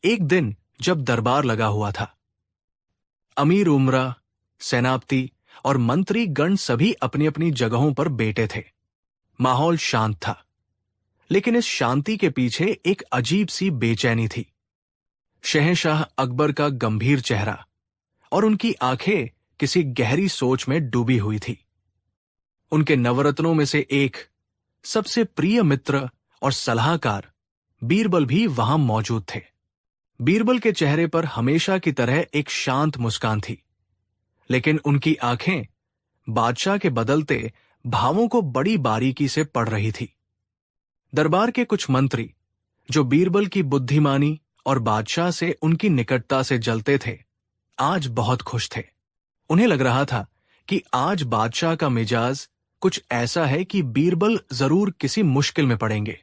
एक दिन जब दरबार लगा हुआ था, अमीर उमरा, सेनापति और मंत्री गण सभी अपनी अपनी जगहों पर बैठे थे। माहौल शांत था, लेकिन इस शांति के पीछे एक अजीब सी बेचैनी थी। शहंशाह अकबर का गंभीर चेहरा और उनकी आंखें किसी गहरी सोच में डूबी हुई थी। उनके नवरत्नों में से एक, सबसे प्रिय मित्र और सलाहकार बीरबल भी वहां मौजूद थे। बीरबल के चेहरे पर हमेशा की तरह एक शांत मुस्कान थी, लेकिन उनकी आंखें बादशाह के बदलते भावों को बड़ी बारीकी से पढ़ रही थी। दरबार के कुछ मंत्री, जो बीरबल की बुद्धिमानी और बादशाह से उनकी निकटता से जलते थे, आज बहुत खुश थे। उन्हें लग रहा था कि आज बादशाह का मिजाज कुछ ऐसा है कि बीरबल जरूर किसी मुश्किल में पड़ेंगे।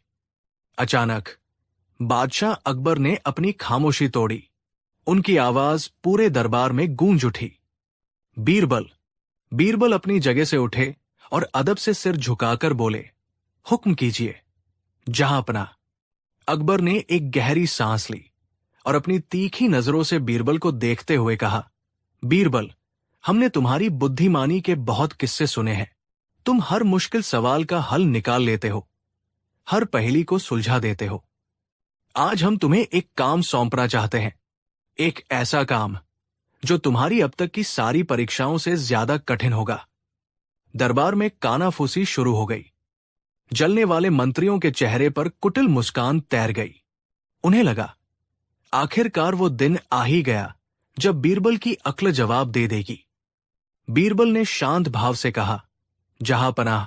अचानक बादशाह अकबर ने अपनी खामोशी तोड़ी। उनकी आवाज पूरे दरबार में गूंज उठी। बीरबल! बीरबल अपनी जगह से उठे और अदब से सिर झुकाकर बोले, हुक्म कीजिए जहांपना। अकबर ने एक गहरी सांस ली और अपनी तीखी नजरों से बीरबल को देखते हुए कहा, बीरबल, हमने तुम्हारी बुद्धिमानी के बहुत किस्से सुने हैं। तुम हर मुश्किल सवाल का हल निकाल लेते हो, हर पहेली को सुलझा देते हो। आज हम तुम्हें एक काम सौंपना चाहते हैं, एक ऐसा काम जो तुम्हारी अब तक की सारी परीक्षाओं से ज्यादा कठिन होगा। दरबार में कानाफूसी शुरू हो गई। जलने वाले मंत्रियों के चेहरे पर कुटिल मुस्कान तैर गई। उन्हें लगा, आखिरकार वो दिन आ ही गया जब बीरबल की अक्ल जवाब दे देगी। बीरबल ने शांत भाव से कहा, जहांपनाह,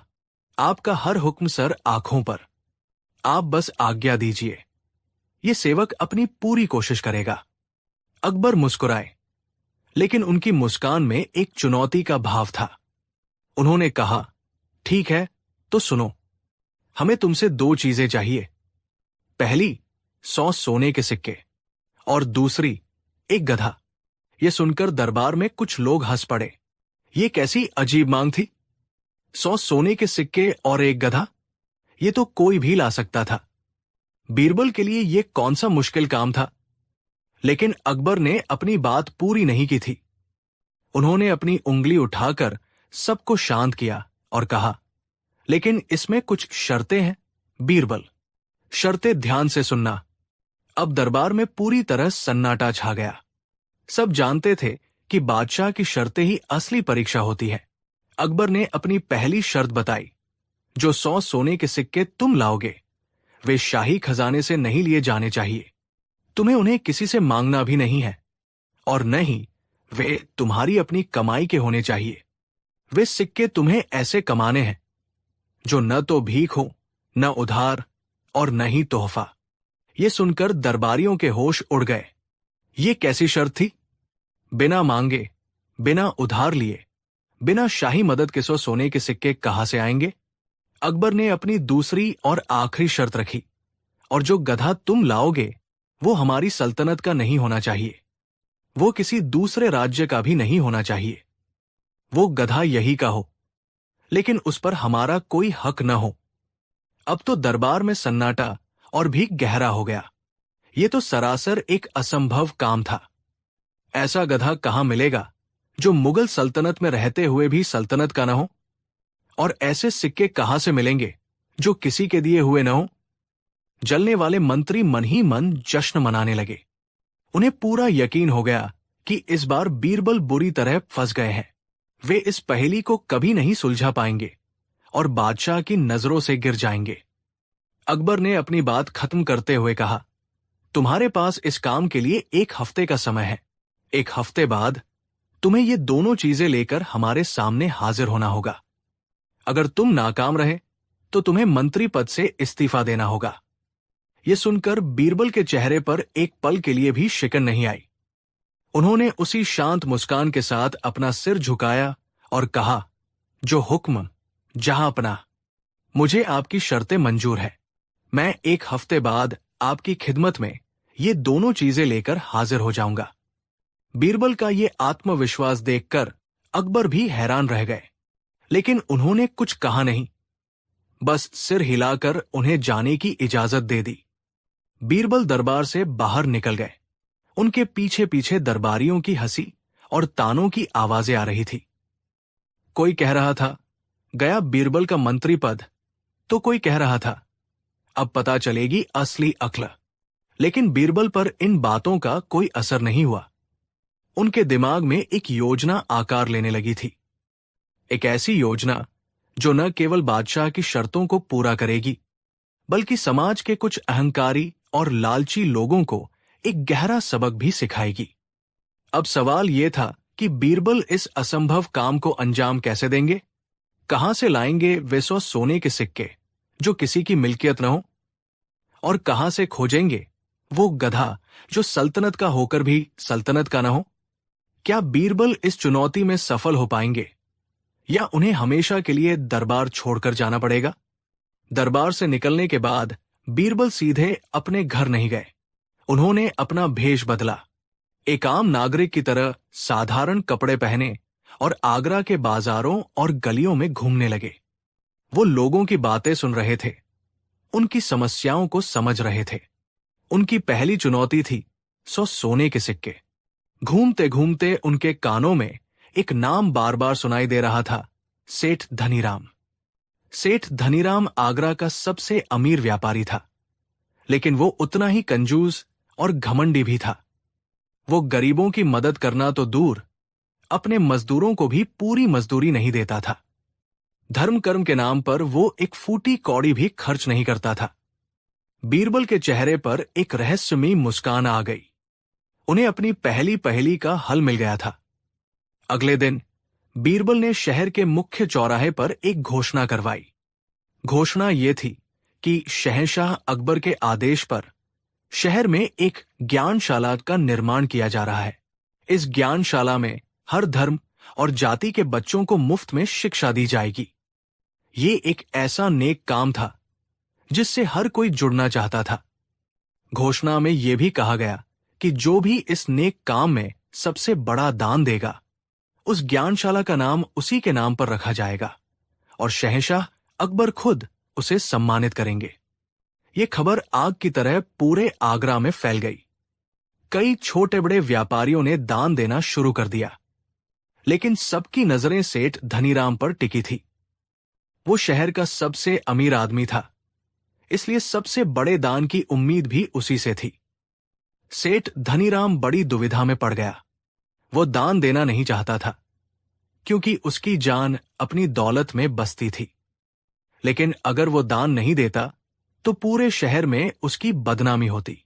आपका हर हुक्म सर आंखों पर। आप बस आज्ञा दीजिए, ये सेवक अपनी पूरी कोशिश करेगा। अकबर मुस्कुराए, लेकिन उनकी मुस्कान में एक चुनौती का भाव था। उन्होंने कहा, ठीक है, तो सुनो। हमें तुमसे 2 चीजें चाहिए। पहली, 100 सोने के सिक्के और दूसरी, एक गधा। यह सुनकर दरबार में कुछ लोग हंस पड़े। ये कैसी अजीब मांग थी? 100 सोने के सिक्के और एक गधा? ये तो कोई भी ला सकता था। बीरबल के लिए यह कौन सा मुश्किल काम था? लेकिन अकबर ने अपनी बात पूरी नहीं की थी। उन्होंने अपनी उंगली उठाकर सबको शांत किया और कहा, लेकिन इसमें कुछ शर्तें हैं बीरबल। शर्तें ध्यान से सुनना। अब दरबार में पूरी तरह सन्नाटा छा गया। सब जानते थे कि बादशाह की शर्तें ही असली परीक्षा होती है। अकबर ने अपनी पहली शर्त बताई, जो 100 सोने के सिक्के तुम लाओगे, वे शाही खजाने से नहीं लिए जाने चाहिए। तुम्हें उन्हें किसी से मांगना भी नहीं है, और न ही वे तुम्हारी अपनी कमाई के होने चाहिए। वे सिक्के तुम्हें ऐसे कमाने हैं जो न तो भीख हो, न उधार और न ही तोहफा। ये सुनकर दरबारियों के होश उड़ गए। ये कैसी शर्त थी? बिना मांगे, बिना उधार लिए, बिना शाही मदद के 100 सोने के सिक्के कहां से आएंगे? अकबर ने अपनी दूसरी और आखिरी शर्त रखी, और जो गधा तुम लाओगे वो हमारी सल्तनत का नहीं होना चाहिए। वो किसी दूसरे राज्य का भी नहीं होना चाहिए। वो गधा यही का हो, लेकिन उस पर हमारा कोई हक न हो। अब तो दरबार में सन्नाटा और भी गहरा हो गया। ये तो सरासर एक असंभव काम था। ऐसा गधा कहां मिलेगा जो मुगल सल्तनत में रहते हुए भी सल्तनत का न हो? और ऐसे सिक्के कहां से मिलेंगे जो किसी के दिए हुए न हो? जलने वाले मंत्री मन ही मन जश्न मनाने लगे। उन्हें पूरा यकीन हो गया कि इस बार बीरबल बुरी तरह फंस गए हैं। वे इस पहेली को कभी नहीं सुलझा पाएंगे और बादशाह की नजरों से गिर जाएंगे। अकबर ने अपनी बात खत्म करते हुए कहा, तुम्हारे पास इस काम के लिए 1 हफ्ते का समय है। 1 हफ्ते बाद तुम्हें ये दोनों चीजें लेकर हमारे सामने हाजिर होना होगा। अगर तुम नाकाम रहे तो तुम्हें मंत्री पद से इस्तीफा देना होगा। यह सुनकर बीरबल के चेहरे पर एक पल के लिए भी शिकन नहीं आई। उन्होंने उसी शांत मुस्कान के साथ अपना सिर झुकाया और कहा, जो हुक्म जहांपनाह। मुझे आपकी शर्तें मंजूर है। मैं 1 हफ्ते बाद आपकी खिदमत में ये दोनों चीजें लेकर हाजिर हो जाऊंगा। बीरबल का ये आत्मविश्वास देखकर अकबर भी हैरान रह गए, लेकिन उन्होंने कुछ कहा नहीं, बस सिर हिलाकर उन्हें जाने की इजाजत दे दी। बीरबल दरबार से बाहर निकल गए। उनके पीछे पीछे दरबारियों की हंसी और तानों की आवाजें आ रही थी। कोई कह रहा था, गया बीरबल का मंत्री पद, तो कोई कह रहा था, अब पता चलेगी असली अक्ल। लेकिन बीरबल पर इन बातों का कोई असर नहीं हुआ। उनके दिमाग में एक योजना आकार लेने लगी थी। एक ऐसी योजना जो न केवल बादशाह की शर्तों को पूरा करेगी, बल्कि समाज के कुछ अहंकारी और लालची लोगों को एक गहरा सबक भी सिखाएगी। अब सवाल यह था कि बीरबल इस असंभव काम को अंजाम कैसे देंगे? कहां से लाएंगे वे 100 सोने के सिक्के जो किसी की मिल्कियत न हो? और कहां से खोजेंगे वो गधा जो सल्तनत का होकर भी सल्तनत का न हो? क्या बीरबल इस चुनौती में सफल हो पाएंगे, या उन्हें हमेशा के लिए दरबार छोड़कर जाना पड़ेगा? दरबार से निकलने के बाद बीरबल सीधे अपने घर नहीं गए। उन्होंने अपना भेष बदला। एक आम नागरिक की तरह साधारण कपड़े पहने और आगरा के बाजारों और गलियों में घूमने लगे। वो लोगों की बातें सुन रहे थे, उनकी समस्याओं को समझ रहे थे। उनकी पहली चुनौती थी 100 सोने के सिक्के। घूमते घूमते उनके कानों में एक नाम बार बार सुनाई दे रहा था, सेठ धनीराम। सेठ धनीराम आगरा का सबसे अमीर व्यापारी था, लेकिन वो उतना ही कंजूस और घमंडी भी था। वो गरीबों की मदद करना तो दूर, अपने मजदूरों को भी पूरी मजदूरी नहीं देता था। धर्म कर्म के नाम पर वो एक फूटी कौड़ी भी खर्च नहीं करता था। बीरबल के चेहरे पर एक रहस्यमयी मुस्कान आ गई। उन्हें अपनी पहली पहेली का हल मिल गया था। अगले दिन बीरबल ने शहर के मुख्य चौराहे पर एक घोषणा करवाई। घोषणा ये थी कि शहंशाह अकबर के आदेश पर शहर में एक ज्ञानशाला का निर्माण किया जा रहा है। इस ज्ञानशाला में हर धर्म और जाति के बच्चों को मुफ्त में शिक्षा दी जाएगी। ये एक ऐसा नेक काम था जिससे हर कोई जुड़ना चाहता था। घोषणा में यह भी कहा गया कि जो भी इस नेक काम में सबसे बड़ा दान देगा, उस ज्ञानशाला का नाम उसी के नाम पर रखा जाएगा और शहंशाह अकबर खुद उसे सम्मानित करेंगे। ये खबर आग की तरह पूरे आगरा में फैल गई। कई छोटे बड़े व्यापारियों ने दान देना शुरू कर दिया, लेकिन सबकी नजरें सेठ धनीराम पर टिकी थी। वो शहर का सबसे अमीर आदमी था, इसलिए सबसे बड़े दान की उम्मीद भी उसी से थी। सेठ धनीराम बड़ी दुविधा में पड़ गया। वो दान देना नहीं चाहता था, क्योंकि उसकी जान अपनी दौलत में बसती थी। लेकिन अगर वो दान नहीं देता तो पूरे शहर में उसकी बदनामी होती।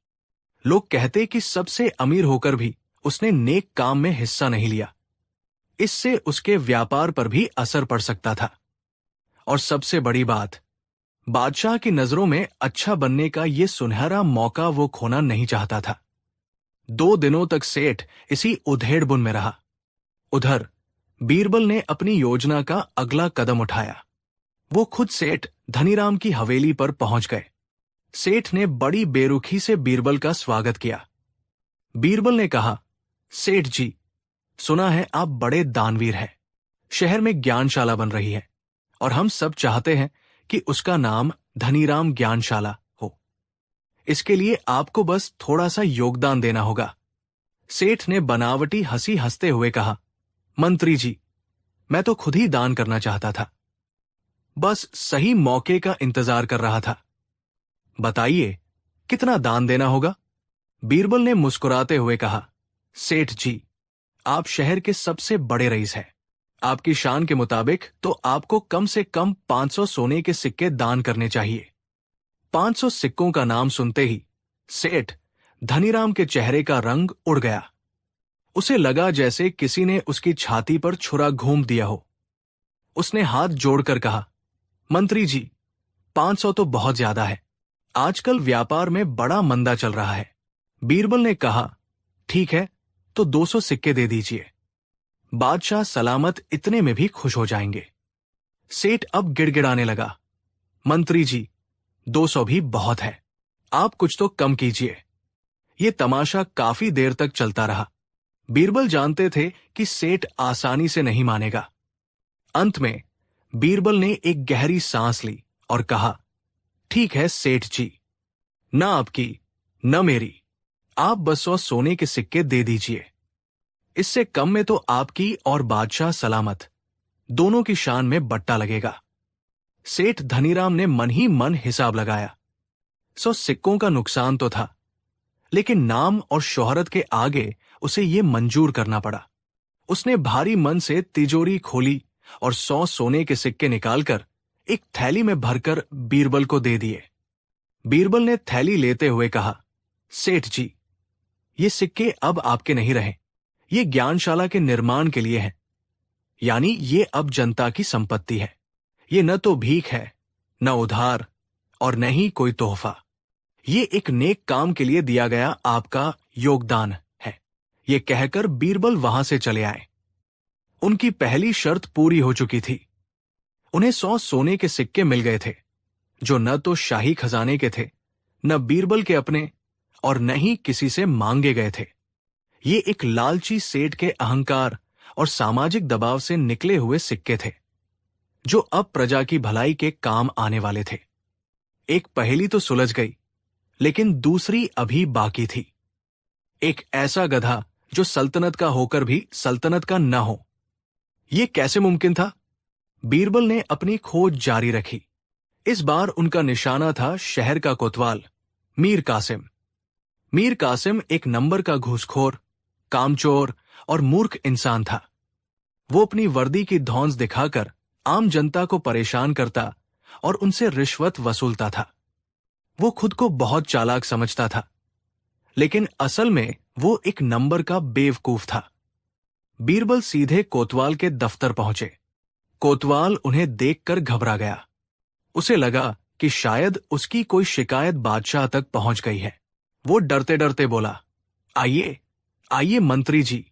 लोग कहते कि सबसे अमीर होकर भी उसने नेक काम में हिस्सा नहीं लिया। इससे उसके व्यापार पर भी असर पड़ सकता था। और सबसे बड़ी बात, बादशाह की नजरों में अच्छा बनने का ये सुनहरा मौका वो खोना नहीं चाहता था। 2 दिनों तक सेठ इसी उधेड़बुन में रहा। उधर बीरबल ने अपनी योजना का अगला कदम उठाया। वो खुद सेठ धनीराम की हवेली पर पहुंच गए। सेठ ने बड़ी बेरुखी से बीरबल का स्वागत किया। बीरबल ने कहा, सेठ जी, सुना है आप बड़े दानवीर हैं। शहर में ज्ञानशाला बन रही है और हम सब चाहते हैं कि उसका नाम धनीराम ज्ञानशाला हो। इसके लिए आपको बस थोड़ा सा योगदान देना होगा। सेठ ने बनावटी हंसी हंसते हुए कहा, मंत्री जी, मैं तो खुद ही दान करना चाहता था, बस सही मौके का इंतजार कर रहा था। बताइए, कितना दान देना होगा? बीरबल ने मुस्कुराते हुए कहा, सेठ जी, आप शहर के सबसे बड़े रईस हैं। आपकी शान के मुताबिक तो आपको कम से कम 500 सोने के सिक्के दान करने चाहिए। 500 सिक्कों का नाम सुनते ही सेठ धनीराम के चेहरे का रंग उड़ गया। उसे लगा जैसे किसी ने उसकी छाती पर छुरा घूम दिया हो। उसने हाथ जोड़कर कहा, मंत्री जी, 500 तो बहुत ज्यादा है। आजकल व्यापार में बड़ा मंदा चल रहा है। बीरबल ने कहा, ठीक है, तो 200 सिक्के दे दीजिए। बादशाह सलामत इतने में भी खुश हो जाएंगे। सेठ अब गिड़गिड़ाने लगा, मंत्री जी, 200 भी बहुत है, आप कुछ तो कम कीजिए। ये तमाशा काफी देर तक चलता रहा। बीरबल जानते थे कि सेठ आसानी से नहीं मानेगा। अंत में बीरबल ने एक गहरी सांस ली और कहा, ठीक है सेठ जी, न आपकी न मेरी, आप बस 100 सोने के सिक्के दे दीजिए। इससे कम में तो आपकी और बादशाह सलामत दोनों की शान में बट्टा लगेगा। सेठ धनीराम ने मन ही मन हिसाब लगाया। 100 सिक्कों का नुकसान तो था, लेकिन नाम और शोहरत के आगे उसे ये मंजूर करना पड़ा। उसने भारी मन से तिजोरी खोली और 100 सोने के सिक्के निकालकर एक थैली में भरकर बीरबल को दे दिए। बीरबल ने थैली लेते हुए कहा, सेठ जी, ये सिक्के अब आपके नहीं रहे। ये ज्ञानशाला के निर्माण के लिए हैं। यानी ये अब जनता की संपत्ति है। ये न तो भीख है, न उधार, और न ही कोई तोहफा। ये एक नेक काम के लिए दिया गया आपका योगदान है। ये कहकर बीरबल वहां से चले आए। उनकी पहली शर्त पूरी हो चुकी थी। उन्हें 100 सोने के सिक्के मिल गए थे, जो न तो शाही खजाने के थे, न बीरबल के अपने, और न ही किसी से मांगे गए थे। ये एक लालची सेठ के अहंकार और सामाजिक दबाव से निकले हुए सिक्के थे, जो अब प्रजा की भलाई के काम आने वाले थे। एक पहेली तो सुलझ गई, लेकिन दूसरी अभी बाकी थी। एक ऐसा गधा जो सल्तनत का होकर भी सल्तनत का न हो, यह कैसे मुमकिन था? बीरबल ने अपनी खोज जारी रखी। इस बार उनका निशाना था शहर का कोतवाल मीर कासिम। मीर कासिम एक नंबर का घूसखोर, कामचोर और मूर्ख इंसान था। वो अपनी वर्दी की धौंस दिखाकर आम जनता को परेशान करता और उनसे रिश्वत वसूलता था। वो खुद को बहुत चालाक समझता था, लेकिन असल में वो एक नंबर का बेवकूफ था। बीरबल सीधे कोतवाल के दफ्तर पहुंचे। कोतवाल उन्हें देखकर घबरा गया। उसे लगा कि शायद उसकी कोई शिकायत बादशाह तक पहुंच गई है। वो डरते डरते बोला, आइए आइए मंत्री जी,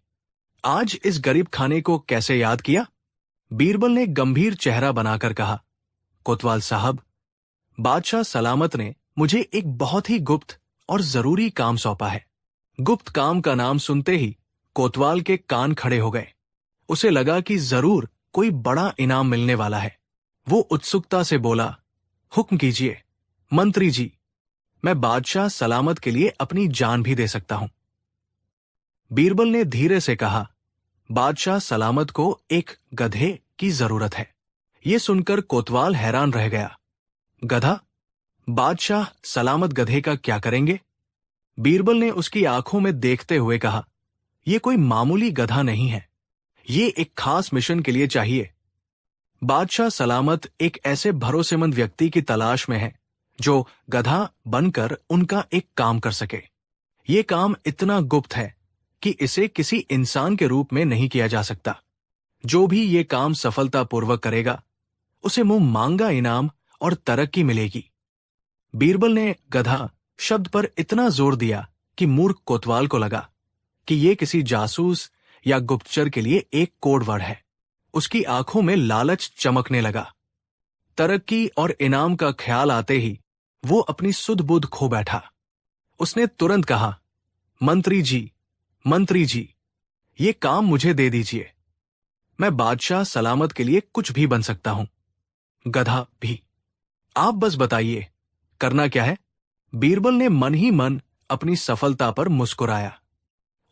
आज इस गरीब खाने को कैसे याद किया? बीरबल ने गंभीर चेहरा बनाकर कहा, कोतवाल साहब, बादशाह सलामत ने मुझे एक बहुत ही गुप्त और जरूरी काम सौंपा है। गुप्त काम का नाम सुनते ही कोतवाल के कान खड़े हो गए। उसे लगा कि जरूर कोई बड़ा इनाम मिलने वाला है। वो उत्सुकता से बोला, हुक्म कीजिए मंत्री जी, मैं बादशाह सलामत के लिए अपनी जान भी दे सकता हूं। बीरबल ने धीरे से कहा, बादशाह सलामत को एक गधे की जरूरत है। ये सुनकर कोतवाल हैरान रह गया। गधा? बादशाह सलामत गधे का क्या करेंगे? बीरबल ने उसकी आंखों में देखते हुए कहा, यह कोई मामूली गधा नहीं है। ये एक खास मिशन के लिए चाहिए। बादशाह सलामत एक ऐसे भरोसेमंद व्यक्ति की तलाश में है जो गधा बनकर उनका एक काम कर सके। ये काम इतना गुप्त है कि इसे किसी इंसान के रूप में नहीं किया जा सकता। जो भी ये काम सफलतापूर्वक करेगा, उसे मुंह मांगा इनाम और तरक्की मिलेगी। बीरबल ने गधा शब्द पर इतना जोर दिया कि मूर्ख कोतवाल को लगा कि ये किसी जासूस या गुप्तचर के लिए एक कोड वर्ड है। उसकी आंखों में लालच चमकने लगा। तरक्की और इनाम का ख्याल आते ही वो अपनी सुध बुध खो बैठा। उसने तुरंत कहा, मंत्री जी, ये काम मुझे दे दीजिए। मैं बादशाह सलामत के लिए कुछ भी बन सकता हूं, गधा भी। आप बस बताइए, करना क्या है? बीरबल ने मन ही मन अपनी सफलता पर मुस्कुराया।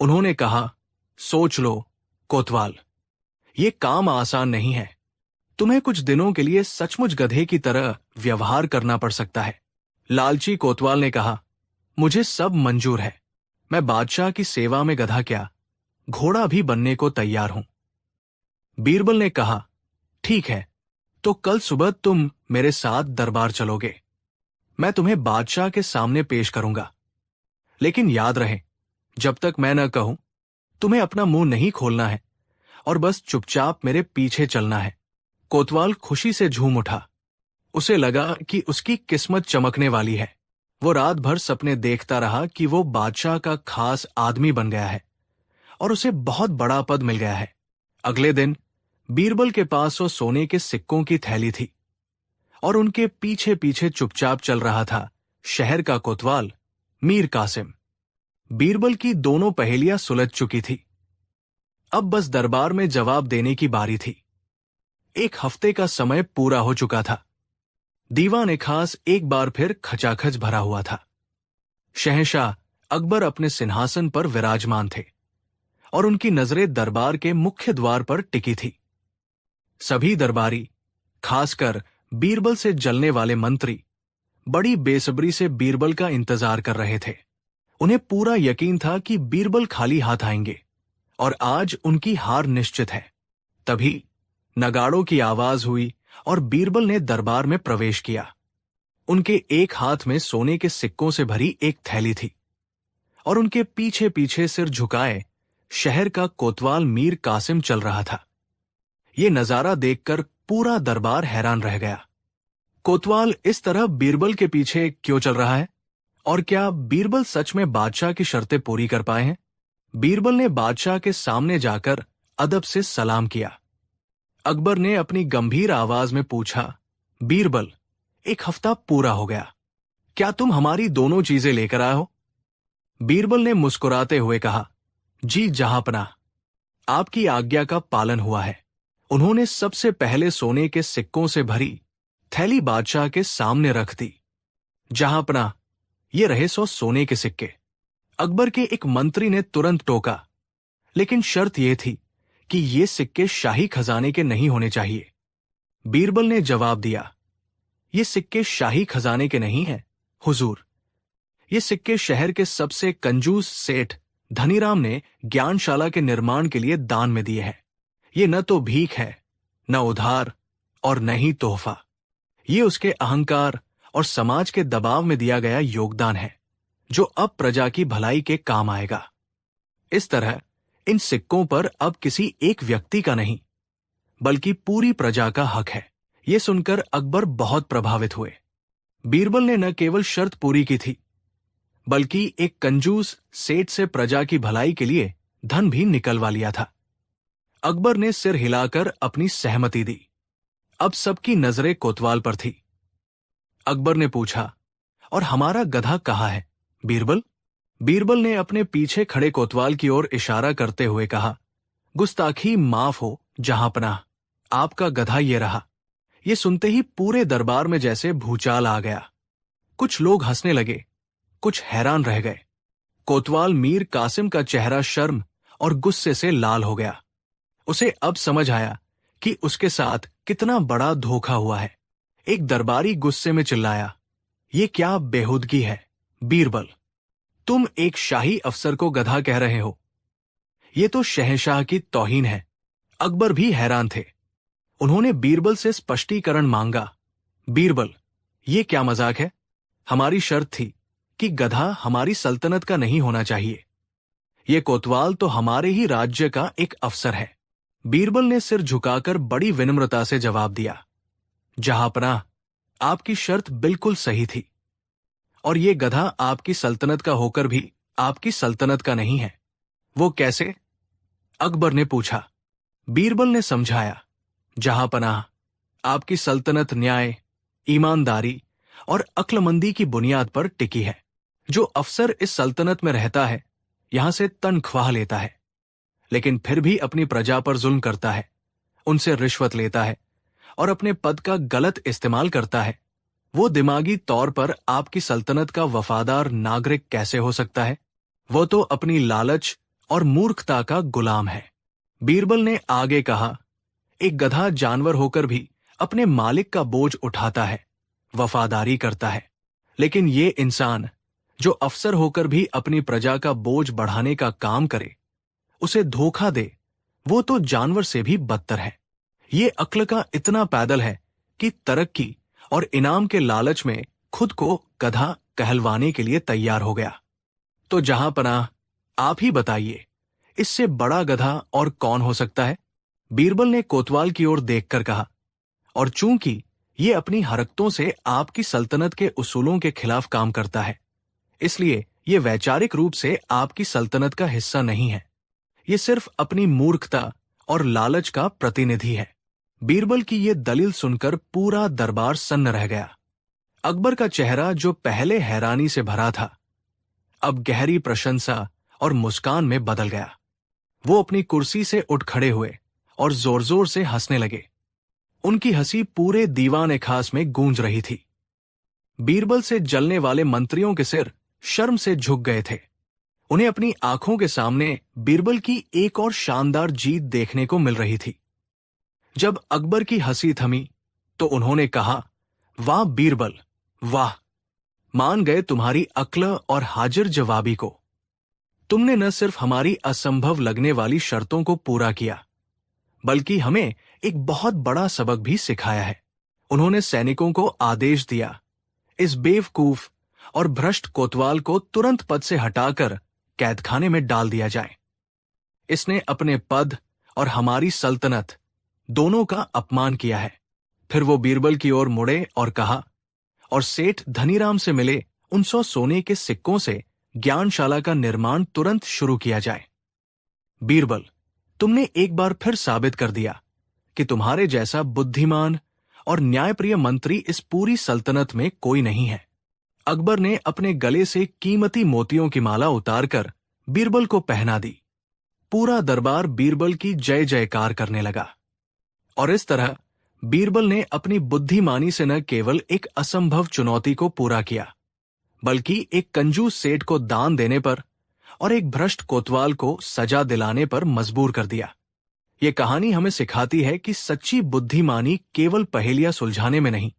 उन्होंने कहा, सोच लो कोतवाल, ये काम आसान नहीं है। तुम्हें कुछ दिनों के लिए सचमुच गधे की तरह व्यवहार करना पड़ सकता है। लालची कोतवाल ने कहा, मुझे सब मंजूर है। मैं बादशाह की सेवा में गधा क्या, घोड़ा भी बनने को तैयार हूं। बीरबल ने कहा, ठीक है, तो कल सुबह तुम मेरे साथ दरबार चलोगे। मैं तुम्हें बादशाह के सामने पेश करूंगा। लेकिन याद रहे, जब तक मैं न कहूं, तुम्हें अपना मुंह नहीं खोलना है और बस चुपचाप मेरे पीछे चलना है। कोतवाल खुशी से झूम उठा। उसे लगा कि उसकी किस्मत चमकने वाली है। वो रात भर सपने देखता रहा कि वो बादशाह का खास आदमी बन गया है और उसे बहुत बड़ा पद मिल गया है। अगले दिन बीरबल के पास वो सोने के सिक्कों की थैली थी और उनके पीछे पीछे चुपचाप चल रहा था शहर का कोतवाल मीर कासिम। बीरबल की दोनों पहेलियां सुलझ चुकी थी। अब बस दरबार में जवाब देने की बारी थी। एक हफ्ते का समय पूरा हो चुका था। दीवान खास एक बार फिर खचाखच भरा हुआ था। शहंशाह अकबर अपने सिंहासन पर विराजमान थे और उनकी नजरें दरबार के मुख्य द्वार पर टिकी थी। सभी दरबारी, खासकर बीरबल से जलने वाले मंत्री, बड़ी बेसब्री से बीरबल का इंतजार कर रहे थे। उन्हें पूरा यकीन था कि बीरबल खाली हाथ आएंगे और आज उनकी हार निश्चित है। तभी नगाड़ों की आवाज हुई और बीरबल ने दरबार में प्रवेश किया। उनके एक हाथ में सोने के सिक्कों से भरी एक थैली थी और उनके पीछे पीछे सिर झुकाए शहर का कोतवाल मीर कासिम चल रहा था। ये नजारा देखकर पूरा दरबार हैरान रह गया। कोतवाल इस तरह बीरबल के पीछे क्यों चल रहा है? और क्या बीरबल सच में बादशाह की शर्तें पूरी कर पाए हैं? बीरबल ने बादशाह के सामने जाकर अदब से सलाम किया। अकबर ने अपनी गंभीर आवाज में पूछा, बीरबल, एक हफ्ता पूरा हो गया, क्या तुम हमारी दोनों चीजें लेकर आए हो? बीरबल ने मुस्कुराते हुए कहा, जी जहांपनाह, आपकी आज्ञा का पालन हुआ है। उन्होंने सबसे पहले सोने के सिक्कों से भरी थैली बादशाह के सामने रख दी। जहांपनाह, ये रहे 100 सोने के सिक्के। अकबर के एक मंत्री ने तुरंत टोका, लेकिन शर्त यह थी कि ये सिक्के शाही खजाने के नहीं होने चाहिए। बीरबल ने जवाब दिया, ये सिक्के शाही खजाने के नहीं हैं, हुजूर। ये सिक्के शहर के सबसे कंजूस सेठ धनीराम ने ज्ञानशाला के निर्माण के लिए दान में दिए हैं। ये न तो भीख है, न उधार और न ही तोहफा। ये उसके अहंकार और समाज के दबाव में दिया गया योगदान है, जो अब प्रजा की भलाई के काम आएगा। इस तरह इन सिक्कों पर अब किसी एक व्यक्ति का नहीं, बल्कि पूरी प्रजा का हक है। ये सुनकर अकबर बहुत प्रभावित हुए। बीरबल ने न केवल शर्त पूरी की थी, बल्कि एक कंजूस सेठ से प्रजा की भलाई के लिए धन भी निकलवा लिया था। अकबर ने सिर हिलाकर अपनी सहमति दी। अब सबकी नजरें कोतवाल पर थी। अकबर ने पूछा, और हमारा गधा कहाँ है, बीरबल? बीरबल ने अपने पीछे खड़े कोतवाल की ओर इशारा करते हुए कहा, गुस्ताखी माफ हो जहांपनाह, आपका गधा ये रहा। ये सुनते ही पूरे दरबार में जैसे भूचाल आ गया। कुछ लोग हंसने लगे, कुछ हैरान रह गए। कोतवाल मीर कासिम का चेहरा शर्म और गुस्से से लाल हो गया। उसे अब समझ आया कि उसके साथ कितना बड़ा धोखा हुआ है। एक दरबारी गुस्से में चिल्लाया, ये क्या बेहुदगी है बीरबल? तुम एक शाही अफसर को गधा कह रहे हो? ये तो शहंशाह की तौहीन है। अकबर भी हैरान थे। उन्होंने बीरबल से स्पष्टीकरण मांगा। बीरबल, ये क्या मजाक है? हमारी शर्त थी कि गधा हमारी सल्तनत का नहीं होना चाहिए। ये कोतवाल तो हमारे ही राज्य का एक अफसर है। बीरबल ने सिर झुकाकर बड़ी विनम्रता से जवाब दिया, जहांपनाह, आपकी शर्त बिल्कुल सही थी, और ये गधा आपकी सल्तनत का होकर भी आपकी सल्तनत का नहीं है। वो कैसे? अकबर ने पूछा। बीरबल ने समझाया, जहांपनाह, आपकी सल्तनत न्याय, ईमानदारी और अक्लमंदी की बुनियाद पर टिकी है। जो अफसर इस सल्तनत में रहता है, यहां से तनख्वाह लेता है, लेकिन फिर भी अपनी प्रजा पर जुल्म करता है, उनसे रिश्वत लेता है और अपने पद का गलत इस्तेमाल करता है, वो दिमागी तौर पर आपकी सल्तनत का वफादार नागरिक कैसे हो सकता है? वो तो अपनी लालच और मूर्खता का गुलाम है। बीरबल ने आगे कहा, एक गधा जानवर होकर भी अपने मालिक का बोझ उठाता है, वफादारी करता है, लेकिन ये इंसान जो अफसर होकर भी अपनी प्रजा का बोझ बढ़ाने का काम करे, उसे धोखा दे, वो तो जानवर से भी बदतर है। ये अक्ल का इतना पैदल है कि तरक्की और इनाम के लालच में खुद को गधा कहलवाने के लिए तैयार हो गया। तो जहांपनाह, आप ही बताइए, इससे बड़ा गधा और कौन हो सकता है? बीरबल ने कोतवाल की ओर देखकर कहा, और चूंकि ये अपनी हरकतों से आपकी सल्तनत के उसूलों के खिलाफ काम करता है, इसलिए ये वैचारिक रूप से आपकी सल्तनत का हिस्सा नहीं है। ये सिर्फ अपनी मूर्खता और लालच का प्रतिनिधि है। बीरबल की ये दलील सुनकर पूरा दरबार सन्न रह गया। अकबर का चेहरा, जो पहले हैरानी से भरा था, अब गहरी प्रशंसा और मुस्कान में बदल गया। वो अपनी कुर्सी से उठ खड़े हुए और जोर जोर से हंसने लगे। उनकी हंसी पूरे दीवान खास में गूंज रही थी। बीरबल से जलने वाले मंत्रियों के सिर शर्म से झुक गए थे। उन्हें अपनी आंखों के सामने बीरबल की एक और शानदार जीत देखने को मिल रही थी। जब अकबर की हंसी थमी तो उन्होंने कहा, वाह बीरबल, वाह, मान गए तुम्हारी अक्ल और हाजिर जवाबी को। तुमने न सिर्फ हमारी असंभव लगने वाली शर्तों को पूरा किया, बल्कि हमें एक बहुत बड़ा सबक भी सिखाया है। उन्होंने सैनिकों को आदेश दिया, इस बेवकूफ और भ्रष्ट कोतवाल को तुरंत पद से हटाकर कैदखाने में डाल दिया जाए। इसने अपने पद और हमारी सल्तनत दोनों का अपमान किया है। फिर वो बीरबल की ओर मुड़े और कहा, और सेठ धनीराम से मिले उन 100 सोने के सिक्कों से ज्ञानशाला का निर्माण तुरंत शुरू किया जाए। बीरबल, तुमने एक बार फिर साबित कर दिया कि तुम्हारे जैसा बुद्धिमान और न्यायप्रिय मंत्री इस पूरी सल्तनत में कोई नहीं है। अकबर ने अपने गले से कीमती मोतियों की माला उतारकर बीरबल को पहना दी। पूरा दरबार बीरबल की जय जयकार करने लगा। और इस तरह बीरबल ने अपनी बुद्धिमानी से न केवल एक असंभव चुनौती को पूरा किया, बल्कि एक कंजूस सेठ को दान देने पर और एक भ्रष्ट कोतवाल को सजा दिलाने पर मजबूर कर दिया। ये कहानी हमें सिखाती है कि सच्ची बुद्धिमानी केवल पहेलियां सुलझाने में नहीं,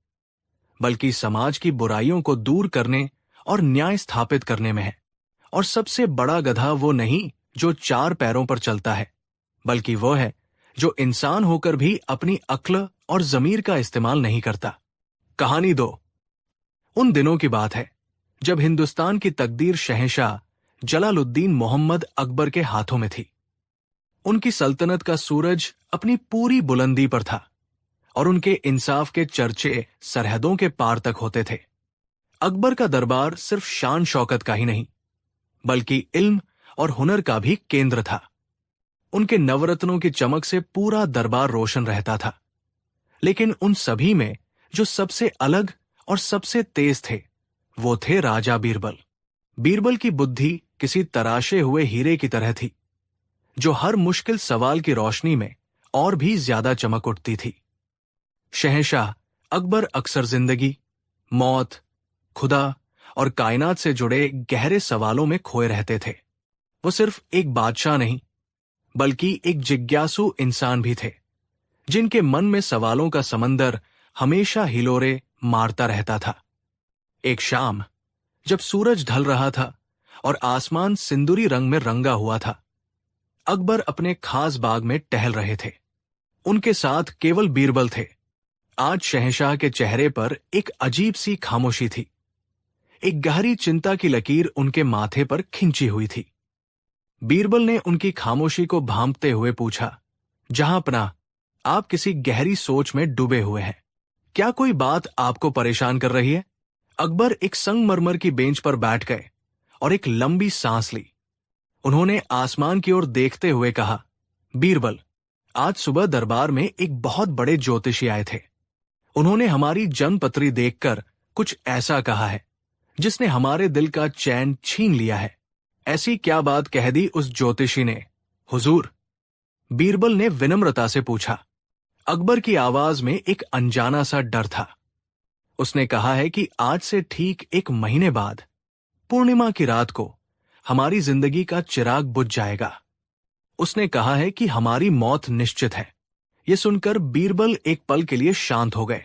बल्कि समाज की बुराइयों को दूर करने और न्याय स्थापित करने में है। और सबसे बड़ा गधा वो नहीं जो 4 पैरों पर चलता है, बल्कि वो है जो इंसान होकर भी अपनी अक्ल और जमीर का इस्तेमाल नहीं करता। कहानी 2। उन दिनों की बात है जब हिंदुस्तान की तकदीर शहंशाह जलालुद्दीन मोहम्मद अकबर के हाथों में थी। उनकी सल्तनत का सूरज अपनी पूरी बुलंदी पर था और उनके इंसाफ के चर्चे सरहदों के पार तक होते थे। अकबर का दरबार सिर्फ शान शौकत का ही नहीं, बल्कि इल्म और हुनर का भी केंद्र था। उनके नवरत्नों की चमक से पूरा दरबार रोशन रहता था। लेकिन उन सभी में जो सबसे अलग और सबसे तेज थे, वो थे राजा बीरबल। बीरबल की बुद्धि किसी तराशे हुए हीरे की तरह थी, जो हर मुश्किल सवाल की रोशनी में और भी ज्यादा चमक उठती थी। शहंशाह अकबर अक्सर जिंदगी, मौत, खुदा और कायनात से जुड़े गहरे सवालों में खोए रहते थे। वो सिर्फ एक बादशाह नहीं, बल्कि एक जिज्ञासु इंसान भी थे, जिनके मन में सवालों का समंदर हमेशा हिलोरे मारता रहता था। एक शाम जब सूरज ढल रहा था और आसमान सिंदूरी रंग में रंगा हुआ था, अकबर अपने खास बाग में टहल रहे थे। उनके साथ केवल बीरबल थे। आज शहंशाह के चेहरे पर एक अजीब सी खामोशी थी। एक गहरी चिंता की लकीर उनके माथे पर खिंची हुई थी। बीरबल ने उनकी खामोशी को भांपते हुए पूछा, जहांपनाह, आप किसी गहरी सोच में डूबे हुए हैं। क्या कोई बात आपको परेशान कर रही है? अकबर एक संगमरमर की बेंच पर बैठ गए और एक लंबी सांस ली। उन्होंने आसमान की ओर देखते हुए कहा, बीरबल, आज सुबह दरबार में एक बहुत बड़े ज्योतिषी आए थे। उन्होंने हमारी जन्मपत्री देखकर कुछ ऐसा कहा है जिसने हमारे दिल का चैन छीन लिया है। ऐसी क्या बात कह दी उस ज्योतिषी ने, हुजूर? बीरबल ने विनम्रता से पूछा। अकबर की आवाज में एक अनजाना सा डर था। उसने कहा है कि आज से ठीक 1 महीने बाद पूर्णिमा की रात को हमारी जिंदगी का चिराग बुझ जाएगा। उसने कहा है कि हमारी मौत निश्चित है। यह सुनकर बीरबल एक पल के लिए शांत हो गए।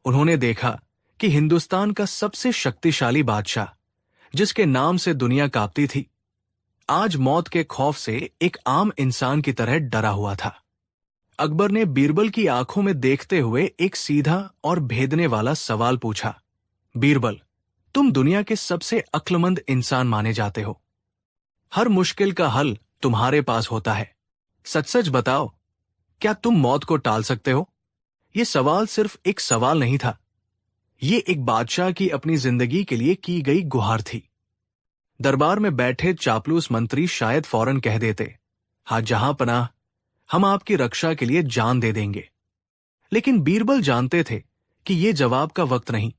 उन्होंने देखा कि हिंदुस्तान का सबसे शक्तिशाली बादशाह, जिसके नाम से दुनिया कांपती थी, आज मौत के खौफ से एक आम इंसान की तरह डरा हुआ था। अकबर ने बीरबल की आंखों में देखते हुए एक सीधा और भेदने वाला सवाल पूछा, बीरबल, तुम दुनिया के सबसे अक्लमंद इंसान माने जाते हो। हर मुश्किल का हल तुम्हारे पास होता है। सच सच बताओ, क्या तुम मौत को टाल सकते हो? यह सवाल सिर्फ एक सवाल नहीं था, ये एक बादशाह की अपनी जिंदगी के लिए की गई गुहार थी। दरबार में बैठे चापलूस मंत्री शायद फौरन कह देते, हाँ जहांपनाह, हम आपकी रक्षा के लिए जान दे देंगे। लेकिन बीरबल जानते थे कि यह जवाब का वक्त नहीं,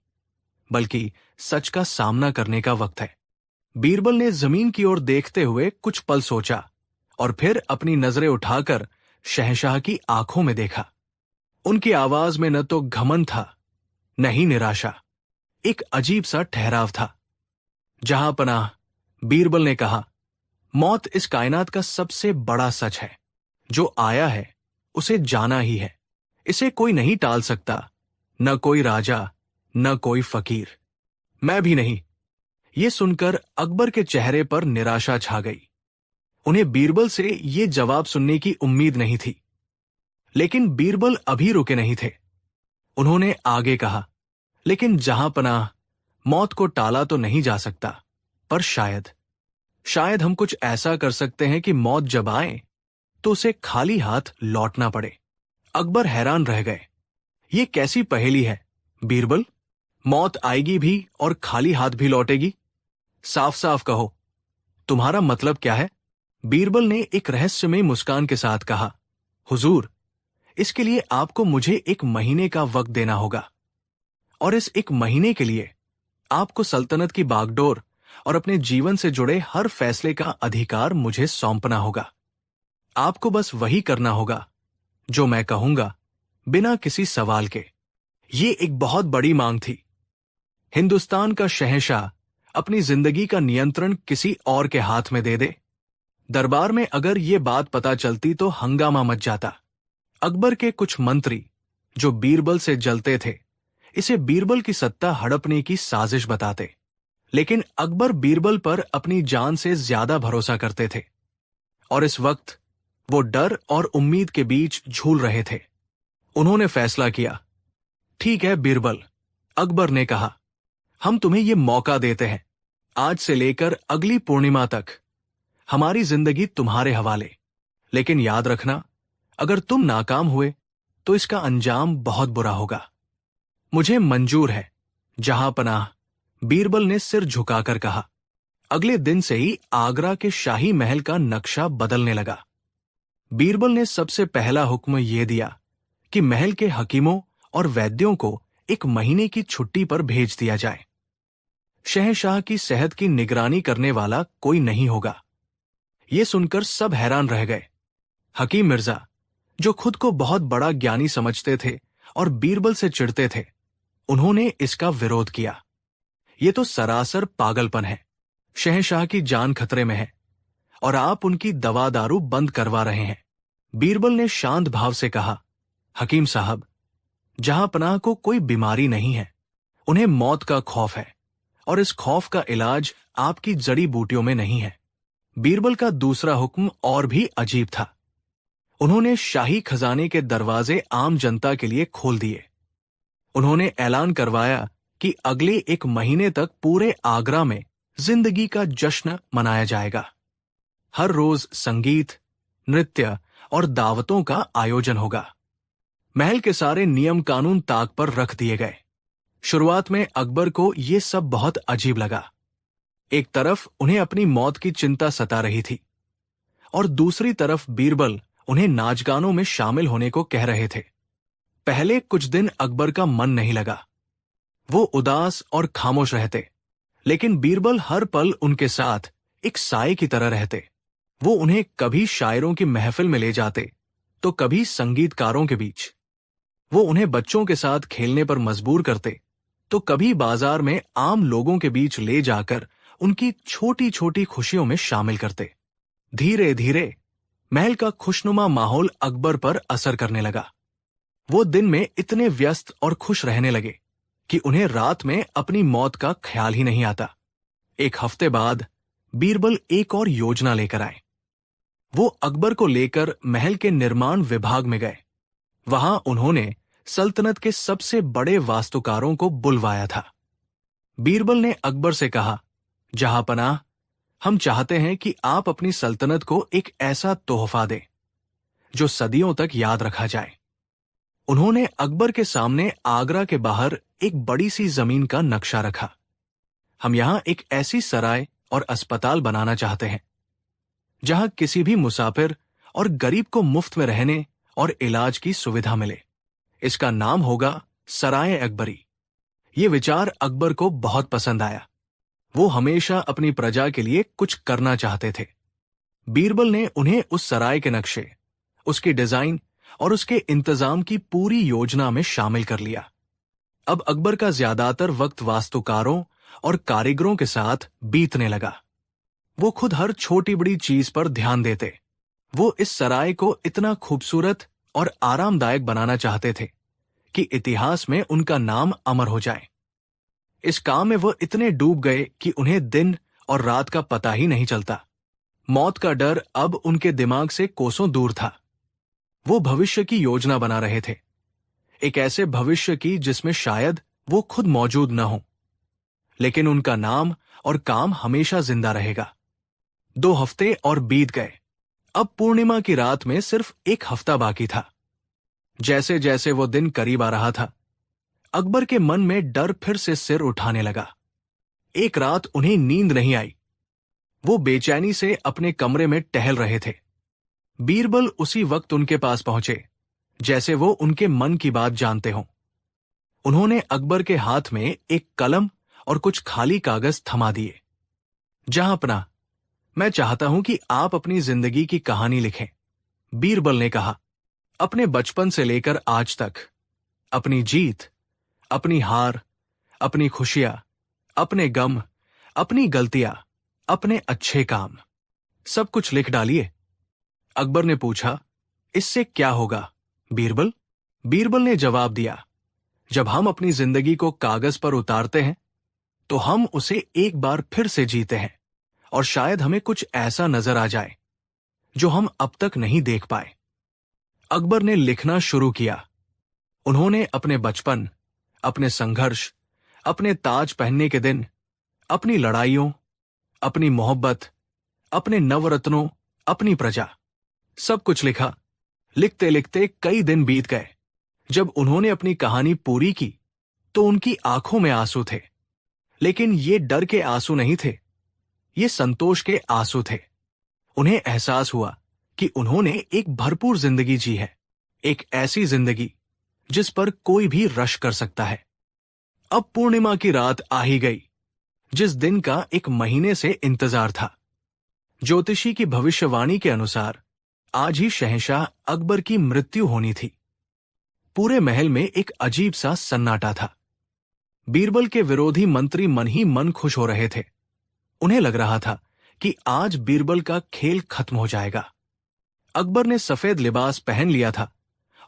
बल्कि सच का सामना करने का वक्त है। बीरबल ने जमीन की ओर देखते हुए कुछ पल सोचा और फिर अपनी नजरें उठाकर शहंशाह की आंखों में देखा। उनकी आवाज में न तो घमंड था, न ही निराशा, एक अजीब सा ठहराव था। जहांपनाह, बीरबल ने कहा, मौत इस कायनात का सबसे बड़ा सच है। जो आया है उसे जाना ही है। इसे कोई नहीं टाल सकता, न कोई राजा, न कोई फकीर, मैं भी नहीं। ये सुनकर अकबर के चेहरे पर निराशा छा गई। उन्हें बीरबल से ये जवाब सुनने की उम्मीद नहीं थी। लेकिन बीरबल अभी रुके नहीं थे। उन्होंने आगे कहा, लेकिन जहां पनाह, मौत को टाला तो नहीं जा सकता, पर शायद हम कुछ ऐसा कर सकते हैं कि मौत जब आए तो उसे खाली हाथ लौटना पड़े। अकबर हैरान रह गए। ये कैसी पहेली है बीरबल? मौत आएगी भी और खाली हाथ भी लौटेगी? साफ साफ कहो, तुम्हारा मतलब क्या है? बीरबल ने एक रहस्यमयी मुस्कान के साथ कहा, हुजूर, इसके लिए आपको मुझे 1 महीने का वक्त देना होगा, और इस 1 महीने के लिए आपको सल्तनत की बागडोर और अपने जीवन से जुड़े हर फैसले का अधिकार मुझे सौंपना होगा। आपको बस वही करना होगा जो मैं कहूंगा, बिना किसी सवाल के। ये एक बहुत बड़ी मांग थी। हिंदुस्तान का शहंशाह अपनी जिंदगी का नियंत्रण किसी और के हाथ में दे दे। दरबार में अगर ये बात पता चलती तो हंगामा मच जाता। अकबर के कुछ मंत्री, जो बीरबल से जलते थे, इसे बीरबल की सत्ता हड़पने की साजिश बताते। लेकिन अकबर बीरबल पर अपनी जान से ज्यादा भरोसा करते थे, और इस वक्त वो डर और उम्मीद के बीच झूल रहे थे। उन्होंने फैसला किया, ठीक है बीरबल, अकबर ने कहा, हम तुम्हें ये मौका देते हैं। आज से लेकर अगली पूर्णिमा तक हमारी जिंदगी तुम्हारे हवाले। लेकिन याद रखना, अगर तुम नाकाम हुए तो इसका अंजाम बहुत बुरा होगा। मुझे मंजूर है, जहां पनाह, बीरबल ने सिर झुकाकर कहा। अगले दिन से ही आगरा के शाही महल का नक्शा बदलने लगा। बीरबल ने सबसे पहला हुक्म यह दिया कि महल के हकीमों और वैद्यों को 1 महीने की छुट्टी पर भेज दिया जाए। शहंशाह की सेहत की निगरानी करने वाला कोई नहीं होगा। ये सुनकर सब हैरान रह गए। हकीम मिर्जा, जो खुद को बहुत बड़ा ज्ञानी समझते थे और बीरबल से चिढ़ते थे, उन्होंने इसका विरोध किया। ये तो सरासर पागलपन है। शहंशाह की जान खतरे में है और आप उनकी दवा दारू बंद करवा रहे हैं। बीरबल ने शांत भाव से कहा, हकीम साहब, जहां पनाह को कोई बीमारी नहीं है, उन्हें मौत का खौफ है, और इस खौफ का इलाज आपकी जड़ी बूटियों में नहीं है। बीरबल का दूसरा हुक्म और भी अजीब था। उन्होंने शाही खजाने के दरवाजे आम जनता के लिए खोल दिए। उन्होंने ऐलान करवाया कि अगले 1 महीने तक पूरे आगरा में जिंदगी का जश्न मनाया जाएगा। हर रोज संगीत, नृत्य और दावतों का आयोजन होगा। महल के सारे नियम कानून ताक पर रख दिए गए। शुरुआत में अकबर को यह सब बहुत अजीब लगा। एक तरफ उन्हें अपनी मौत की चिंता सता रही थी, और दूसरी तरफ बीरबल उन्हें नाच गानों में शामिल होने को कह रहे थे। पहले कुछ दिन अकबर का मन नहीं लगा। वो उदास और खामोश रहते, लेकिन बीरबल हर पल उनके साथ एक साए की तरह रहते। वो उन्हें कभी शायरों की महफिल में ले जाते, तो कभी संगीतकारों के बीच। वो उन्हें बच्चों के साथ खेलने पर मजबूर करते, तो कभी बाजार में आम लोगों के बीच ले जाकर उनकी छोटी छोटी खुशियों में शामिल करते। धीरे धीरे महल का खुशनुमा माहौल अकबर पर असर करने लगा। वो दिन में इतने व्यस्त और खुश रहने लगे कि उन्हें रात में अपनी मौत का ख्याल ही नहीं आता। 1 हफ्ते बाद बीरबल एक और योजना लेकर आए। वो अकबर को लेकर महल के निर्माण विभाग में गए। वहां उन्होंने सल्तनत के सबसे बड़े वास्तुकारों को बुलवाया था। बीरबल ने अकबर से कहा, जहां पनाह, हम चाहते हैं कि आप अपनी सल्तनत को एक ऐसा तोहफा दें जो सदियों तक याद रखा जाए। उन्होंने अकबर के सामने आगरा के बाहर एक बड़ी सी जमीन का नक्शा रखा। हम यहां एक ऐसी सराय और अस्पताल बनाना चाहते हैं जहां किसी भी मुसाफिर और गरीब को मुफ्त में रहने और इलाज की सुविधा मिले। इसका नाम होगा सराय अकबरी। ये विचार अकबर को बहुत पसंद आया। वो हमेशा अपनी प्रजा के लिए कुछ करना चाहते थे। बीरबल ने उन्हें उस सराय के नक्शे, उसकी डिजाइन और उसके इंतजाम की पूरी योजना में शामिल कर लिया। अब अकबर का ज्यादातर वक्त वास्तुकारों और कारीगरों के साथ बीतने लगा। वो खुद हर छोटी बड़ी चीज पर ध्यान देते। वो इस सराय को इतना खूबसूरत और आरामदायक बनाना चाहते थे कि इतिहास में उनका नाम अमर हो जाए। इस काम में वो इतने डूब गए कि उन्हें दिन और रात का पता ही नहीं चलता। मौत का डर अब उनके दिमाग से कोसों दूर था। वो भविष्य की योजना बना रहे थे, एक ऐसे भविष्य की जिसमें शायद वो खुद मौजूद न हो, लेकिन उनका नाम और काम हमेशा जिंदा रहेगा। 2 हफ्ते और बीत गए। अब पूर्णिमा की रात में सिर्फ 1 हफ्ता बाकी था। जैसे जैसे वो दिन करीब आ रहा था, अकबर के मन में डर फिर से सिर उठाने लगा। एक रात उन्हें नींद नहीं आई। वो बेचैनी से अपने कमरे में टहल रहे थे। बीरबल उसी वक्त उनके पास पहुंचे, जैसे वो उनके मन की बात जानते हों। उन्होंने अकबर के हाथ में एक कलम और कुछ खाली कागज थमा दिए। जहांपना, मैं चाहता हूं कि आप अपनी जिंदगी की कहानी लिखें, बीरबल ने कहा। अपने बचपन से लेकर आज तक, अपनी जीत, अपनी हार, अपनी खुशियां, अपने गम, अपनी गलतियां, अपने अच्छे काम, सब कुछ लिख डालिए। अकबर ने पूछा, इससे क्या होगा बीरबल? बीरबल ने जवाब दिया, जब हम अपनी जिंदगी को कागज पर उतारते हैं तो हम उसे एक बार फिर से जीते हैं, और शायद हमें कुछ ऐसा नजर आ जाए जो हम अब तक नहीं देख पाए। अकबर ने लिखना शुरू किया। उन्होंने अपने बचपन, अपने संघर्ष, अपने ताज पहनने के दिन, अपनी लड़ाइयों, अपनी मोहब्बत, अपने नवरत्नों, अपनी प्रजा, सब कुछ लिखा। लिखते लिखते कई दिन बीत गए। जब उन्होंने अपनी कहानी पूरी की तो उनकी आंखों में आंसू थे, लेकिन ये डर के आंसू नहीं थे, ये संतोष के आंसू थे। उन्हें एहसास हुआ कि उन्होंने एक भरपूर जिंदगी जी है, एक ऐसी जिंदगी जिस पर कोई भी रश कर सकता है। अब पूर्णिमा की रात आ ही गई, जिस दिन का 1 महीने से इंतजार था। ज्योतिषी की भविष्यवाणी के अनुसार आज ही शहंशाह अकबर की मृत्यु होनी थी। पूरे महल में एक अजीब सा सन्नाटा था। बीरबल के विरोधी मंत्री मन ही मन खुश हो रहे थे। उन्हें लग रहा था कि आज बीरबल का खेल खत्म हो जाएगा। अकबर ने सफेद लिबास पहन लिया था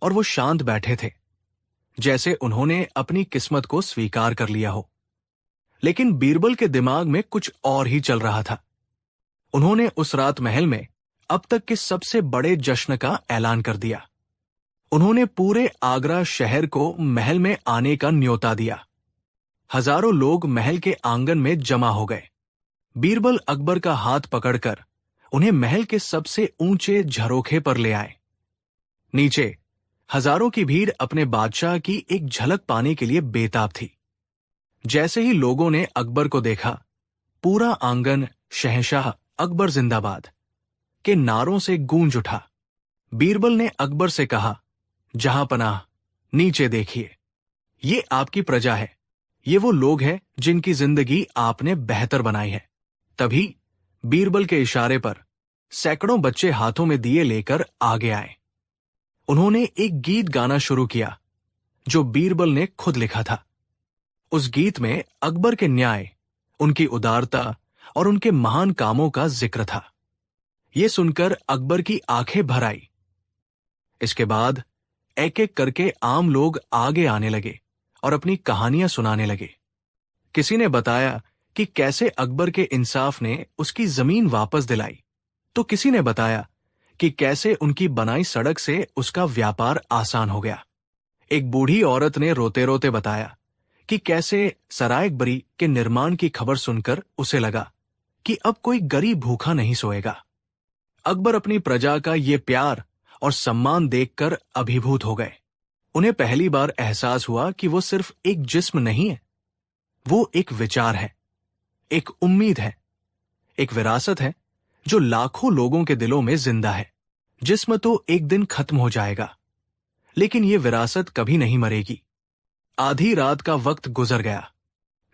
और वो शांत बैठे थे, जैसे उन्होंने अपनी किस्मत को स्वीकार कर लिया हो। लेकिन बीरबल के दिमाग में कुछ और ही चल रहा था। उन्होंने उस रात महल में अब तक के सबसे बड़े जश्न का ऐलान कर दिया। उन्होंने पूरे आगरा शहर को महल में आने का न्योता दिया। हजारों लोग महल के आंगन में जमा हो गए। बीरबल अकबर का हाथ पकड़कर उन्हें महल के सबसे ऊंचे झरोखे पर ले आए। नीचे हजारों की भीड़ अपने बादशाह की एक झलक पाने के लिए बेताब थी। जैसे ही लोगों ने अकबर को देखा, पूरा आंगन शहंशाह अकबर जिंदाबाद के नारों से गूंज उठा। बीरबल ने अकबर से कहा, जहांपनाह, नीचे देखिए, ये आपकी प्रजा है, ये वो लोग हैं जिनकी जिंदगी आपने बेहतर बनाई है। तभी बीरबल के इशारे पर सैकड़ों बच्चे हाथों में दिए लेकर आगे आए। उन्होंने एक गीत गाना शुरू किया जो बीरबल ने खुद लिखा था। उस गीत में अकबर के न्याय, उनकी उदारता और उनके महान कामों का जिक्र था। ये सुनकर अकबर की आंखें भर आई। इसके बाद एक एक करके आम लोग आगे आने लगे और अपनी कहानियां सुनाने लगे। किसी ने बताया कि कैसे अकबर के इंसाफ ने उसकी जमीन वापस दिलाई, तो किसी ने बताया कि कैसे उनकी बनाई सड़क से उसका व्यापार आसान हो गया। एक बूढ़ी औरत ने रोते रोते बताया कि कैसे सरायकबरी के निर्माण की खबर सुनकर उसे लगा कि अब कोई गरीब भूखा नहीं सोएगा। अकबर अपनी प्रजा का ये प्यार और सम्मान देखकर अभिभूत हो गए। उन्हें पहली बार एहसास हुआ कि वो सिर्फ एक जिस्म नहीं है, वो एक विचार है, एक उम्मीद है, एक विरासत है जो लाखों लोगों के दिलों में जिंदा है। जिस्म तो एक दिन खत्म हो जाएगा, लेकिन ये विरासत कभी नहीं मरेगी। आधी रात का वक्त गुजर गया।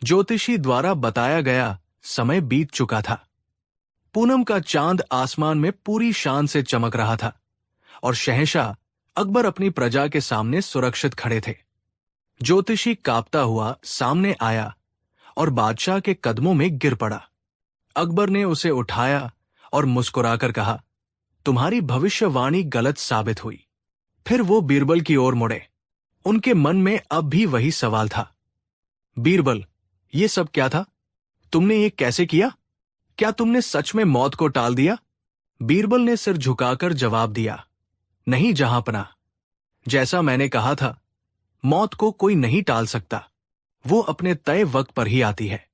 ज्योतिषी द्वारा बताया गया समय बीत चुका था। पूनम का चांद आसमान में पूरी शान से चमक रहा था और शहंशाह अकबर अपनी प्रजा के सामने सुरक्षित खड़े थे। ज्योतिषी कांपता हुआ सामने आया और बादशाह के कदमों में गिर पड़ा। अकबर ने उसे उठाया और मुस्कुराकर कहा, तुम्हारी भविष्यवाणी गलत साबित हुई। फिर वो बीरबल की ओर मुड़े। उनके मन में अब भी वही सवाल था, बीरबल, ये सब क्या था? तुमने ये कैसे किया? क्या तुमने सच में मौत को टाल दिया? बीरबल ने सिर झुकाकर जवाब दिया, नहीं जहांपनाह, जैसा मैंने कहा था, मौत को कोई नहीं टाल सकता। वो अपने तय वक्त पर ही आती है।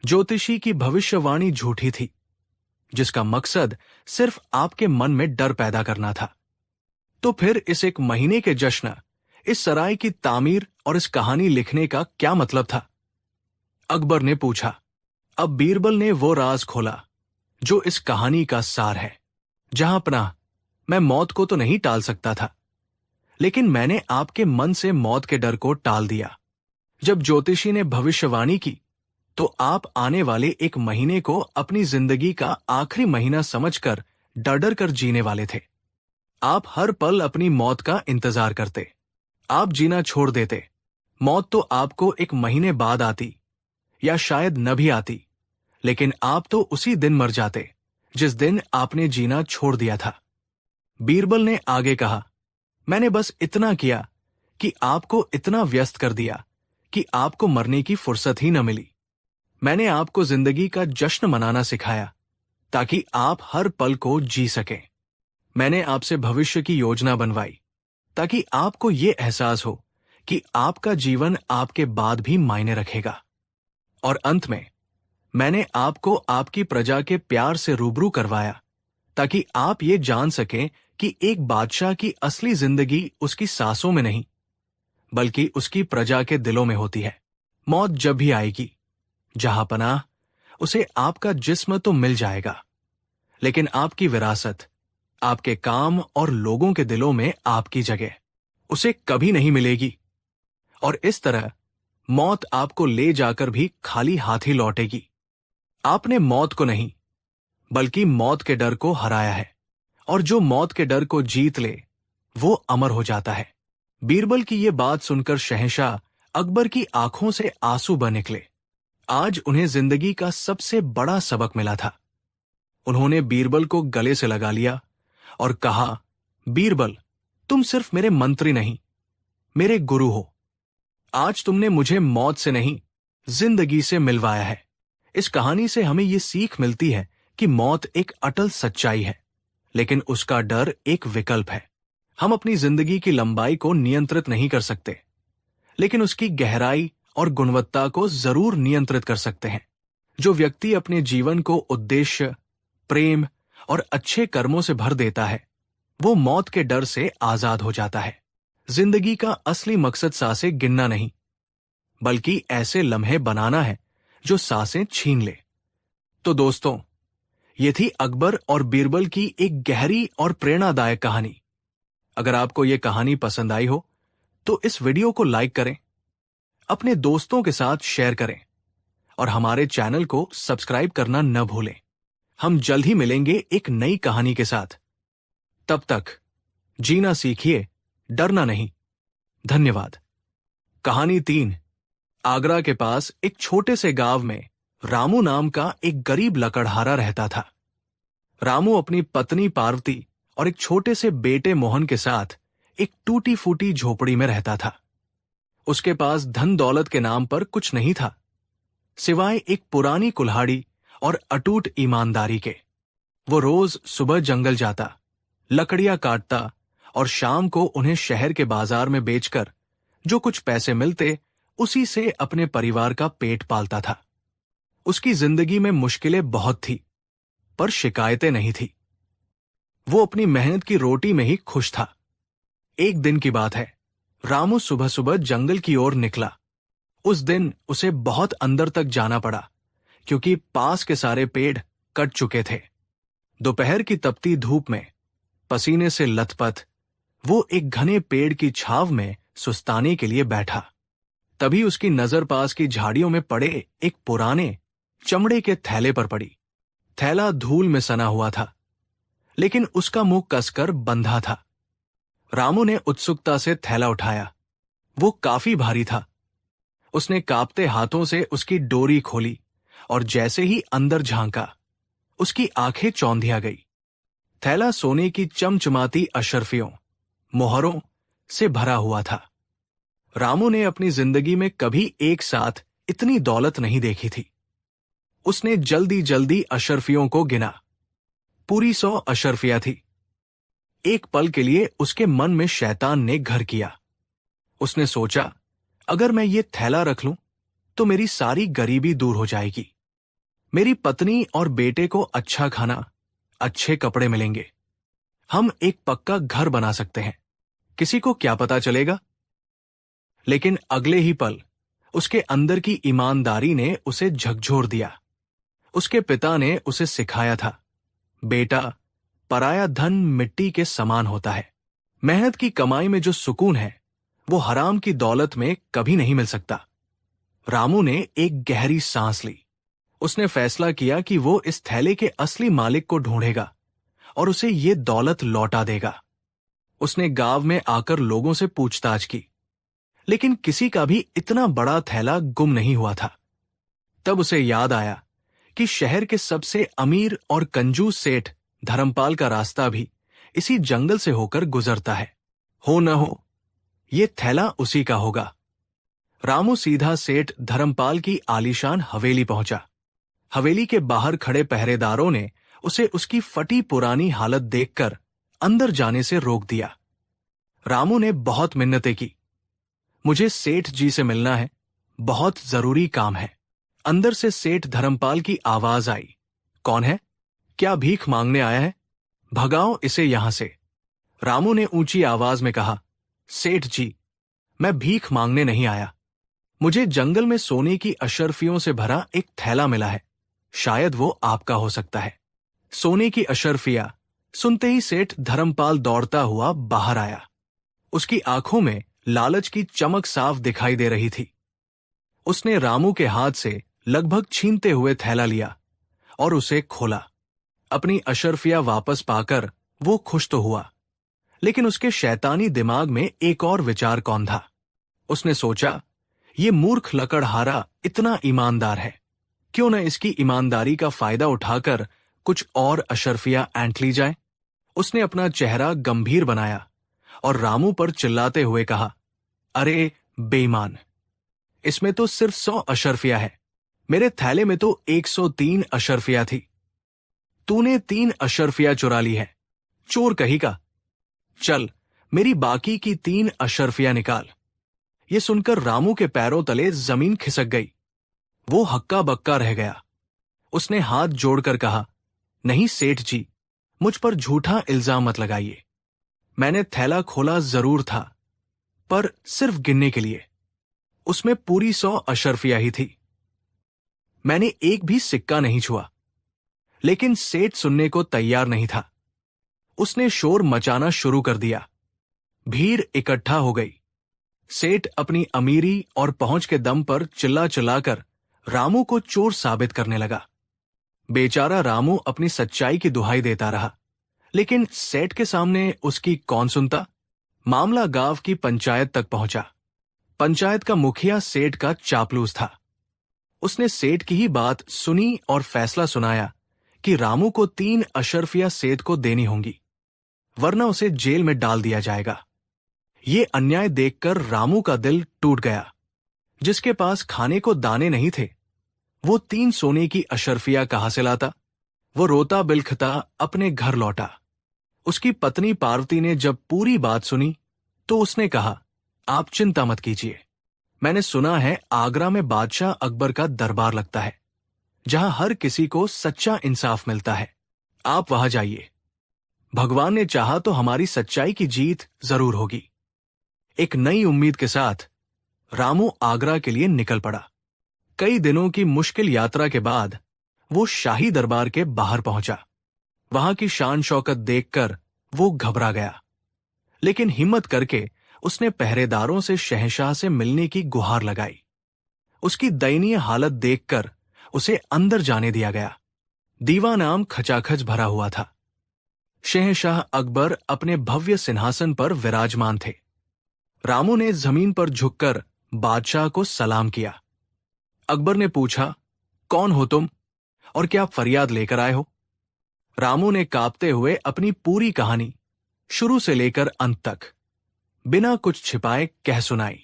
ज्योतिषी की भविष्यवाणी झूठी थी, जिसका मकसद सिर्फ आपके मन में डर पैदा करना था। तो फिर इस एक महीने के जश्न, इस सराय की तामीर और इस कहानी लिखने का क्या मतलब था? अकबर ने पूछा। अब बीरबल ने वो राज खोला जो इस कहानी का सार है। जहांपनाह, मैं मौत को तो नहीं टाल सकता था, लेकिन मैंने आपके मन से मौत के डर को टाल दिया। जब ज्योतिषी ने भविष्यवाणी की, तो आप आने वाले एक महीने को अपनी जिंदगी का आखिरी महीना समझकर डर डर कर जीने वाले थे। आप हर पल अपनी मौत का इंतजार करते। आप जीना छोड़ देते। मौत तो आपको एक महीने बाद आती, या शायद न भी आती, लेकिन आप तो उसी दिन मर जाते जिस दिन आपने जीना छोड़ दिया था। बीरबल ने आगे कहा, मैंने बस इतना किया कि आपको इतना व्यस्त कर दिया कि आपको मरने की फुर्सत ही न मिली। मैंने आपको जिंदगी का जश्न मनाना सिखाया ताकि आप हर पल को जी सकें। मैंने आपसे भविष्य की योजना बनवाई ताकि आपको ये एहसास हो कि आपका जीवन आपके बाद भी मायने रखेगा। और अंत में मैंने आपको आपकी प्रजा के प्यार से रूबरू करवाया ताकि आप ये जान सकें कि एक बादशाह की असली जिंदगी उसकी सांसों में नहीं, बल्कि उसकी प्रजा के दिलों में होती है। मौत जब भी आएगी, जहांपनाह, उसे आपका जिस्म तो मिल जाएगा, लेकिन आपकी विरासत, आपके काम और लोगों के दिलों में आपकी जगह उसे कभी नहीं मिलेगी। और इस तरह मौत आपको ले जाकर भी खाली हाथ ही लौटेगी। आपने मौत को नहीं, बल्कि मौत के डर को हराया है, और जो मौत के डर को जीत ले, वो अमर हो जाता है। बीरबल की ये बात सुनकर शहंशाह अकबर की आंखों से आंसू बह निकले। आज उन्हें जिंदगी का सबसे बड़ा सबक मिला था। उन्होंने बीरबल को गले से लगा लिया और कहा, बीरबल, तुम सिर्फ मेरे मंत्री नहीं, मेरे गुरु हो। आज तुमने मुझे मौत से नहीं, जिंदगी से मिलवाया है। इस कहानी से हमें ये सीख मिलती है कि मौत एक अटल सच्चाई है, लेकिन उसका डर एक विकल्प है। हम अपनी जिंदगी की लंबाई को नियंत्रित नहीं कर सकते, लेकिन उसकी गहराई और गुणवत्ता को जरूर नियंत्रित कर सकते हैं। जो व्यक्ति अपने जीवन को उद्देश्य, प्रेम और अच्छे कर्मों से भर देता है, वो मौत के डर से आजाद हो जाता है। जिंदगी का असली मकसद सांसें गिनना नहीं, बल्कि ऐसे लम्हे बनाना है जो सांसें छीन ले। तो दोस्तों, ये थी अकबर और बीरबल की एक गहरी और प्रेरणादायक कहानी। अगर आपको ये कहानी पसंद आई हो, तो इस वीडियो को लाइक करें, अपने दोस्तों के साथ शेयर करें, और हमारे चैनल को सब्सक्राइब करना न भूलें। हम जल्द ही मिलेंगे एक नई कहानी के साथ। तब तक जीना सीखिए, डरना नहीं। धन्यवाद। कहानी 3। आगरा के पास एक छोटे से गांव में रामू नाम का एक गरीब लकड़हारा रहता था। रामू अपनी पत्नी पार्वती और एक छोटे से बेटे मोहन के साथ एक टूटी फूटी झोपड़ी में रहता था। उसके पास धन दौलत के नाम पर कुछ नहीं था, सिवाय एक पुरानी कुल्हाड़ी और अटूट ईमानदारी के। वो रोज सुबह जंगल जाता, लकड़ियां काटता और शाम को उन्हें शहर के बाजार में बेचकर जो कुछ पैसे मिलते, उसी से अपने परिवार का पेट पालता था। उसकी जिंदगी में मुश्किलें बहुत थी, पर शिकायतें नहीं थी। वो अपनी मेहनत की रोटी में ही खुश था। एक दिन की बात है, रामू सुबह सुबह जंगल की ओर निकला। उस दिन उसे बहुत अंदर तक जाना पड़ा, क्योंकि पास के सारे पेड़ कट चुके थे। दोपहर की तपती धूप में पसीने से लथपथ वो एक घने पेड़ की छाव में सुस्ताने के लिए बैठा। तभी उसकी नजर पास की झाड़ियों में पड़े एक पुराने चमड़े के थैले पर पड़ी। थैला धूल में सना हुआ था, लेकिन उसका मुंह कसकर बंधा था। रामू ने उत्सुकता से थैला उठाया। वो काफी भारी था। उसने कांपते हाथों से उसकी डोरी खोली और जैसे ही अंदर झांका, उसकी आंखें चौंधिया गई। थैला सोने की चमचमाती अशर्फियों, मोहरों से भरा हुआ था। रामू ने अपनी जिंदगी में कभी एक साथ इतनी दौलत नहीं देखी थी। उसने जल्दी जल्दी अशर्फियों को गिना। पूरी 100 अशर्फियां थी। एक पल के लिए उसके मन में शैतान ने घर किया। उसने सोचा, अगर मैं ये थैला रख लूं तो मेरी सारी गरीबी दूर हो जाएगी। मेरी पत्नी और बेटे को अच्छा खाना, अच्छे कपड़े मिलेंगे। हम एक पक्का घर बना सकते हैं। किसी को क्या पता चलेगा? लेकिन अगले ही पल उसके अंदर की ईमानदारी ने उसे झकझोर दिया। उसके पिता ने उसे सिखाया था, बेटा, पराया धन मिट्टी के समान होता है। मेहनत की कमाई में जो सुकून है वो हराम की दौलत में कभी नहीं मिल सकता। रामू ने एक गहरी सांस ली। उसने फैसला किया कि वो इस थैले के असली मालिक को ढूंढेगा और उसे ये दौलत लौटा देगा। उसने गांव में आकर लोगों से पूछताछ की, लेकिन किसी का भी इतना बड़ा थैला गुम नहीं हुआ था। तब उसे याद आया कि शहर के सबसे अमीर और कंजूस सेठ धर्मपाल का रास्ता भी इसी जंगल से होकर गुजरता है। हो न हो, ये थैला उसी का होगा। रामू सीधा सेठ धर्मपाल की आलीशान हवेली पहुंचा। हवेली के बाहर खड़े पहरेदारों ने उसे उसकी फटी पुरानी हालत देखकर अंदर जाने से रोक दिया। रामू ने बहुत मिन्नतें की, मुझे सेठ जी से मिलना है, बहुत जरूरी काम है। अंदर से सेठ धर्मपाल की आवाज आई, कौन है? क्या भीख मांगने आया है? भगाओ इसे यहां से। रामू ने ऊंची आवाज में कहा, सेठ जी, मैं भीख मांगने नहीं आया। मुझे जंगल में सोने की अशर्फियों से भरा एक थैला मिला है। शायद वो आपका हो सकता है। सोने की अशर्फिया सुनते ही सेठ धर्मपाल दौड़ता हुआ बाहर आया। उसकी आंखों में लालच की चमक साफ दिखाई दे रही थी। उसने रामू के हाथ से लगभग छीनते हुए थैला लिया और उसे खोला। अपनी अशर्फिया वापस पाकर वो खुश तो हुआ, लेकिन उसके शैतानी दिमाग में एक और विचार कौन था। उसने सोचा, ये मूर्ख लकड़हारा इतना ईमानदार है, क्यों न इसकी ईमानदारी का फायदा उठाकर कुछ और अशर्फिया ऐंठ ली जाए। उसने अपना चेहरा गंभीर बनाया और रामू पर चिल्लाते हुए कहा, अरे बेईमान, इसमें तो सिर्फ 100 अशर्फिया है। मेरे थैले में तो 103 अशर्फिया थी। तूने 3 अशर्फिया चुरा ली है, चोर कहीं का। चल, मेरी बाकी की 3 अशर्फिया निकाल। ये सुनकर रामू के पैरों तले जमीन खिसक गई। वो हक्का बक्का रह गया। उसने हाथ जोड़कर कहा, नहीं सेठ जी, मुझ पर झूठा इल्जाम मत लगाइए। मैंने थैला खोला जरूर था, पर सिर्फ गिनने के लिए। उसमें पूरी 100 अशर्फिया ही थी। मैंने एक भी सिक्का नहीं छुआ। लेकिन सेठ सुनने को तैयार नहीं था। उसने शोर मचाना शुरू कर दिया। भीड़ इकट्ठा हो गई। सेठ अपनी अमीरी और पहुंच के दम पर चिल्ला चिल्लाकर रामू को चोर साबित करने लगा। बेचारा रामू अपनी सच्चाई की दुहाई देता रहा, लेकिन सेठ के सामने उसकी कौन सुनता। मामला गांव की पंचायत तक पहुंचा। पंचायत का मुखिया सेठ का चापलूस था। उसने सेठ की ही बात सुनी और फैसला सुनाया कि रामू को 3 अशर्फिया सेठ को देनी होंगी, वरना उसे जेल में डाल दिया जाएगा। ये अन्याय देखकर रामू का दिल टूट गया। जिसके पास खाने को दाने नहीं थे, वो 3 सोने की अशर्फिया कहां से लाता। वो रोता बिलखता अपने घर लौटा। उसकी पत्नी पार्वती ने जब पूरी बात सुनी तो उसने कहा, आप चिंता मत कीजिए। मैंने सुना है आगरा में बादशाह अकबर का दरबार लगता है, जहां हर किसी को सच्चा इंसाफ मिलता है। आप वहां जाइए। भगवान ने चाहा तो हमारी सच्चाई की जीत जरूर होगी। एक नई उम्मीद के साथ रामू आगरा के लिए निकल पड़ा। कई दिनों की मुश्किल यात्रा के बाद वो शाही दरबार के बाहर पहुंचा। वहां की शान शौकत देखकर वो घबरा गया, लेकिन हिम्मत करके उसने पहरेदारों से शहंशाह से मिलने की गुहार लगाई। उसकी दयनीय हालत देखकर उसे अंदर जाने दिया गया। दीवान आम खचाखच भरा हुआ था। शहंशाह अकबर अपने भव्य सिंहासन पर विराजमान थे। रामू ने जमीन पर झुककर बादशाह को सलाम किया। अकबर ने पूछा, कौन हो तुम और क्या फरियाद लेकर आए हो? रामू ने कांपते हुए अपनी पूरी कहानी शुरू से लेकर अंत तक बिना कुछ छिपाए कह सुनाई।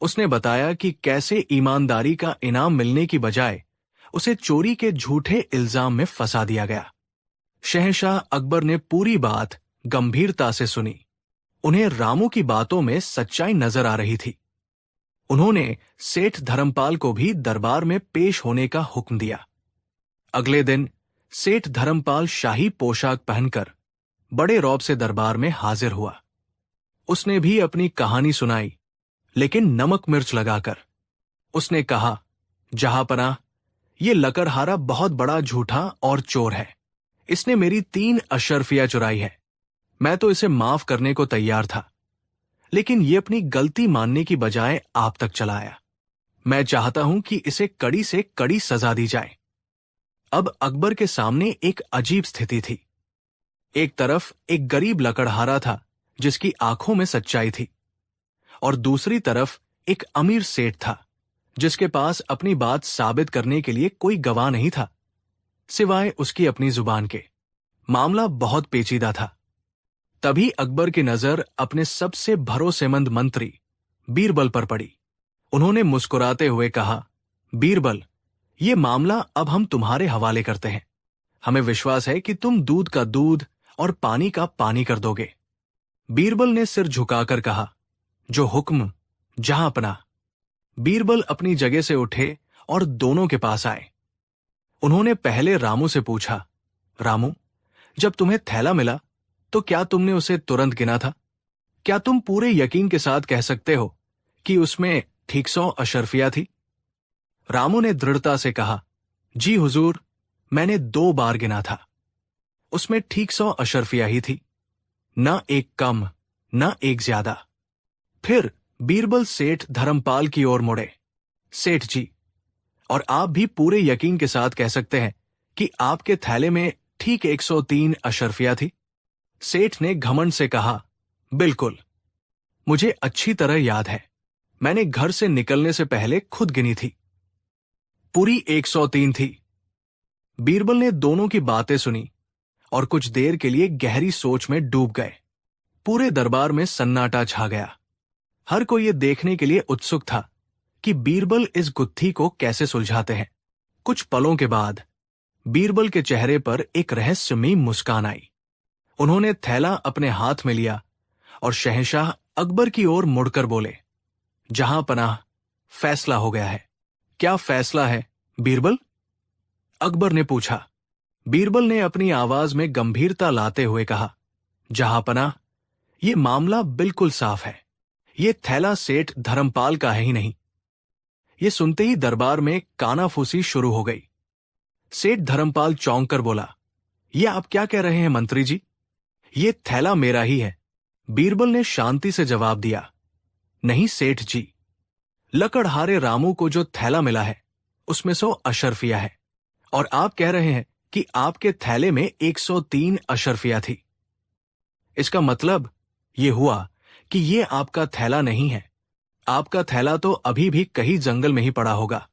उसने बताया कि कैसे ईमानदारी का इनाम मिलने की बजाय उसे चोरी के झूठे इल्जाम में फंसा दिया गया। शहंशाह अकबर ने पूरी बात गंभीरता से सुनी। उन्हें रामू की बातों में सच्चाई नजर आ रही थी। उन्होंने सेठ धर्मपाल को भी दरबार में पेश होने का हुक्म दिया। अगले दिन सेठ धर्मपाल शाही पोशाक पहनकर बड़े रौब से दरबार में हाजिर हुआ। उसने भी अपनी कहानी सुनाई, लेकिन नमक मिर्च लगाकर। उसने कहा, जहांपनाह, ये लकड़हारा बहुत बड़ा झूठा और चोर है। इसने मेरी 3 अशर्फियां चुराई है। मैं तो इसे माफ करने को तैयार था, लेकिन ये अपनी गलती मानने की बजाय आप तक चला आया। मैं चाहता हूं कि इसे कड़ी से कड़ी सजा दी जाए। अब अकबर के सामने एक अजीब स्थिति थी। एक तरफ एक गरीब लकड़हारा था जिसकी आंखों में सच्चाई थी, और दूसरी तरफ एक अमीर सेठ था जिसके पास अपनी बात साबित करने के लिए कोई गवाह नहीं था सिवाय उसकी अपनी जुबान के। मामला बहुत पेचीदा था। तभी अकबर की नजर अपने सबसे भरोसेमंद मंत्री बीरबल पर पड़ी। उन्होंने मुस्कुराते हुए कहा, बीरबल, ये मामला अब हम तुम्हारे हवाले करते हैं। हमें विश्वास है कि तुम दूध का दूध और पानी का पानी कर दोगे। बीरबल ने सिर झुकाकर कहा, जो हुक्म जहांपनाह। बीरबल अपनी जगह से उठे और दोनों के पास आए। उन्होंने पहले रामू से पूछा, रामू, जब तुम्हें थैला मिला तो क्या तुमने उसे तुरंत गिना था? क्या तुम पूरे यकीन के साथ कह सकते हो कि उसमें ठीक 100 अशर्फिया थी? रामू ने दृढ़ता से कहा, जी हुजूर, मैंने 2 बार गिना था। उसमें ठीक 100 अशर्फिया ही थी, न एक कम न एक ज्यादा। फिर बीरबल सेठ धर्मपाल की ओर मुड़े, सेठ जी, और आप भी पूरे यकीन के साथ कह सकते हैं कि आपके थैले में ठीक 103 अशर्फिया थी? सेठ ने घमंड से कहा, बिल्कुल, मुझे अच्छी तरह याद है। मैंने घर से निकलने से पहले खुद गिनी थी। पूरी 103 थी। बीरबल ने दोनों की बातें सुनी और कुछ देर के लिए गहरी सोच में डूब गए। पूरे दरबार में सन्नाटा छा गया। हर कोई ये देखने के लिए उत्सुक था कि बीरबल इस गुत्थी को कैसे सुलझाते हैं। कुछ पलों के बाद बीरबल के चेहरे पर एक रहस्यमयी मुस्कान आई। उन्होंने थैला अपने हाथ में लिया और शहंशाह अकबर की ओर मुड़कर बोले, जहांपनाह, फैसला हो गया है। क्या फैसला है, बीरबल? अकबर ने पूछा। बीरबल ने अपनी आवाज में गंभीरता लाते हुए कहा, जहांपनाह, ये मामला बिल्कुल साफ है। ये थैला सेठ धर्मपाल का है ही नहीं। ये सुनते ही दरबार में कानाफूसी शुरू हो गई। सेठ धर्मपाल चौंक कर बोला, ये आप क्या कह रहे हैं मंत्री जी? ये थैला मेरा ही है। बीरबल ने शांति से जवाब दिया, नहीं सेठ जी, लकड़हारे रामू को जो थैला मिला है उसमें 100 अशर्फिया है, और आप कह रहे हैं कि आपके थैले में 103 अशर्फिया थी। इसका मतलब ये हुआ कि ये आपका थैला नहीं है। आपका थैला तो अभी भी कहीं जंगल में ही पड़ा होगा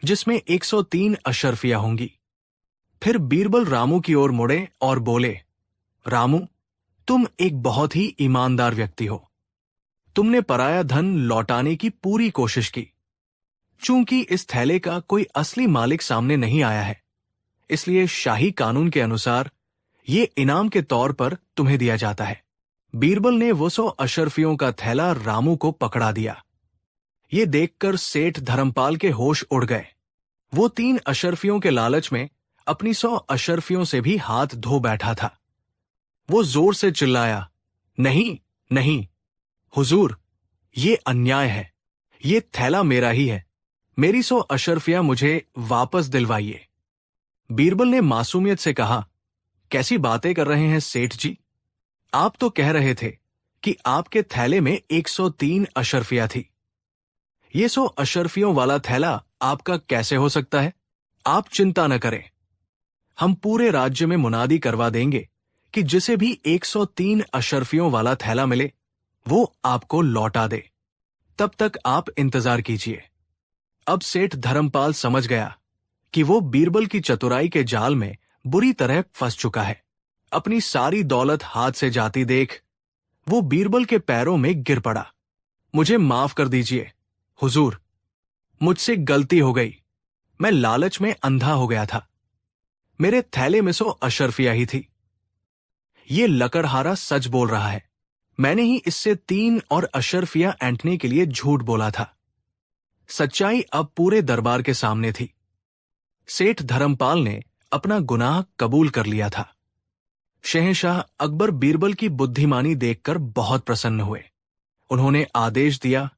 जिसमें 103 अशर्फिया होंगी। फिर बीरबल रामू की ओर मुड़े और बोले, रामू, तुम एक बहुत ही ईमानदार व्यक्ति हो। तुमने पराया धन लौटाने की पूरी कोशिश की। चूंकि इस थैले का कोई असली मालिक सामने नहीं आया है, इसलिए शाही कानून के अनुसार ये इनाम के तौर पर तुम्हें दिया जाता है। बीरबल ने वो 100 अशर्फियों का थैला रामू को पकड़ा दिया। ये देखकर सेठ धर्मपाल के होश उड़ गए। वो 3 अशर्फियों के लालच में अपनी 100 अशर्फियों से भी हाथ धो बैठा था। वो जोर से चिल्लाया, नहीं नहीं हुजूर, ये अन्याय है। ये थैला मेरा ही है। मेरी 100 अशर्फियां मुझे वापस दिलवाइए। बीरबल ने मासूमियत से कहा, कैसी बातें कर रहे हैं सेठ जी? आप तो कह रहे थे कि आपके थैले में 103 अशर्फिया थी। ये 100 अशर्फियों वाला थैला आपका कैसे हो सकता है? आप चिंता न करें, हम पूरे राज्य में मुनादी करवा देंगे कि जिसे भी 103 अशर्फियों वाला थैला मिले वो आपको लौटा दे। तब तक आप इंतजार कीजिए। अब सेठ धर्मपाल समझ गया कि वो बीरबल की चतुराई के जाल में बुरी तरह फंस चुका है। अपनी सारी दौलत हाथ से जाती देख वो बीरबल के पैरों में गिर पड़ा। मुझे माफ कर दीजिए हुजूर, मुझसे गलती हो गई। मैं लालच में अंधा हो गया था। मेरे थैले में 100 अशर्फिया ही थी। ये लकड़हारा सच बोल रहा है। मैंने ही इससे 3 और अशर्फिया ऐंठने के लिए झूठ बोला था। सच्चाई अब पूरे दरबार के सामने थी। सेठ धर्मपाल ने अपना गुनाह कबूल कर लिया था। शहंशाह अकबर बीरबल की बुद्धिमानी देखकर बहुत प्रसन्न हुए। उन्होंने आदेश दिया,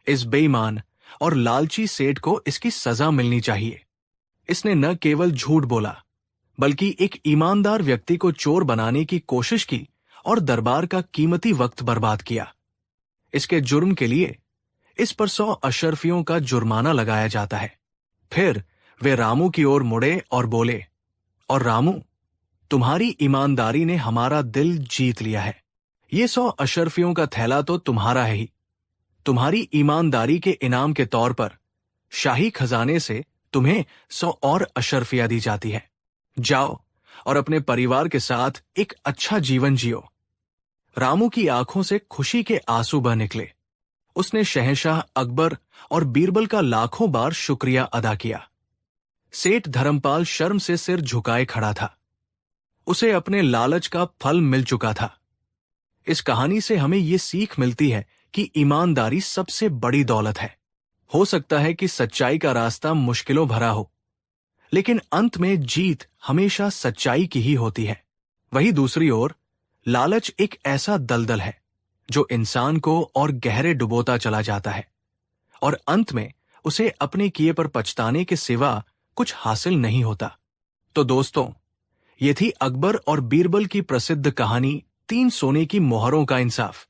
इस बेईमान और लालची सेठ को इसकी सजा मिलनी चाहिए। इसने न केवल झूठ बोला बल्कि एक ईमानदार व्यक्ति को चोर बनाने की कोशिश की और दरबार का कीमती वक्त बर्बाद किया। इसके जुर्म के लिए इस पर 100 अशर्फियों का जुर्माना लगाया जाता है। फिर वे रामू की ओर मुड़े और बोले, और रामू, तुम्हारी ईमानदारी ने हमारा दिल जीत लिया है। ये 100 अशर्फियों का थैला तो तुम्हारा है ही। तुम्हारी ईमानदारी के इनाम के तौर पर शाही खजाने से तुम्हें 100 और अशर्फिया दी जाती है। जाओ और अपने परिवार के साथ एक अच्छा जीवन जियो। रामू की आंखों से खुशी के आंसू बह निकले। उसने शहंशाह अकबर और बीरबल का लाखों बार शुक्रिया अदा किया। सेठ धर्मपाल शर्म से सिर झुकाए खड़ा था। उसे अपने लालच का फल मिल चुका था। इस कहानी से हमें ये सीख मिलती है कि ईमानदारी सबसे बड़ी दौलत है। हो सकता है कि सच्चाई का रास्ता मुश्किलों भरा हो, लेकिन अंत में जीत हमेशा सच्चाई की ही होती है। वहीं दूसरी ओर लालच एक ऐसा दलदल है जो इंसान को और गहरे डुबोता चला जाता है और अंत में उसे अपने किए पर पछताने के सिवा कुछ हासिल नहीं होता। तो दोस्तों, ये थी अकबर और बीरबल की प्रसिद्ध कहानी 3 सोने की मोहरों का इंसाफ।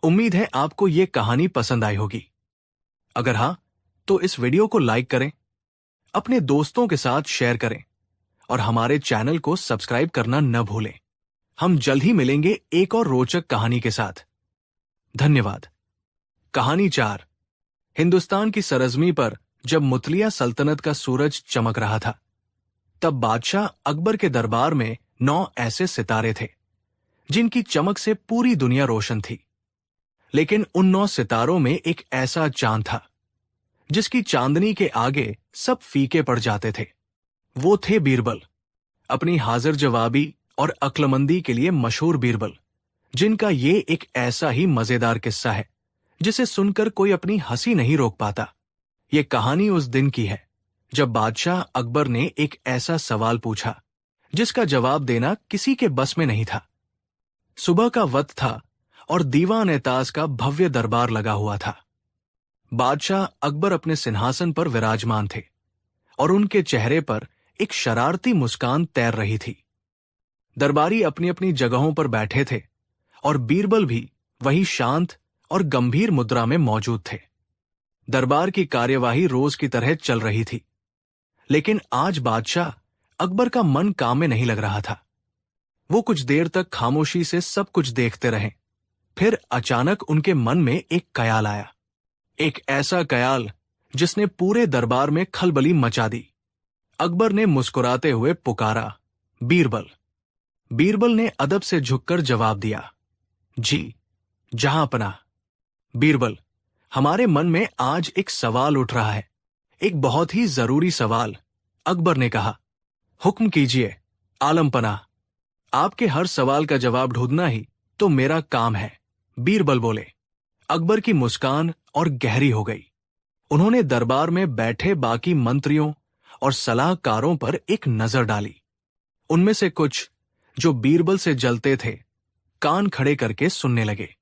उम्मीद है आपको ये कहानी पसंद आई होगी। अगर हाँ, तो इस वीडियो को लाइक करें, अपने दोस्तों के साथ शेयर करें और हमारे चैनल को सब्सक्राइब करना न भूलें। हम जल्द ही मिलेंगे एक और रोचक कहानी के साथ। धन्यवाद। कहानी 4। हिंदुस्तान की सरजमी पर जब मुतलिया सल्तनत का सूरज चमक रहा था, तब बादशाह अकबर के दरबार में 9 ऐसे सितारे थे जिनकी चमक से पूरी दुनिया रोशन थी। लेकिन उन 9 सितारों में एक ऐसा चांद था जिसकी चांदनी के आगे सब फीके पड़ जाते थे। वो थे बीरबल, अपनी हाजिर जवाबी और अक्लमंदी के लिए मशहूर बीरबल, जिनका ये एक ऐसा ही मजेदार किस्सा है जिसे सुनकर कोई अपनी हंसी नहीं रोक पाता। ये कहानी उस दिन की है जब बादशाह अकबर ने एक ऐसा सवाल पूछा जिसका जवाब देना किसी के बस में नहीं था। सुबह का वक्त था और दीवान एताज का भव्य दरबार लगा हुआ था। बादशाह अकबर अपने सिंहासन पर विराजमान थे और उनके चेहरे पर एक शरारती मुस्कान तैर रही थी। दरबारी अपनी अपनी जगहों पर बैठे थे और बीरबल भी वही शांत और गंभीर मुद्रा में मौजूद थे। दरबार की कार्यवाही रोज की तरह चल रही थी, लेकिन आज बादशाह अकबर का मन काम में नहीं लग रहा था। वो कुछ देर तक खामोशी से सब कुछ देखते रहे। फिर अचानक उनके मन में एक ख्याल आया, एक ऐसा ख्याल जिसने पूरे दरबार में खलबली मचा दी। अकबर ने मुस्कुराते हुए पुकारा, बीरबल। बीरबल ने अदब से झुककर जवाब दिया, जी जहांपनाह। बीरबल, हमारे मन में आज एक सवाल उठ रहा है, एक बहुत ही जरूरी सवाल। अकबर ने कहा, हुक्म कीजिए आलमपनाह। आपके हर सवाल का जवाब ढूंढना ही तो मेरा काम है, बीरबल बोले। अकबर की मुस्कान और गहरी हो गई। उन्होंने दरबार में बैठे बाकी मंत्रियों और सलाहकारों पर एक नजर डाली। उनमें से कुछ जो बीरबल से जलते थे कान खड़े करके सुनने लगे।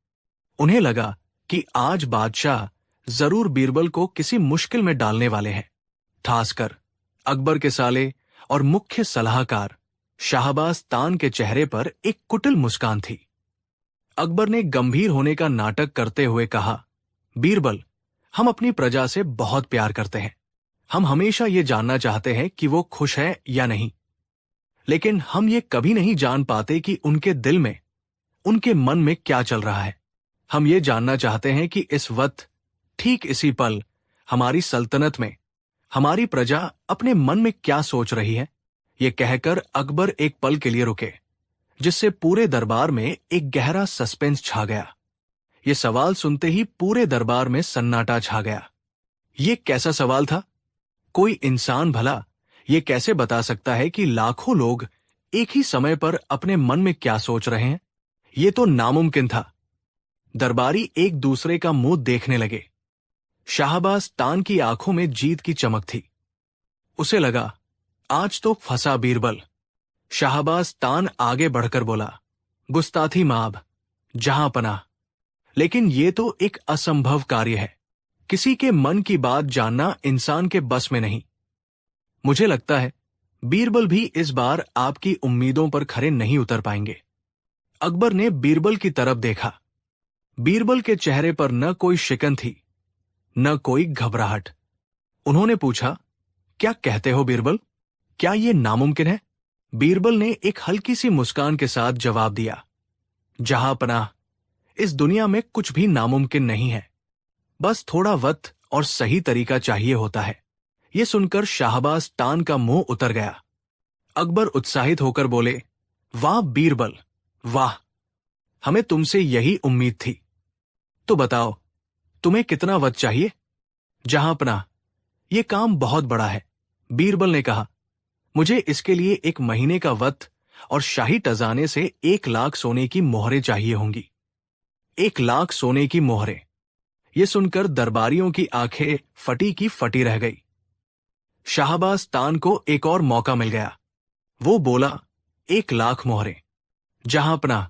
उन्हें लगा कि आज बादशाह जरूर बीरबल को किसी मुश्किल में डालने वाले हैं। खासकर अकबर के साले और मुख्य सलाहकार शाहबाज तान के चेहरे पर एक कुटिल मुस्कान थी। अकबर ने गंभीर होने का नाटक करते हुए कहा, बीरबल, हम अपनी प्रजा से बहुत प्यार करते हैं। हम हमेशा ये जानना चाहते हैं कि वो खुश है या नहीं, लेकिन हम ये कभी नहीं जान पाते कि उनके दिल में, उनके मन में क्या चल रहा है। हम ये जानना चाहते हैं कि इस वक्त, ठीक इसी पल, हमारी सल्तनत में हमारी प्रजा अपने मन में क्या सोच रही है। ये कहकर अकबर एक पल के लिए रुके, जिससे पूरे दरबार में एक गहरा सस्पेंस छा गया। ये सवाल सुनते ही पूरे दरबार में सन्नाटा छा गया। ये कैसा सवाल था? कोई इंसान भला ये कैसे बता सकता है कि लाखों लोग एक ही समय पर अपने मन में क्या सोच रहे हैं? ये तो नामुमकिन था। दरबारी एक दूसरे का मुंह देखने लगे। शाहबाज तान की आंखों में जीत की चमक थी। उसे लगा, आज तो फंसा बीरबल। शाहबाज तान आगे बढ़कर बोला, गुस्ताखी माब, जहां पनाह। लेकिन ये तो एक असंभव कार्य है। किसी के मन की बात जानना इंसान के बस में नहीं। मुझे लगता है बीरबल भी इस बार आपकी उम्मीदों पर खरे नहीं उतर पाएंगे। अकबर ने बीरबल की तरफ देखा। बीरबल के चेहरे पर न कोई शिकन थी, न कोई घबराहट। उन्होंने पूछा, क्या कहते हो बीरबल? क्या यह नामुमकिन है? बीरबल ने एक हल्की सी मुस्कान के साथ जवाब दिया, जहां पनाह, इस दुनिया में कुछ भी नामुमकिन नहीं है। बस थोड़ा वक्त और सही तरीका चाहिए होता है। यह सुनकर शाहबाज तान का मुंह उतर गया। अकबर उत्साहित होकर बोले, वाह बीरबल, वाह, हमें तुमसे यही उम्मीद थी। तो बताओ, तुम्हें कितना वक्त चाहिए? जहां पनाह, यह काम बहुत बड़ा है। बीरबल ने कहा, मुझे इसके लिए 1 महीने का वक्त और शाही टजाने से 1 लाख सोने की मोहरें चाहिए होंगी। 1 लाख सोने की मोहरें। यह सुनकर दरबारियों की आंखें फटी की फटी रह गई। शाहबाज तान को एक और मौका मिल गया। वो बोला, 1 लाख मोहरें। जहां पनाह,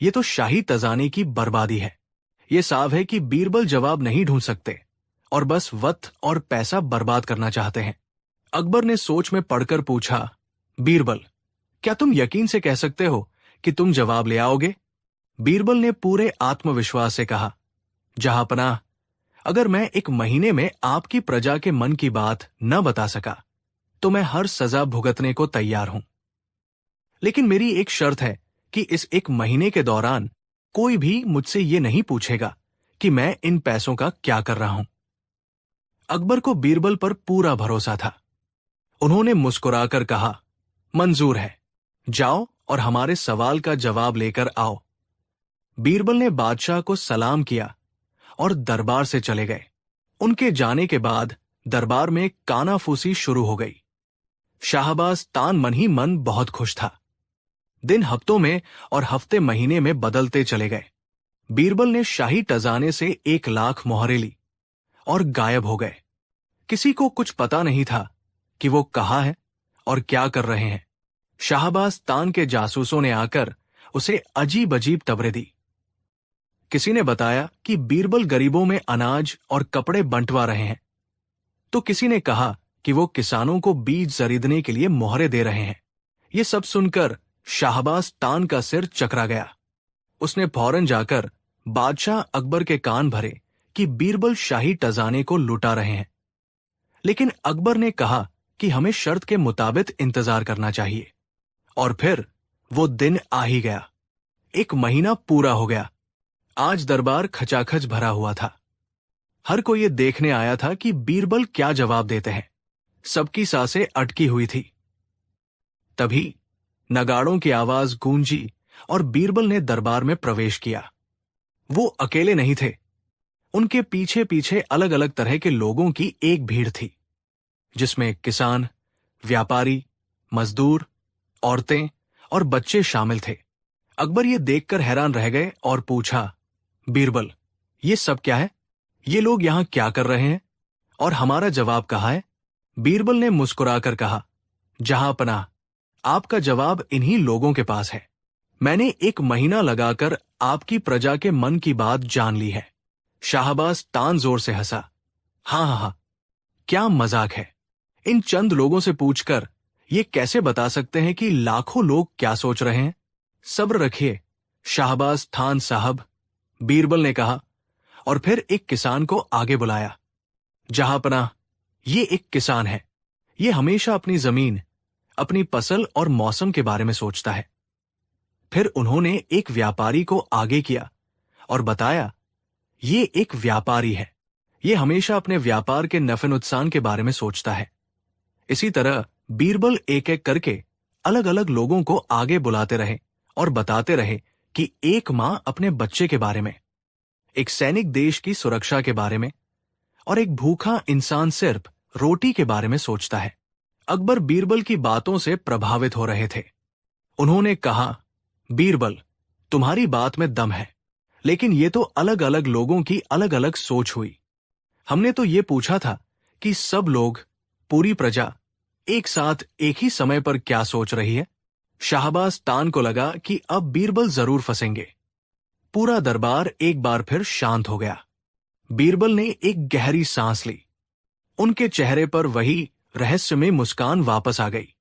यह तो शाही टजाने की बर्बादी है। यह साफ है कि बीरबल जवाब नहीं ढूंढ सकते और बस वक्त और पैसा बर्बाद करना चाहते हैं। अकबर ने सोच में पड़कर पूछा, बीरबल, क्या तुम यकीन से कह सकते हो कि तुम जवाब ले आओगे? बीरबल ने पूरे आत्मविश्वास से कहा, जहां पनाह, अगर मैं 1 महीने में आपकी प्रजा के मन की बात न बता सका तो मैं हर सजा भुगतने को तैयार हूं। लेकिन मेरी एक शर्त है कि इस 1 महीने के दौरान कोई भी मुझसे ये नहीं पूछेगा कि मैं इन पैसों का क्या कर रहा हूं। अकबर को बीरबल पर पूरा भरोसा था। उन्होंने मुस्कुराकर कहा, मंजूर है, जाओ और हमारे सवाल का जवाब लेकर आओ। बीरबल ने बादशाह को सलाम किया और दरबार से चले गए। उनके जाने के बाद दरबार में कानाफूसी शुरू हो गई। शाहबाज तान मन ही मन बहुत खुश था। दिन हफ्तों में और हफ्ते महीने में बदलते चले गए। बीरबल ने शाही टजाने से 1 लाख मोहरें ली और गायब हो गए। किसी को कुछ पता नहीं था कि वो कहाँ है और क्या कर रहे हैं। शाहबाज तान के जासूसों ने आकर उसे अजीब अजीब तबरे दी। किसी ने बताया कि बीरबल गरीबों में अनाज और कपड़े बंटवा रहे हैं, तो किसी ने कहा कि वो किसानों को बीज खरीदने के लिए मोहरें दे रहे हैं। ये सब सुनकर शाहबाज तान का सिर चकरा गया। उसने फौरन जाकर बादशाह अकबर के कान भरे कि बीरबल शाही टजाने को लुटा रहे हैं। लेकिन अकबर ने कहा कि हमें शर्त के मुताबिक इंतजार करना चाहिए। और फिर वो दिन आ ही गया। 1 महीना पूरा हो गया। आज दरबार खचाखच भरा हुआ था। हर कोई ये देखने आया था कि बीरबल क्या जवाब देते हैं। सबकी सांसें अटकी हुई थी। तभी नगाड़ों की आवाज गूंजी और बीरबल ने दरबार में प्रवेश किया। वो अकेले नहीं थे। उनके पीछे पीछे अलग अलग तरह के लोगों की एक भीड़ थी, जिसमें किसान, व्यापारी, मजदूर, औरतें और बच्चे शामिल थे। अकबर ये देखकर हैरान रह गए और पूछा, बीरबल, ये सब क्या है? ये लोग यहां क्या कर रहे हैं और हमारा जवाब कहाँ है? बीरबल ने मुस्कुराकर कहा, जहां पनाह, आपका जवाब इन्हीं लोगों के पास है। मैंने 1 महीना लगाकर आपकी प्रजा के मन की बात जान ली है। शाहबाज तान जोर से हंसा। हाँ हाँ हाँ, क्या मजाक है। इन चंद लोगों से पूछकर ये कैसे बता सकते हैं कि लाखों लोग क्या सोच रहे हैं? सब्र रखिए शाहबाज तान साहब, बीरबल ने कहा और फिर एक किसान को आगे बुलाया। जहां पनाह, ये एक किसान है। ये हमेशा अपनी जमीन, अपनी फसल और मौसम के बारे में सोचता है। फिर उन्होंने एक व्यापारी को आगे किया और बताया, ये एक व्यापारी है। ये हमेशा अपने व्यापार के नफे नुकसान के बारे में सोचता है। इसी तरह बीरबल एक एक करके अलग अलग लोगों को आगे बुलाते रहे और बताते रहे कि एक मां अपने बच्चे के बारे में, एक सैनिक देश की सुरक्षा के बारे में और एक भूखा इंसान सिर्फ रोटी के बारे में सोचता है। अकबर बीरबल की बातों से प्रभावित हो रहे थे। उन्होंने कहा, बीरबल, तुम्हारी बात में दम है, लेकिन ये तो अलग अलग लोगों की अलग अलग सोच हुई। हमने तो ये पूछा था कि सब लोग, पूरी प्रजा एक साथ एक ही समय पर क्या सोच रही है। शाहबाज तान को लगा कि अब बीरबल जरूर फंसेंगे। पूरा दरबार एक बार फिर शांत हो गया। बीरबल ने एक गहरी सांस ली। उनके चेहरे पर वही रहस्यमय मुस्कान वापस आ गई।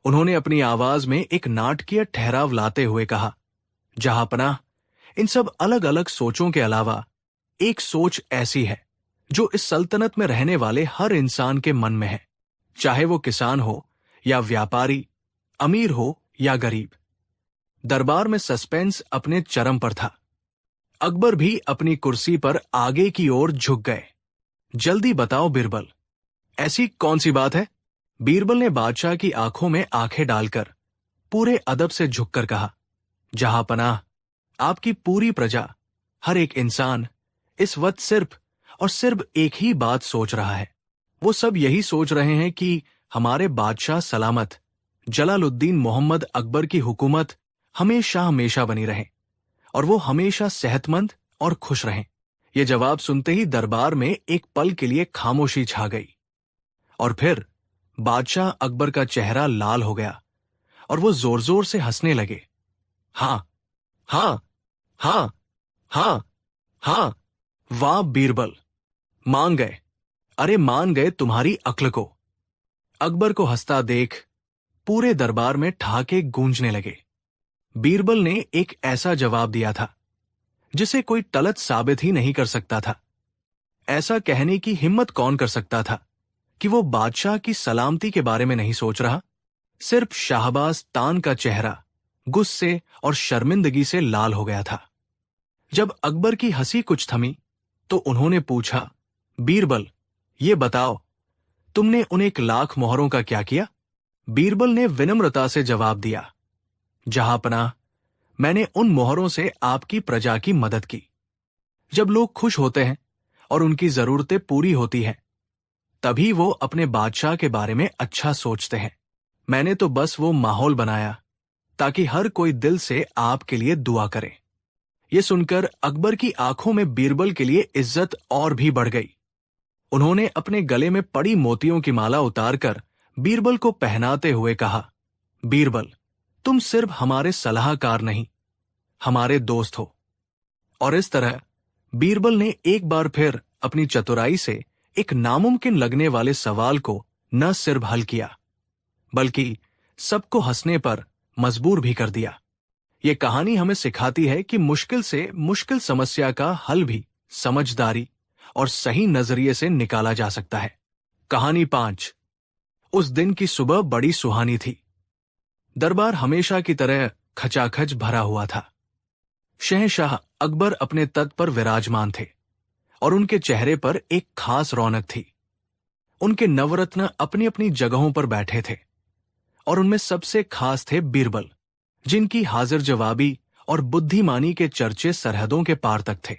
उन्होंने अपनी आवाज में एक नाटकीय ठहराव लाते हुए कहा, जहांपनाह, इन सब अलग अलग सोचों के अलावा एक सोच ऐसी है जो इस सल्तनत में रहने वाले हर इंसान के मन में है, चाहे वो किसान हो या व्यापारी, अमीर हो या गरीब। दरबार में सस्पेंस अपने चरम पर था। अकबर भी अपनी कुर्सी पर आगे की ओर झुक गए। जल्दी बताओ बीरबल, ऐसी कौन सी बात है? बीरबल ने बादशाह की आंखों में आंखें डालकर पूरे अदब से झुककर कहा, जहांपनाह, आपकी पूरी प्रजा, हर एक इंसान इस वक्त सिर्फ और सिर्फ एक ही बात सोच रहा है। वो सब यही सोच रहे हैं कि हमारे बादशाह सलामत, जलालुद्दीन मोहम्मद अकबर की हुकूमत हमेशा हमेशा बनी रहे और वो हमेशा सेहतमंद और खुश रहें। ये जवाब सुनते ही दरबार में एक पल के लिए खामोशी छा गई और फिर बादशाह अकबर का चेहरा लाल हो गया और वो जोर जोर से हंसने लगे। हां, हां, हां, हां, हां, वाह बीरबल, मान गए, अरे मान गए तुम्हारी अक्ल को। अकबर को हंसता देख पूरे दरबार में ठहाके गूंजने लगे। बीरबल ने एक ऐसा जवाब दिया था जिसे कोई तलत साबित ही नहीं कर सकता था। ऐसा कहने की हिम्मत कौन कर सकता था कि वो बादशाह की सलामती के बारे में नहीं सोच रहा? सिर्फ शाहबाज तान का चेहरा गुस्से और शर्मिंदगी से लाल हो गया था। जब अकबर की हंसी कुछ थमी तो उन्होंने पूछा, बीरबल, ये बताओ, तुमने उन 1,00,000 मोहरों का क्या किया? बीरबल ने विनम्रता से जवाब दिया, जहांपनाह, मैंने उन मोहरों से आपकी प्रजा की मदद की। जब लोग खुश होते हैं और उनकी जरूरतें पूरी होती हैं, तभी वो अपने बादशाह के बारे में अच्छा सोचते हैं। मैंने तो बस वो माहौल बनाया ताकि हर कोई दिल से आपके लिए दुआ करे। ये सुनकर अकबर की आंखों में बीरबल के लिए इज्जत और भी बढ़ गई। उन्होंने अपने गले में पड़ी मोतियों की माला उतारकर बीरबल को पहनाते हुए कहा, बीरबल, तुम सिर्फ हमारे सलाहकार नहीं, हमारे दोस्त हो। और इस तरह बीरबल ने एक बार फिर अपनी चतुराई से एक नामुमकिन लगने वाले सवाल को न सिर्फ हल किया, बल्कि सबको हंसने पर मजबूर भी कर दिया। ये कहानी हमें सिखाती है कि मुश्किल से मुश्किल समस्या का हल भी समझदारी और सही नजरिए से निकाला जा सकता है। कहानी 5। उस दिन की सुबह बड़ी सुहानी थी। दरबार हमेशा की तरह खचाखच भरा हुआ था। शहंशाह अकबर अपने तख्त पर विराजमान थे और उनके चेहरे पर एक खास रौनक थी। उनके नवरत्न अपनी अपनी जगहों पर बैठे थे और उनमें सबसे खास थे बीरबल, जिनकी हाजिर जवाबी और बुद्धिमानी के चर्चे सरहदों के पार तक थे।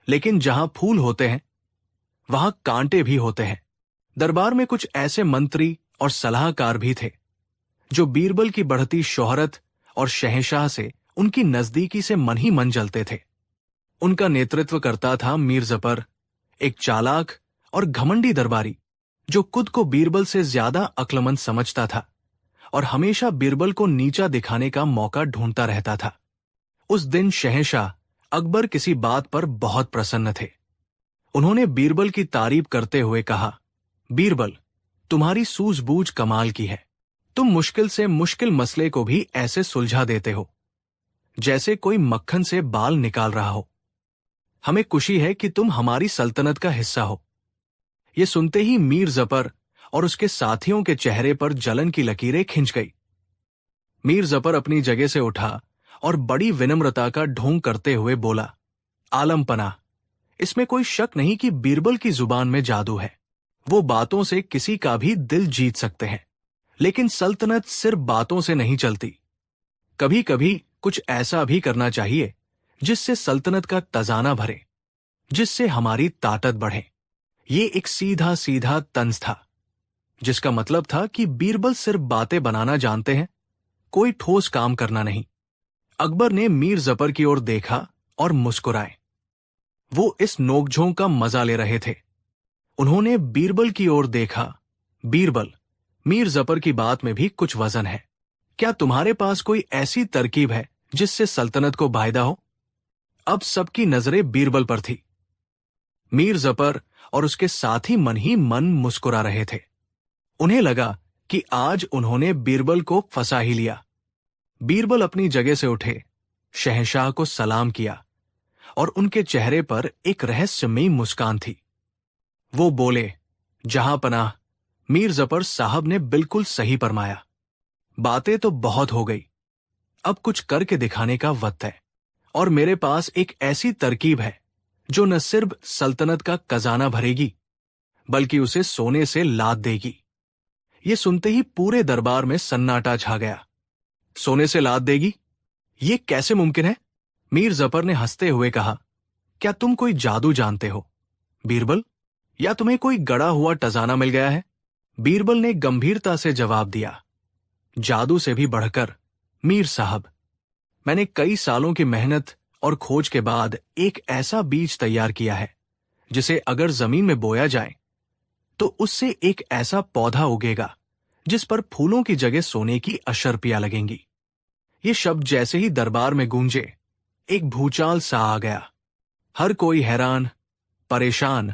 लेकिन जहां फूल होते हैं वहां कांटे भी होते हैं। दरबार में कुछ ऐसे मंत्री और सलाहकार भी थे जो बीरबल की बढ़ती शोहरत और शहंशाह से उनकी नजदीकी से मन ही मन जलते थे। उनका नेतृत्व करता था मीर जफर, एक चालाक और घमंडी दरबारी जो खुद को बीरबल से ज्यादा अक्लमंद समझता था और हमेशा बीरबल को नीचा दिखाने का मौका ढूंढता रहता था। उस दिन शहंशाह अकबर किसी बात पर बहुत प्रसन्न थे। उन्होंने बीरबल की तारीफ करते हुए कहा, बीरबल, तुम्हारी सूझबूझ कमाल की है। तुम मुश्किल से मुश्किल मसले को भी ऐसे सुलझा देते हो जैसे कोई मक्खन से बाल निकाल रहा हो। हमें खुशी है कि तुम हमारी सल्तनत का हिस्सा हो। यह सुनते ही मीर जफर और उसके साथियों के चेहरे पर जलन की लकीरें खिंच गई। मीर जफर अपनी जगह से उठा और बड़ी विनम्रता का ढोंग करते हुए बोला, आलम पनाह, इसमें कोई शक नहीं कि बीरबल की जुबान में जादू है। वो बातों से किसी का भी दिल जीत सकते हैं, लेकिन सल्तनत सिर्फ बातों से नहीं चलती। कभी कभी कुछ ऐसा भी करना चाहिए जिससे सल्तनत का खजाना भरे, जिससे हमारी ताकत बढ़े। ये एक सीधा सीधा तंज था, जिसका मतलब था कि बीरबल सिर्फ बातें बनाना जानते हैं, कोई ठोस काम करना नहीं। अकबर ने मीर जफर की ओर देखा और मुस्कुराए। वो इस नोकझोंक का मजा ले रहे थे। उन्होंने बीरबल की ओर देखा। बीरबल, मीर जफर की बात में भी कुछ वजन है। क्या तुम्हारे पास कोई ऐसी तरकीब है जिससे सल्तनत को फायदा हो? अब सबकी नजरें बीरबल पर थी। मीर जफर और उसके साथी मन ही मन मुस्कुरा रहे थे। उन्हें लगा कि आज उन्होंने बीरबल को फंसा ही लिया। बीरबल अपनी जगह से उठे, शहंशाह को सलाम किया और उनके चेहरे पर एक रहस्यमयी मुस्कान थी। वो बोले, जहां पनाह, मीर जफर साहब ने बिल्कुल सही फरमाया। बातें तो बहुत हो गई, अब कुछ करके दिखाने का वक्त है। और मेरे पास एक ऐसी तरकीब है जो न सिर्फ सल्तनत का खजाना भरेगी, बल्कि उसे सोने से लाद देगी। ये सुनते ही पूरे दरबार में सन्नाटा छा गया। सोने से लाद देगी? ये कैसे मुमकिन है? मीर जफर ने हंसते हुए कहा, क्या तुम कोई जादू जानते हो बीरबल, या तुम्हें कोई गड़ा हुआ खजाना मिल गया है? बीरबल ने गंभीरता से जवाब दिया, जादू से भी बढ़कर मीर साहब, मैंने कई सालों की मेहनत और खोज के बाद एक ऐसा बीज तैयार किया है जिसे अगर जमीन में बोया जाए तो उससे एक ऐसा पौधा उगेगा जिस पर फूलों की जगह सोने की अशर्पियां लगेंगी। ये शब्द जैसे ही दरबार में गूंजे, एक भूचाल सा आ गया। हर कोई हैरान, परेशान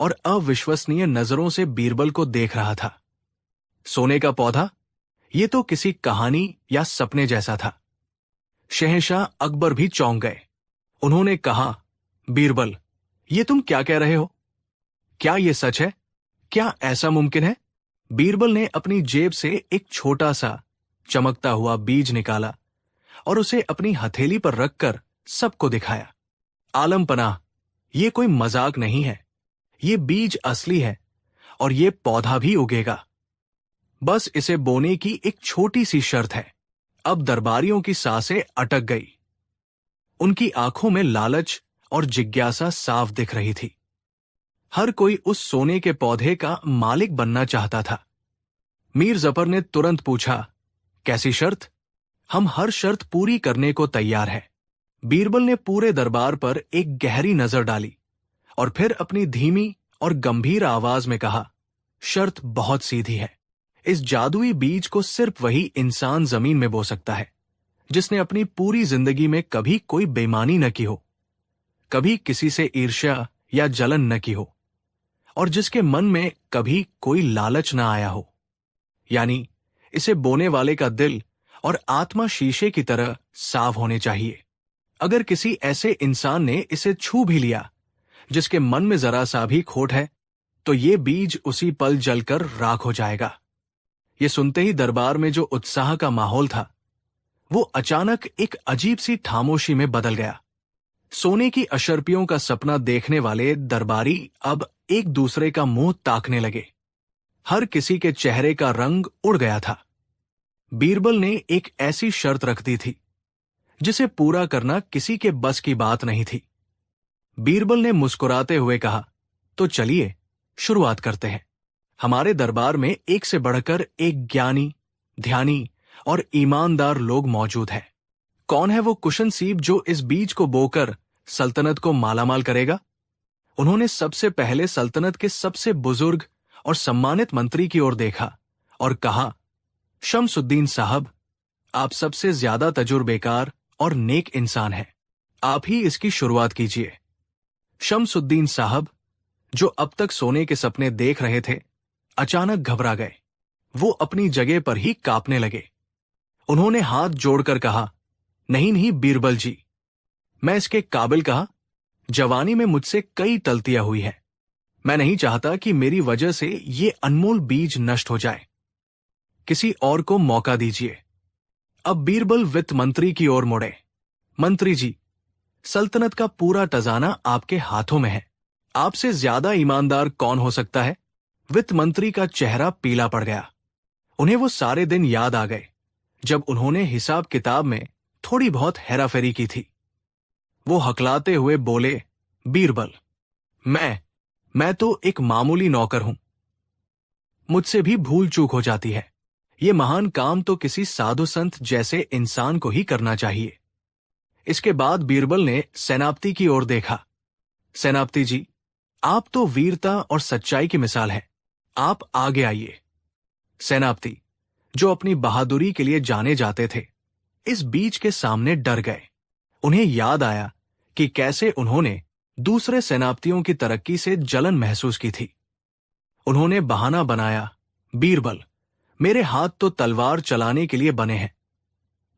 और अविश्वसनीय नजरों से बीरबल को देख रहा था। सोने का पौधा? ये तो किसी कहानी या सपने जैसा था। शहंशाह अकबर भी चौंक गए। उन्होंने कहा, बीरबल, ये तुम क्या कह रहे हो? क्या ये सच है? क्या ऐसा मुमकिन है? बीरबल ने अपनी जेब से एक छोटा सा चमकता हुआ बीज निकाला और उसे अपनी हथेली पर रखकर सबको दिखाया। आलम पनाह, ये कोई मजाक नहीं है। ये बीज असली है और ये पौधा भी उगेगा। बस इसे बोने की एक छोटी सी शर्त है। अब दरबारियों की सांसें अटक गई। उनकी आंखों में लालच और जिज्ञासा साफ दिख रही थी। हर कोई उस सोने के पौधे का मालिक बनना चाहता था। मीर जफर ने तुरंत पूछा, कैसी शर्त? हम हर शर्त पूरी करने को तैयार हैं। बीरबल ने पूरे दरबार पर एक गहरी नजर डाली और फिर अपनी धीमी और गंभीर आवाज में कहा, शर्त बहुत सीधी है। इस जादुई बीज को सिर्फ वही इंसान जमीन में बो सकता है जिसने अपनी पूरी जिंदगी में कभी कोई बेईमानी न की हो, कभी किसी से ईर्ष्या या जलन न की हो, और जिसके मन में कभी कोई लालच न आया हो। यानी इसे बोने वाले का दिल और आत्मा शीशे की तरह साफ होने चाहिए। अगर किसी ऐसे इंसान ने इसे छू भी लिया जिसके मन में जरा सा भी खोट है, तो ये बीज उसी पल जलकर राख हो जाएगा। ये सुनते ही दरबार में जो उत्साह का माहौल था, वो अचानक एक अजीब सी खामोशी में बदल गया। सोने की अशर्पियों का सपना देखने वाले दरबारी अब एक दूसरे का मुंह ताकने लगे। हर किसी के चेहरे का रंग उड़ गया था। बीरबल ने एक ऐसी शर्त रख दी थी जिसे पूरा करना किसी के बस की बात नहीं थी। बीरबल ने मुस्कुराते हुए कहा, तो चलिए शुरुआत करते हैं। हमारे दरबार में एक से बढ़कर एक ज्ञानी, ध्यानी और ईमानदार लोग मौजूद हैं। कौन है वो कुशनसीब जो इस बीज को बोकर सल्तनत को मालामाल करेगा? उन्होंने सबसे पहले सल्तनत के सबसे बुजुर्ग और सम्मानित मंत्री की ओर देखा और कहा, शमसुद्दीन साहब, आप सबसे ज्यादा तजुर्बेकार और नेक इंसान हैं। आप ही इसकी शुरुआत कीजिए। शमसुद्दीन साहब, जो अब तक सोने के सपने देख रहे थे, अचानक घबरा गए। वो अपनी जगह पर ही कांपने लगे। उन्होंने हाथ जोड़कर कहा, नहीं नहीं बीरबल जी, मैं इसके काबिल कहा। जवानी में मुझसे कई गलतियां हुई हैं। मैं नहीं चाहता कि मेरी वजह से ये अनमोल बीज नष्ट हो जाए। किसी और को मौका दीजिए। अब बीरबल वित्त मंत्री की ओर मुड़े। मंत्री जी, सल्तनत का पूरा खजाना आपके हाथों में है। आपसे ज्यादा ईमानदार कौन हो सकता है? वित्त मंत्री का चेहरा पीला पड़ गया। उन्हें वो सारे दिन याद आ गए जब उन्होंने हिसाब किताब में थोड़ी बहुत हेराफेरी की थी। वो हकलाते हुए बोले, बीरबल, मैं तो एक मामूली नौकर हूं। मुझसे भी भूल चूक हो जाती है। ये महान काम तो किसी साधु संत जैसे इंसान को ही करना चाहिए। इसके बाद बीरबल ने सेनापति की ओर देखा। सेनापति जी, आप तो वीरता और सच्चाई की मिसाल है। आप आगे आइए। सेनापति, जो अपनी बहादुरी के लिए जाने जाते थे, इस बीज के सामने डर गए। उन्हें याद आया कि कैसे उन्होंने दूसरे सेनापतियों की तरक्की से जलन महसूस की थी। उन्होंने बहाना बनाया, बीरबल, मेरे हाथ तो तलवार चलाने के लिए बने हैं,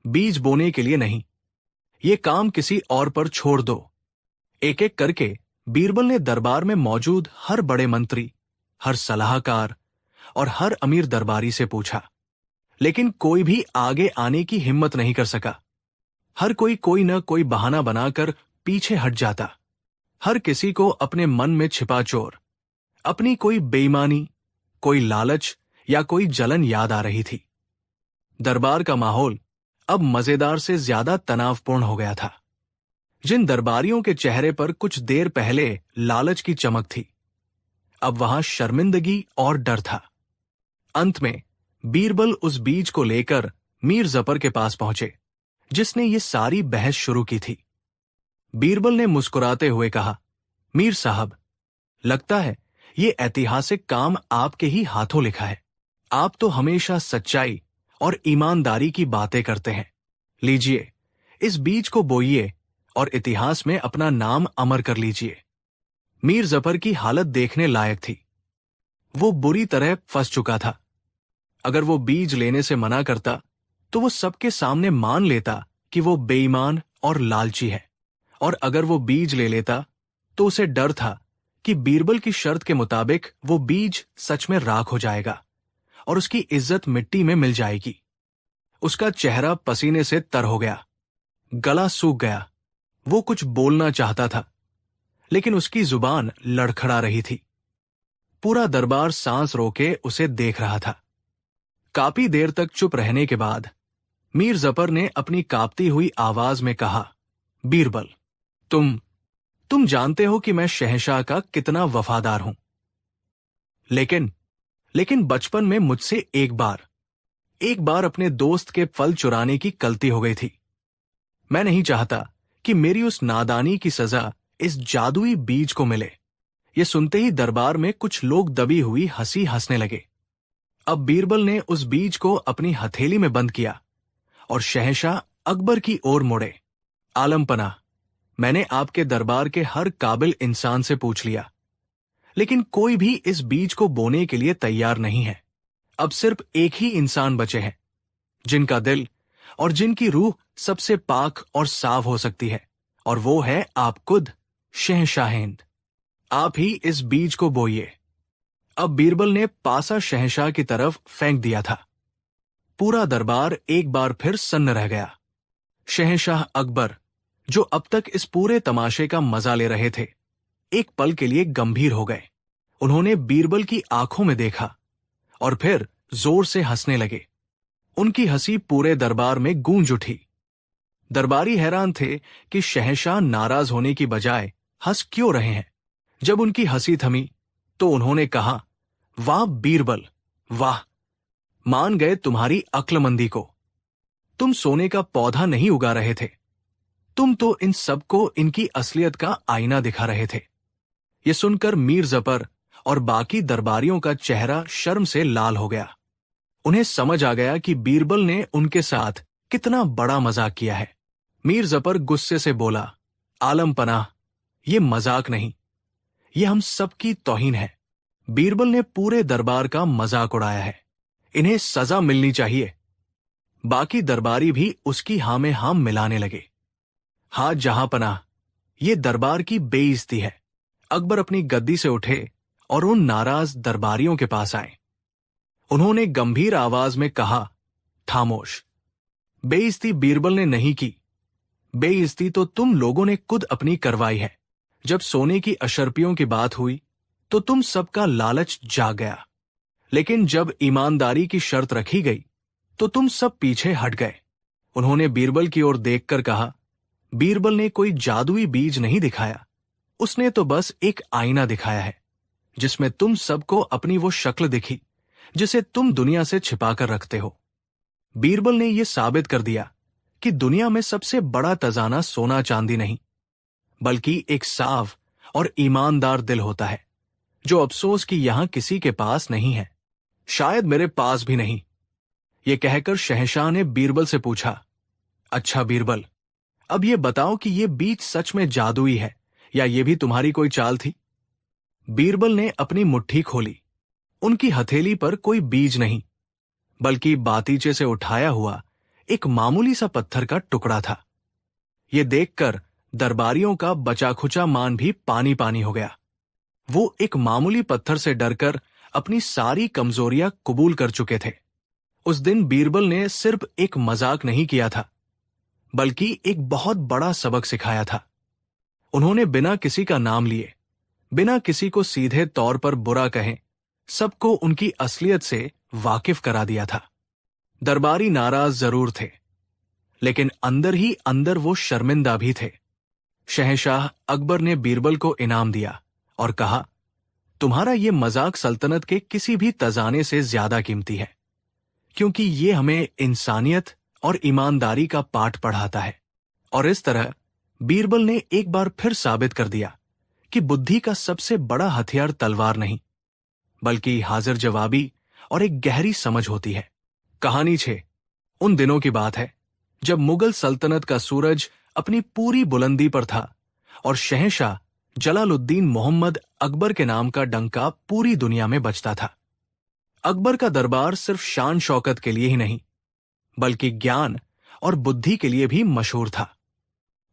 बीज बोने के लिए नहीं। ये काम किसी और पर छोड़ दो। एक एक करके बीरबल ने दरबार में मौजूद हर बड़े मंत्री, हर सलाहकार और हर अमीर दरबारी से पूछा, लेकिन कोई भी आगे आने की हिम्मत नहीं कर सका। हर कोई न कोई बहाना बनाकर पीछे हट जाता। हर किसी को अपने मन में छिपा चोर, अपनी कोई बेईमानी, कोई लालच या कोई जलन याद आ रही थी। दरबार का माहौल अब मजेदार से ज्यादा तनावपूर्ण हो गया था। जिन दरबारियों के चेहरे पर कुछ देर पहले लालच की चमक थी, अब वहां शर्मिंदगी और डर था। अंत में बीरबल उस बीज को लेकर मीर जफर के पास पहुंचे, जिसने ये सारी बहस शुरू की थी। बीरबल ने मुस्कुराते हुए कहा, मीर साहब, लगता है ये ऐतिहासिक काम आपके ही हाथों लिखा है। आप तो हमेशा सच्चाई और ईमानदारी की बातें करते हैं। लीजिए, इस बीज को बोइए और इतिहास में अपना नाम अमर कर लीजिए। मीर जफर की हालत देखने लायक थी। वो बुरी तरह फंस चुका था। अगर वो बीज लेने से मना करता तो वो सबके सामने मान लेता कि वो बेईमान और लालची है, और अगर वो बीज ले लेता तो उसे डर था कि बीरबल की शर्त के मुताबिक वो बीज सच में राख हो जाएगा और उसकी इज्जत मिट्टी में मिल जाएगी। उसका चेहरा पसीने से तर हो गया, गला सूख गया। वो कुछ बोलना चाहता था, लेकिन उसकी जुबान लड़खड़ा रही थी। पूरा दरबार सांस रोके उसे देख रहा था। काफी देर तक चुप रहने के बाद मीर जफर ने अपनी कांपती हुई आवाज में कहा, बीरबल, तुम जानते हो कि मैं शहंशाह का कितना वफादार हूं। लेकिन बचपन में मुझसे एक बार अपने दोस्त के फल चुराने की गलती हो गई थी। मैं नहीं चाहता कि मेरी उस नादानी की सजा इस जादुई बीज को मिले। ये सुनते ही दरबार में कुछ लोग दबी हुई हंसी हंसने लगे। अब बीरबल ने उस बीज को अपनी हथेली में बंद किया और शहंशाह अकबर की ओर मुड़े। आलमपना, मैंने आपके दरबार के हर काबिल इंसान से पूछ लिया, लेकिन कोई भी इस बीज को बोने के लिए तैयार नहीं है। अब सिर्फ एक ही इंसान बचे हैं, जिनका दिल और जिनकी रूह सबसे पाक और साफ हो सकती है, और वो है आप खुद, शहंशाह-ए-हिंद। आप ही इस बीज को बोइए। अब बीरबल ने पासा शहंशाह की तरफ फेंक दिया था। पूरा दरबार एक बार फिर सन्न रह गया। शहंशाह अकबर, जो अब तक इस पूरे तमाशे का मजा ले रहे थे, एक पल के लिए गंभीर हो गए। उन्होंने बीरबल की आंखों में देखा और फिर जोर से हंसने लगे। उनकी हंसी पूरे दरबार में गूंज उठी। दरबारी हैरान थे कि शहंशाह नाराज होने की बजाय हंस क्यों रहे हैं। जब उनकी हंसी थमी तो उन्होंने कहा, वाह बीरबल, वाह, मान गए तुम्हारी अक्लमंदी को। तुम सोने का पौधा नहीं उगा रहे थे, तुम तो इन सबको इनकी असलियत का आईना दिखा रहे थे। ये सुनकर मीर जफर और बाकी दरबारियों का चेहरा शर्म से लाल हो गया। उन्हें समझ आ गया कि बीरबल ने उनके साथ कितना बड़ा मजाक किया है। मीर जफर गुस्से से बोला, आलम पनाह, ये मजाक नहीं, ये हम सबकी तौहीन है। बीरबल ने पूरे दरबार का मजाक उड़ाया है, इन्हें सजा मिलनी चाहिए। बाकी दरबारी भी उसकी हाँ में हाँ मिलाने लगे। हाँ जहां पनाह, ये दरबार की बेइज्जती है। अकबर अपनी गद्दी से उठे और उन नाराज दरबारियों के पास आए। उन्होंने गंभीर आवाज में कहा, खामोश। बेइज्जती बीरबल ने नहीं की, बेइज्जती तो तुम लोगों ने खुद अपनी करवाई है। जब सोने की अशर्पियों की बात हुई तो तुम सबका लालच जाग गया, लेकिन जब ईमानदारी की शर्त रखी गई तो तुम सब पीछे हट गए। उन्होंने बीरबल की ओर देखकर कहा, बीरबल ने कोई जादुई बीज नहीं दिखाया, उसने तो बस एक आईना दिखाया है जिसमें तुम सबको अपनी वो शक्ल दिखी जिसे तुम दुनिया से छिपाकर रखते हो। बीरबल ने यह साबित कर दिया कि दुनिया में सबसे बड़ा तजाना सोना चांदी नहीं, बल्कि एक साफ और ईमानदार दिल होता है, जो अफसोस कि यहां किसी के पास नहीं है, शायद मेरे पास भी नहीं। यह कहकर शहंशाह ने बीरबल से पूछा, अच्छा बीरबल, अब यह बताओ कि यह बीज सच में जादुई है या यह भी तुम्हारी कोई चाल थी? बीरबल ने अपनी मुट्ठी खोली। उनकी हथेली पर कोई बीज नहीं, बल्कि बातीचे से उठाया हुआ एक मामूली सा पत्थर का टुकड़ा था। यह देखकर दरबारियों का बचा-खुचा मान भी पानी पानी हो गया। वो एक मामूली पत्थर से डरकर अपनी सारी कमजोरियां कबूल कर चुके थे। उस दिन बीरबल ने सिर्फ एक मजाक नहीं किया था, बल्कि एक बहुत बड़ा सबक सिखाया था। उन्होंने बिना किसी का नाम लिए, बिना किसी को सीधे तौर पर बुरा कहे, सबको उनकी असलियत से वाकिफ करा दिया था। दरबारी नाराज जरूर थे, लेकिन अंदर ही अंदर वो शर्मिंदा भी थे। शहंशाह अकबर ने बीरबल को इनाम दिया और कहा, तुम्हारा ये मजाक सल्तनत के किसी भी तजाने से ज्यादा कीमती है, क्योंकि ये हमें इंसानियत और ईमानदारी का पाठ पढ़ाता है। और इस तरह बीरबल ने एक बार फिर साबित कर दिया कि बुद्धि का सबसे बड़ा हथियार तलवार नहीं, बल्कि हाजिर जवाबी और एक गहरी समझ होती है। कहानी 6 उन दिनों की बात है जब मुगल सल्तनत का सूरज अपनी पूरी बुलंदी पर था और शहंशाह जलालुद्दीन मोहम्मद अकबर के नाम का डंका पूरी दुनिया में बजता था। अकबर का दरबार सिर्फ शान शौकत के लिए ही नहीं, बल्कि ज्ञान और बुद्धि के लिए भी मशहूर था।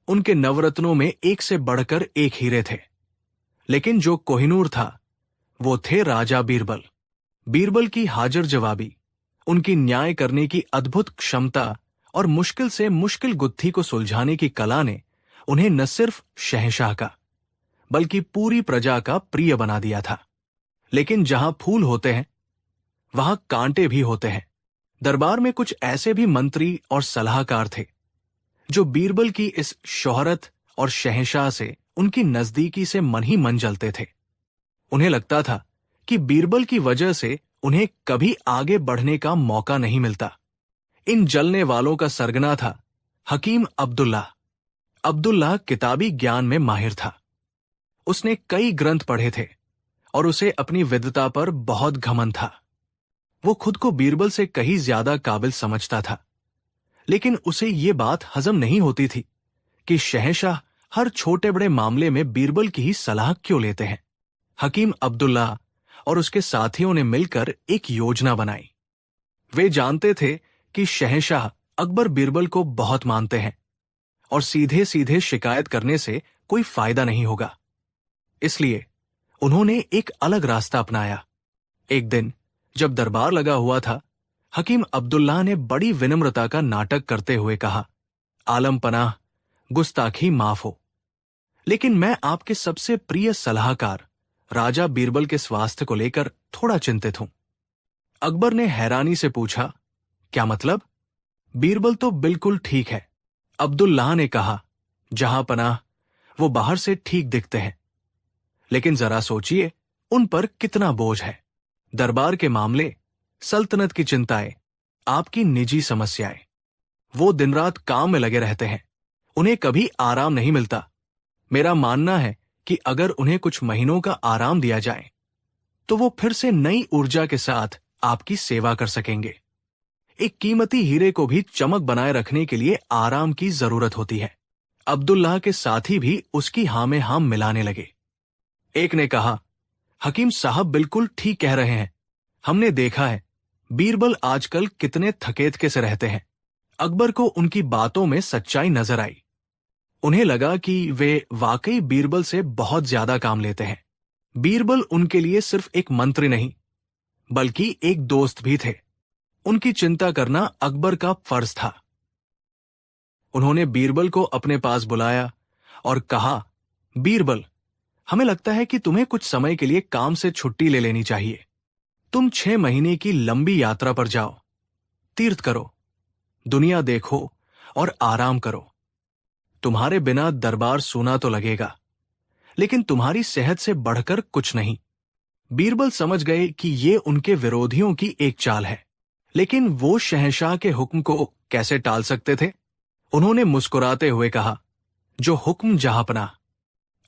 उनके नवरत्नों में एक से बढ़कर एक हीरे थे, लेकिन जो कोहिनूर था वो थे राजा बीरबल। बीरबल की हाजिर जवाबी, उनकी न्याय करने की अद्भुत क्षमता और मुश्किल से मुश्किल गुत्थी को सुलझाने की कला ने उन्हें न सिर्फ शहंशाह का, बल्कि पूरी प्रजा का प्रिय बना दिया था। लेकिन जहां फूल होते हैं वहां कांटे भी होते हैं। दरबार में कुछ ऐसे भी मंत्री और सलाहकार थे जो बीरबल की इस शोहरत और शहंशाह से उनकी नजदीकी से मन ही मन जलते थे। उन्हें लगता था कि बीरबल की वजह से उन्हें कभी आगे बढ़ने का मौका नहीं मिलता। इन जलने वालों का सरगना था हकीम अब्दुल्लाह। अब्दुल्लाह किताबी ज्ञान में माहिर था। उसने कई ग्रंथ पढ़े थे और उसे अपनी विद्वता पर बहुत घमंड था। वो खुद को बीरबल से कहीं ज्यादा काबिल समझता था, लेकिन उसे ये बात हजम नहीं होती थी कि शहंशाह हर छोटे बड़े मामले में बीरबल की ही सलाह क्यों लेते हैं। हकीम अब्दुल्लाह और उसके साथियों ने मिलकर एक योजना बनाई। वे जानते थे कि शहंशाह अकबर बीरबल को बहुत मानते हैं और सीधे सीधे शिकायत करने से कोई फायदा नहीं होगा। इसलिए उन्होंने एक अलग रास्ता अपनाया। एक दिन जब दरबार लगा हुआ था, हकीम अब्दुल्लाह ने बड़ी विनम्रता का नाटक करते हुए कहा, आलम पनाह, गुस्ताखी माफ हो, लेकिन मैं आपके सबसे प्रिय सलाहकार राजा बीरबल के स्वास्थ्य को लेकर थोड़ा चिंतित हूं। अकबर ने हैरानी से पूछा, क्या मतलब? बीरबल तो बिल्कुल ठीक है। अब्दुल्लाह ने कहा, जहां पनाह, वो बाहर से ठीक दिखते हैं, लेकिन जरा सोचिए उन पर कितना बोझ है। दरबार के मामले, सल्तनत की चिंताएं, आपकी निजी समस्याएं, वो दिन रात काम में लगे रहते हैं, उन्हें कभी आराम नहीं मिलता। मेरा मानना है कि अगर उन्हें कुछ महीनों का आराम दिया जाए तो वो फिर से नई ऊर्जा के साथ आपकी सेवा कर सकेंगे। एक कीमती हीरे को भी चमक बनाए रखने के लिए आराम की जरूरत होती है। अब्दुल्लाह के साथी भी उसकी हां में हां मिलाने लगे। एक ने कहा, हकीम साहब बिल्कुल ठीक कह रहे हैं, हमने देखा है बीरबल आजकल कितने थकेथके से रहते हैं। अकबर को उनकी बातों में सच्चाई नजर आई। उन्हें लगा कि वे वाकई बीरबल से बहुत ज्यादा काम लेते हैं। बीरबल उनके लिए सिर्फ एक मंत्री नहीं, बल्कि एक दोस्त भी थे। उनकी चिंता करना अकबर का फर्ज था। उन्होंने बीरबल को अपने पास बुलाया और कहा, बीरबल, हमें लगता है कि तुम्हें कुछ समय के लिए काम से छुट्टी ले लेनी चाहिए। तुम 6 महीने की लंबी यात्रा पर जाओ, तीर्थ करो, दुनिया देखो और आराम करो। तुम्हारे बिना दरबार सूना तो लगेगा, लेकिन तुम्हारी सेहत से बढ़कर कुछ नहीं। बीरबल समझ गए कि ये उनके विरोधियों की एक चाल है, लेकिन वो शहंशाह के हुक्म को कैसे टाल सकते थे? उन्होंने मुस्कुराते हुए कहा, जो हुक्म जहांपना,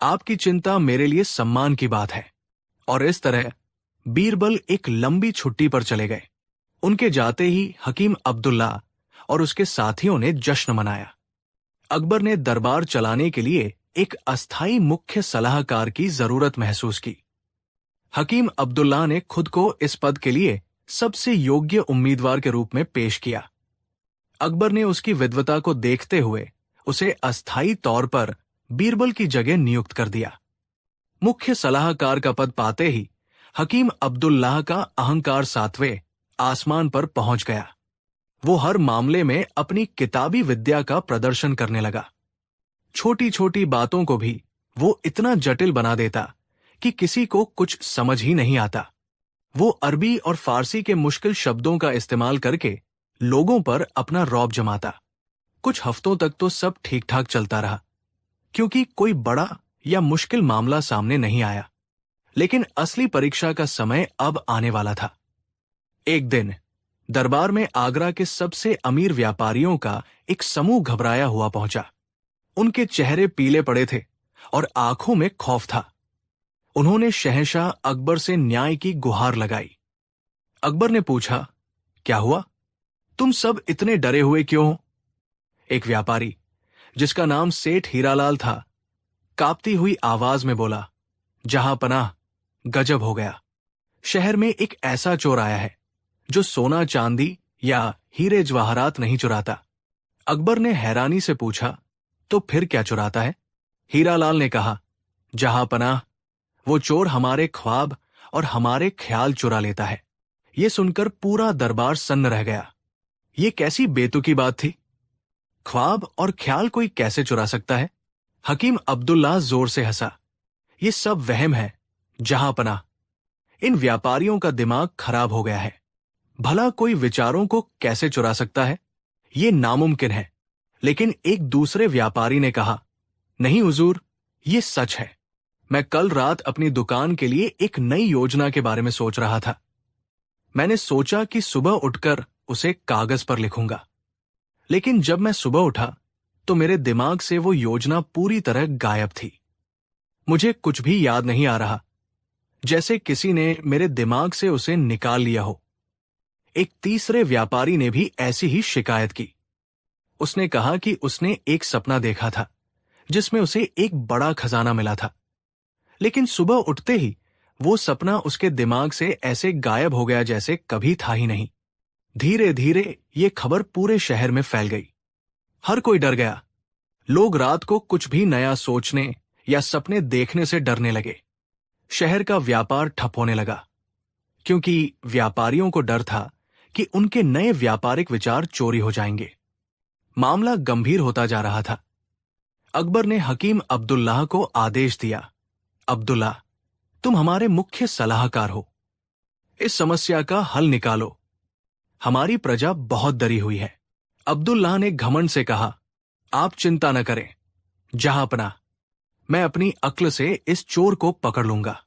आपकी चिंता मेरे लिए सम्मान की बात है। और इस तरह बीरबल एक लंबी छुट्टी पर चले गए। उनके जाते ही हकीम अब्दुल्ला और उसके साथियों ने जश्न मनाया। अकबर ने दरबार चलाने के लिए एक अस्थायी मुख्य सलाहकार की जरूरत महसूस की। हकीम अब्दुल्ला ने खुद को इस पद के लिए सबसे योग्य उम्मीदवार के रूप में पेश किया। अकबर ने उसकी विद्वता को देखते हुए उसे अस्थायी तौर पर बीरबल की जगह नियुक्त कर दिया। मुख्य सलाहकार का पद पाते ही हकीम अब्दुल्लाह का अहंकार 7वें आसमान पर पहुंच गया। वो हर मामले में अपनी किताबी विद्या का प्रदर्शन करने लगा। छोटी छोटी बातों को भी वो इतना जटिल बना देता कि किसी को कुछ समझ ही नहीं आता। वो अरबी और फारसी के मुश्किल शब्दों का इस्तेमाल करके लोगों पर अपना रौब जमाता। कुछ हफ्तों तक तो सब ठीक ठाक चलता रहा, क्योंकि कोई बड़ा या मुश्किल मामला सामने नहीं आया। लेकिन असली परीक्षा का समय अब आने वाला था। एक दिन दरबार में आगरा के सबसे अमीर व्यापारियों का एक समूह घबराया हुआ पहुंचा। उनके चेहरे पीले पड़े थे और आंखों में खौफ था। उन्होंने शहंशाह अकबर से न्याय की गुहार लगाई। अकबर ने पूछा, क्या हुआ? तुम सब इतने डरे हुए क्यों हो? एक व्यापारी, जिसका नाम सेठ हीरालाल था, कांपती हुई आवाज में बोला, जहां पनाह, गजब हो गया। शहर में एक ऐसा चोर आया है जो सोना चांदी या हीरे जवाहरात नहीं चुराता। अकबर ने हैरानी से पूछा, तो फिर क्या चुराता है? हीरालाल ने कहा, जहां पनाह, वो चोर हमारे ख्वाब और हमारे ख्याल चुरा लेता है। ये सुनकर पूरा दरबार सन्न रह गया। ये कैसी बेतुकी बात थी? ख्वाब और ख्याल कोई कैसे चुरा सकता है? हकीम अब्दुल्ला जोर से हंसा। ये सब वहम है, जहां पनाह। इन व्यापारियों का दिमाग खराब हो गया है। भला कोई विचारों को कैसे चुरा सकता है? ये नामुमकिन है। लेकिन एक दूसरे व्यापारी ने कहा, नहीं हुजूर, ये सच है। मैं कल रात अपनी दुकान के लिए एक नई योजना के बारे में सोच रहा था। मैंने सोचा कि सुबह उठकर उसे कागज पर लिखूंगा। लेकिन जब मैं सुबह उठा तो मेरे दिमाग से वो योजना पूरी तरह गायब थी। मुझे कुछ भी याद नहीं आ रहा, जैसे किसी ने मेरे दिमाग से उसे निकाल लिया हो। एक तीसरे व्यापारी ने भी ऐसी ही शिकायत की। उसने कहा कि उसने एक सपना देखा था जिसमें उसे एक बड़ा खजाना मिला था, लेकिन सुबह उठते ही वो सपना उसके दिमाग से ऐसे गायब हो गया जैसे कभी था ही नहीं। धीरे धीरे ये खबर पूरे शहर में फैल गई। हर कोई डर गया। लोग रात को कुछ भी नया सोचने या सपने देखने से डरने लगे। शहर का व्यापार ठप होने लगा, क्योंकि व्यापारियों को डर था कि उनके नए व्यापारिक विचार चोरी हो जाएंगे। मामला गंभीर होता जा रहा था। अकबर ने हकीम अब्दुल्लाह को आदेश दिया, अब्दुल्ला, तुम हमारे मुख्य सलाहकार हो। इस समस्या का हल निकालो। हमारी प्रजा बहुत डरी हुई है। अब्दुल्लाह ने घमंड से कहा, आप चिंता न करें, जहांपनाह, मैं अपनी अक्ल से इस चोर को पकड़ लूंगा।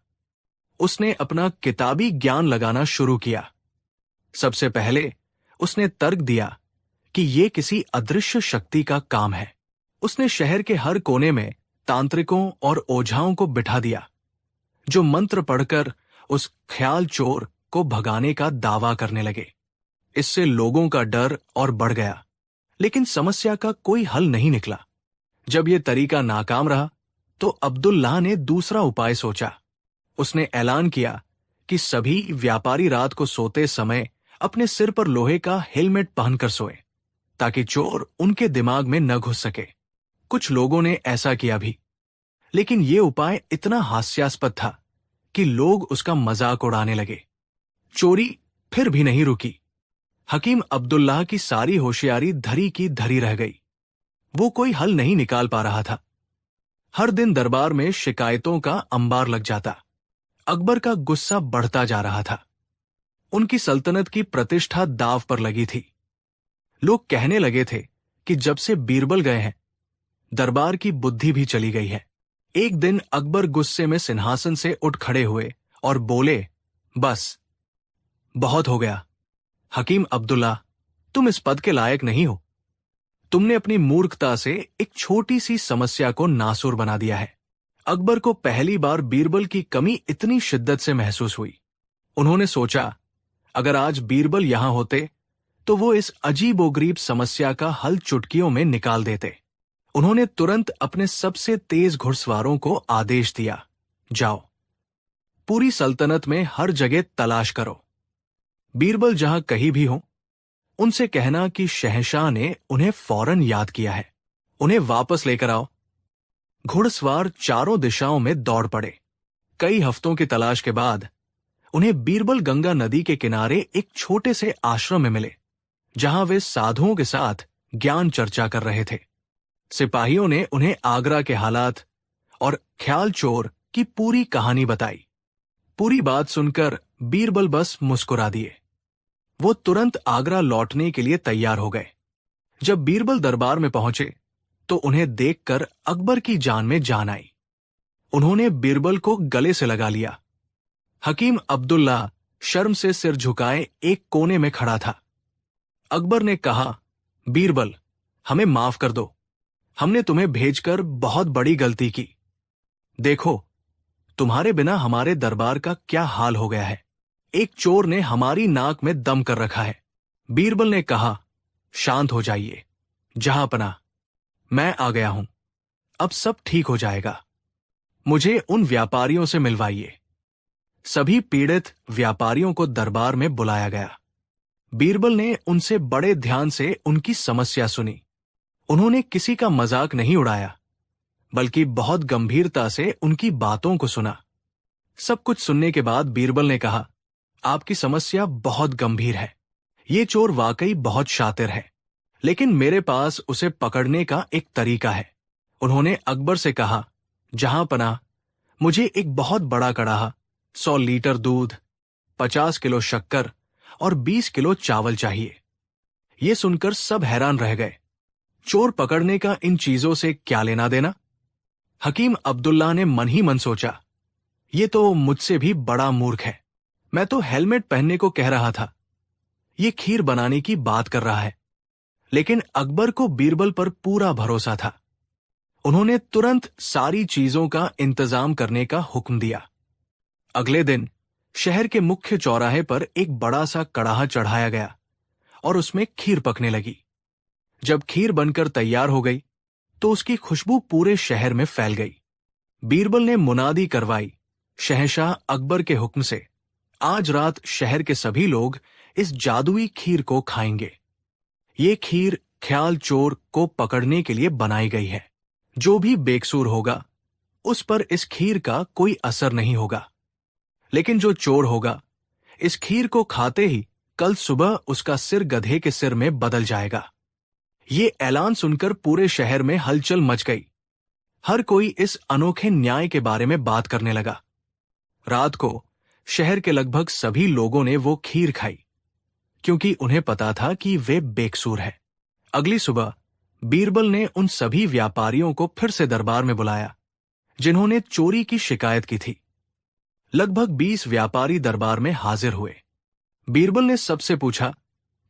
उसने अपना किताबी ज्ञान लगाना शुरू किया। सबसे पहले उसने तर्क दिया कि यह किसी अदृश्य शक्ति का काम है। उसने शहर के हर कोने में तांत्रिकों और ओझाओं को बिठा दिया, जो मंत्र पढ़कर उस ख्याल चोर को भगाने का दावा करने लगे। इससे लोगों का डर और बढ़ गया, लेकिन समस्या का कोई हल नहीं निकला। जब यह तरीका नाकाम रहा तो अब्दुल्लाह ने दूसरा उपाय सोचा। उसने ऐलान किया कि सभी व्यापारी रात को सोते समय अपने सिर पर लोहे का हेलमेट पहनकर सोए, ताकि चोर उनके दिमाग में न घुस सके। कुछ लोगों ने ऐसा किया भी, लेकिन यह उपाय इतना हास्यास्पद था कि लोग उसका मजाक उड़ाने लगे। चोरी फिर भी नहीं रुकी। हकीम अब्दुल्लाह की सारी होशियारी धरी की धरी रह गई। वो कोई हल नहीं निकाल पा रहा था। हर दिन दरबार में शिकायतों का अंबार लग जाता। अकबर का गुस्सा बढ़ता जा रहा था। उनकी सल्तनत की प्रतिष्ठा दांव पर लगी थी। लोग कहने लगे थे कि जब से बीरबल गए हैं, दरबार की बुद्धि भी चली गई है। एक दिन अकबर गुस्से में सिंहासन से उठ खड़े हुए और बोले, बस, बहुत हो गया। हकीम अब्दुल्ला, तुम इस पद के लायक नहीं हो। तुमने अपनी मूर्खता से एक छोटी सी समस्या को नासूर बना दिया है। अकबर को पहली बार बीरबल की कमी इतनी शिद्दत से महसूस हुई। उन्होंने सोचा, अगर आज बीरबल यहां होते तो वो इस अजीबोगरीब समस्या का हल चुटकियों में निकाल देते। उन्होंने तुरंत अपने सबसे तेज घुड़सवारों को आदेश दिया, जाओ, पूरी सल्तनत में हर जगह तलाश करो। बीरबल जहां कहीं भी हो, उनसे कहना कि शहंशाह ने उन्हें फौरन याद किया है। उन्हें वापस लेकर आओ। घुड़सवार चारों दिशाओं में दौड़ पड़े। कई हफ्तों की तलाश के बाद उन्हें बीरबल गंगा नदी के किनारे एक छोटे से आश्रम में मिले, जहां वे साधुओं के साथ ज्ञान चर्चा कर रहे थे। सिपाहियों ने उन्हें आगरा के हालात और ख्याल चोर की पूरी कहानी बताई। पूरी बात सुनकर बीरबल बस मुस्कुरा दिए। वो तुरंत आगरा लौटने के लिए तैयार हो गए। जब बीरबल दरबार में पहुंचे तो उन्हें देखकर अकबर की जान में जान आई। उन्होंने बीरबल को गले से लगा लिया। हकीम अब्दुल्ला शर्म से सिर झुकाए एक कोने में खड़ा था। अकबर ने कहा, बीरबल, हमें माफ कर दो। हमने तुम्हें भेजकर बहुत बड़ी गलती की। देखो, तुम्हारे बिना हमारे दरबार का क्या हाल हो गया है। एक चोर ने हमारी नाक में दम कर रखा है। बीरबल ने कहा, शांत हो जाइए जहांपना, मैं आ गया हूं। अब सब ठीक हो जाएगा। मुझे उन व्यापारियों से मिलवाइए। सभी पीड़ित व्यापारियों को दरबार में बुलाया गया। बीरबल ने उनसे बड़े ध्यान से उनकी समस्या सुनी। उन्होंने किसी का मजाक नहीं उड़ाया, बल्कि बहुत गंभीरता से उनकी बातों को सुना। सब कुछ सुनने के बाद बीरबल ने कहा, आपकी समस्या बहुत गंभीर है। ये चोर वाकई बहुत शातिर है, लेकिन मेरे पास उसे पकड़ने का एक तरीका है। उन्होंने अकबर से कहा, जहांपना, मुझे एक बहुत बड़ा कड़ाहा, 100 लीटर दूध, 50 किलो शक्कर और 20 किलो चावल चाहिए। ये सुनकर सब हैरान रह गए। चोर पकड़ने का इन चीजों से क्या लेना देना? हकीम अब्दुल्ला ने मन ही मन सोचा, ये तो मुझसे भी बड़ा मूर्ख है। मैं तो हेलमेट पहनने को कह रहा था, ये खीर बनाने की बात कर रहा है। लेकिन अकबर को बीरबल पर पूरा भरोसा था। उन्होंने तुरंत सारी चीजों का इंतजाम करने का हुक्म दिया। अगले दिन शहर के मुख्य चौराहे पर एक बड़ा सा कड़ाहा चढ़ाया गया और उसमें खीर पकने लगी। जब खीर बनकर तैयार हो गई तो उसकी खुशबू पूरे शहर में फैल गई। बीरबल ने मुनादी करवाई, शहंशाह अकबर के हुक्म से आज रात शहर के सभी लोग इस जादुई खीर को खाएंगे। ये खीर ख्याल चोर को पकड़ने के लिए बनाई गई है। जो भी बेकसूर होगा उस पर इस खीर का कोई असर नहीं होगा, लेकिन जो चोर होगा, इस खीर को खाते ही कल सुबह उसका सिर गधे के सिर में बदल जाएगा। ये ऐलान सुनकर पूरे शहर में हलचल मच गई। हर कोई इस अनोखे न्याय के बारे में बात करने लगा। रात को शहर के लगभग सभी लोगों ने वो खीर खाई, क्योंकि उन्हें पता था कि वे बेकसूर है। अगली सुबह बीरबल ने उन सभी व्यापारियों को फिर से दरबार में बुलाया जिन्होंने चोरी की शिकायत की थी। लगभग 20 व्यापारी दरबार में हाजिर हुए। बीरबल ने सबसे पूछा,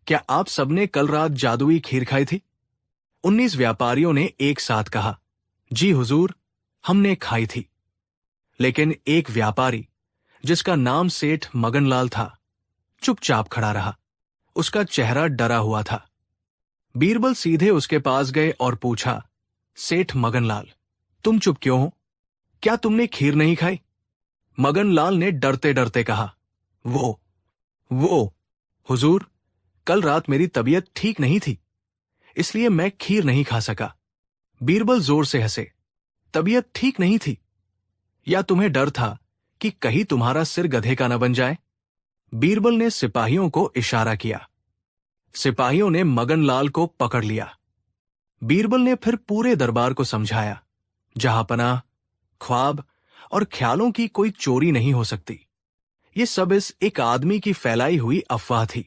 क्या आप सबने कल रात जादुई खीर खाई थी? 19 व्यापारियों ने एक साथ कहा, जी हुजूर, हमने खाई थी। लेकिन एक व्यापारी, जिसका नाम सेठ मगनलाल था, चुपचाप खड़ा रहा। उसका चेहरा डरा हुआ था। बीरबल सीधे उसके पास गए और पूछा, सेठ मगनलाल, तुम चुप क्यों हो? क्या तुमने खीर नहीं खाई? मगनलाल ने डरते डरते कहा, वो हुजूर, कल रात मेरी तबीयत ठीक नहीं थी, इसलिए मैं खीर नहीं खा सका। बीरबल जोर से हंसे, तबीयत ठीक नहीं थी? या तुम्हें डर था कि कहीं तुम्हारा सिर गधे का न बन जाए? बीरबल ने सिपाहियों को इशारा किया। सिपाहियों ने मगनलाल को पकड़ लिया। बीरबल ने फिर पूरे दरबार को समझाया, जहांपना, ख्वाब और ख्यालों की कोई चोरी नहीं हो सकती। ये सब इस एक आदमी की फैलाई हुई अफवाह थी।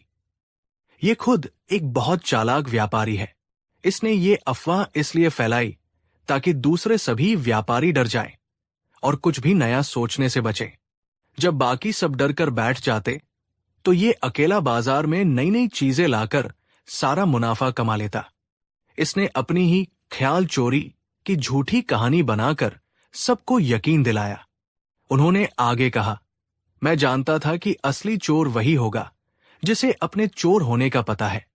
ये खुद एक बहुत चालाक व्यापारी है। इसने ये अफवाह इसलिए फैलाई ताकि दूसरे सभी व्यापारी डर जाएं और कुछ भी नया सोचने से बचें। जब बाकी सब डर कर बैठ जाते तो ये अकेला बाजार में नई नई चीजें लाकर सारा मुनाफा कमा लेता। इसने अपनी ही ख्याल चोरी की झूठी कहानी बनाकर सबको यकीन दिलाया। उन्होंने आगे कहा, मैं जानता था कि असली चोर वही होगा जिसे अपने चोर होने का पता है।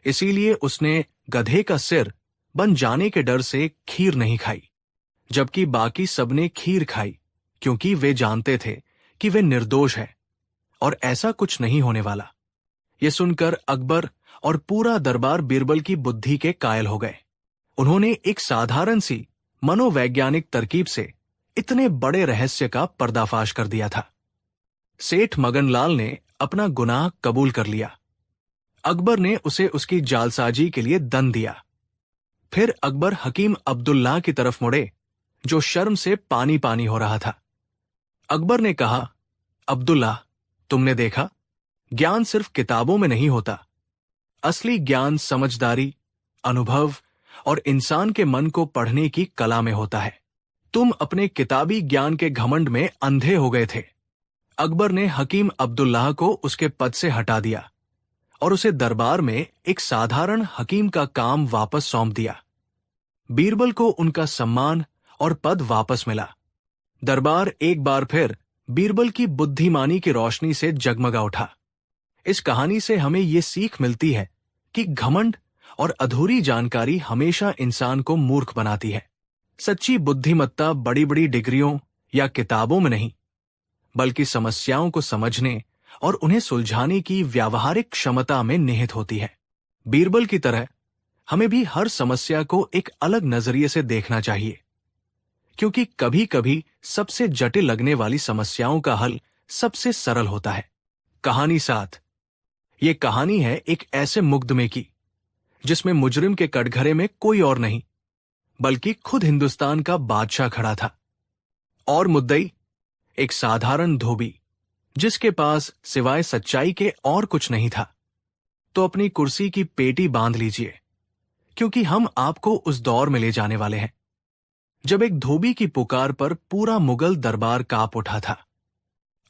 इसीलिए उसने गधे का सिर बन जाने के डर से खीर नहीं खाई, जबकि बाकी सबने खीर खाई, क्योंकि वे जानते थे कि वे निर्दोष है और ऐसा कुछ नहीं होने वाला। ये सुनकर अकबर और पूरा दरबार बीरबल की बुद्धि के कायल हो गए। उन्होंने एक साधारण सी मनोवैज्ञानिक तरकीब से इतने बड़े रहस्य का पर्दाफाश कर दिया था। सेठ मगनलाल ने अपना गुनाह कबूल कर लिया। अकबर ने उसे उसकी जालसाजी के लिए दंड दिया। फिर अकबर हकीम अब्दुल्लाह की तरफ मुड़े, जो शर्म से पानी पानी हो रहा था। अकबर ने कहा, अब्दुल्लाह, तुमने देखा, ज्ञान सिर्फ किताबों में नहीं होता। असली ज्ञान समझदारी, अनुभव और इंसान के मन को पढ़ने की कला में होता है। तुम अपने किताबी ज्ञान के घमंड में अंधे हो गए थे। अकबर ने हकीम अब्दुल्लाह को उसके पद से हटा दिया और उसे दरबार में एक साधारण हकीम का काम वापस सौंप दिया। बीरबल को उनका सम्मान और पद वापस मिला। दरबार एक बार फिर बीरबल की बुद्धिमानी की रोशनी से जगमगा उठा। इस कहानी से हमें ये सीख मिलती है कि घमंड और अधूरी जानकारी हमेशा इंसान को मूर्ख बनाती है। सच्ची बुद्धिमत्ता बड़ी बड़ी डिग्रियों या किताबों में नहीं, बल्कि समस्याओं को समझने और उन्हें सुलझाने की व्यावहारिक क्षमता में निहित होती है। बीरबल की तरह हमें भी हर समस्या को एक अलग नजरिए से देखना चाहिए, क्योंकि कभी कभी सबसे जटिल लगने वाली समस्याओं का हल सबसे सरल होता है। कहानी 7। ये कहानी है एक ऐसे मुकदमे की जिसमें मुजरिम के कटघरे में कोई और नहीं बल्कि खुद हिंदुस्तान का बादशाह खड़ा था। और मुद्दई एक साधारण धोबी, जिसके पास सिवाय सच्चाई के और कुछ नहीं था। तो अपनी कुर्सी की पेटी बांध लीजिए, क्योंकि हम आपको उस दौर में ले जाने वाले हैं जब एक धोबी की पुकार पर पूरा मुगल दरबार कांप उठा था।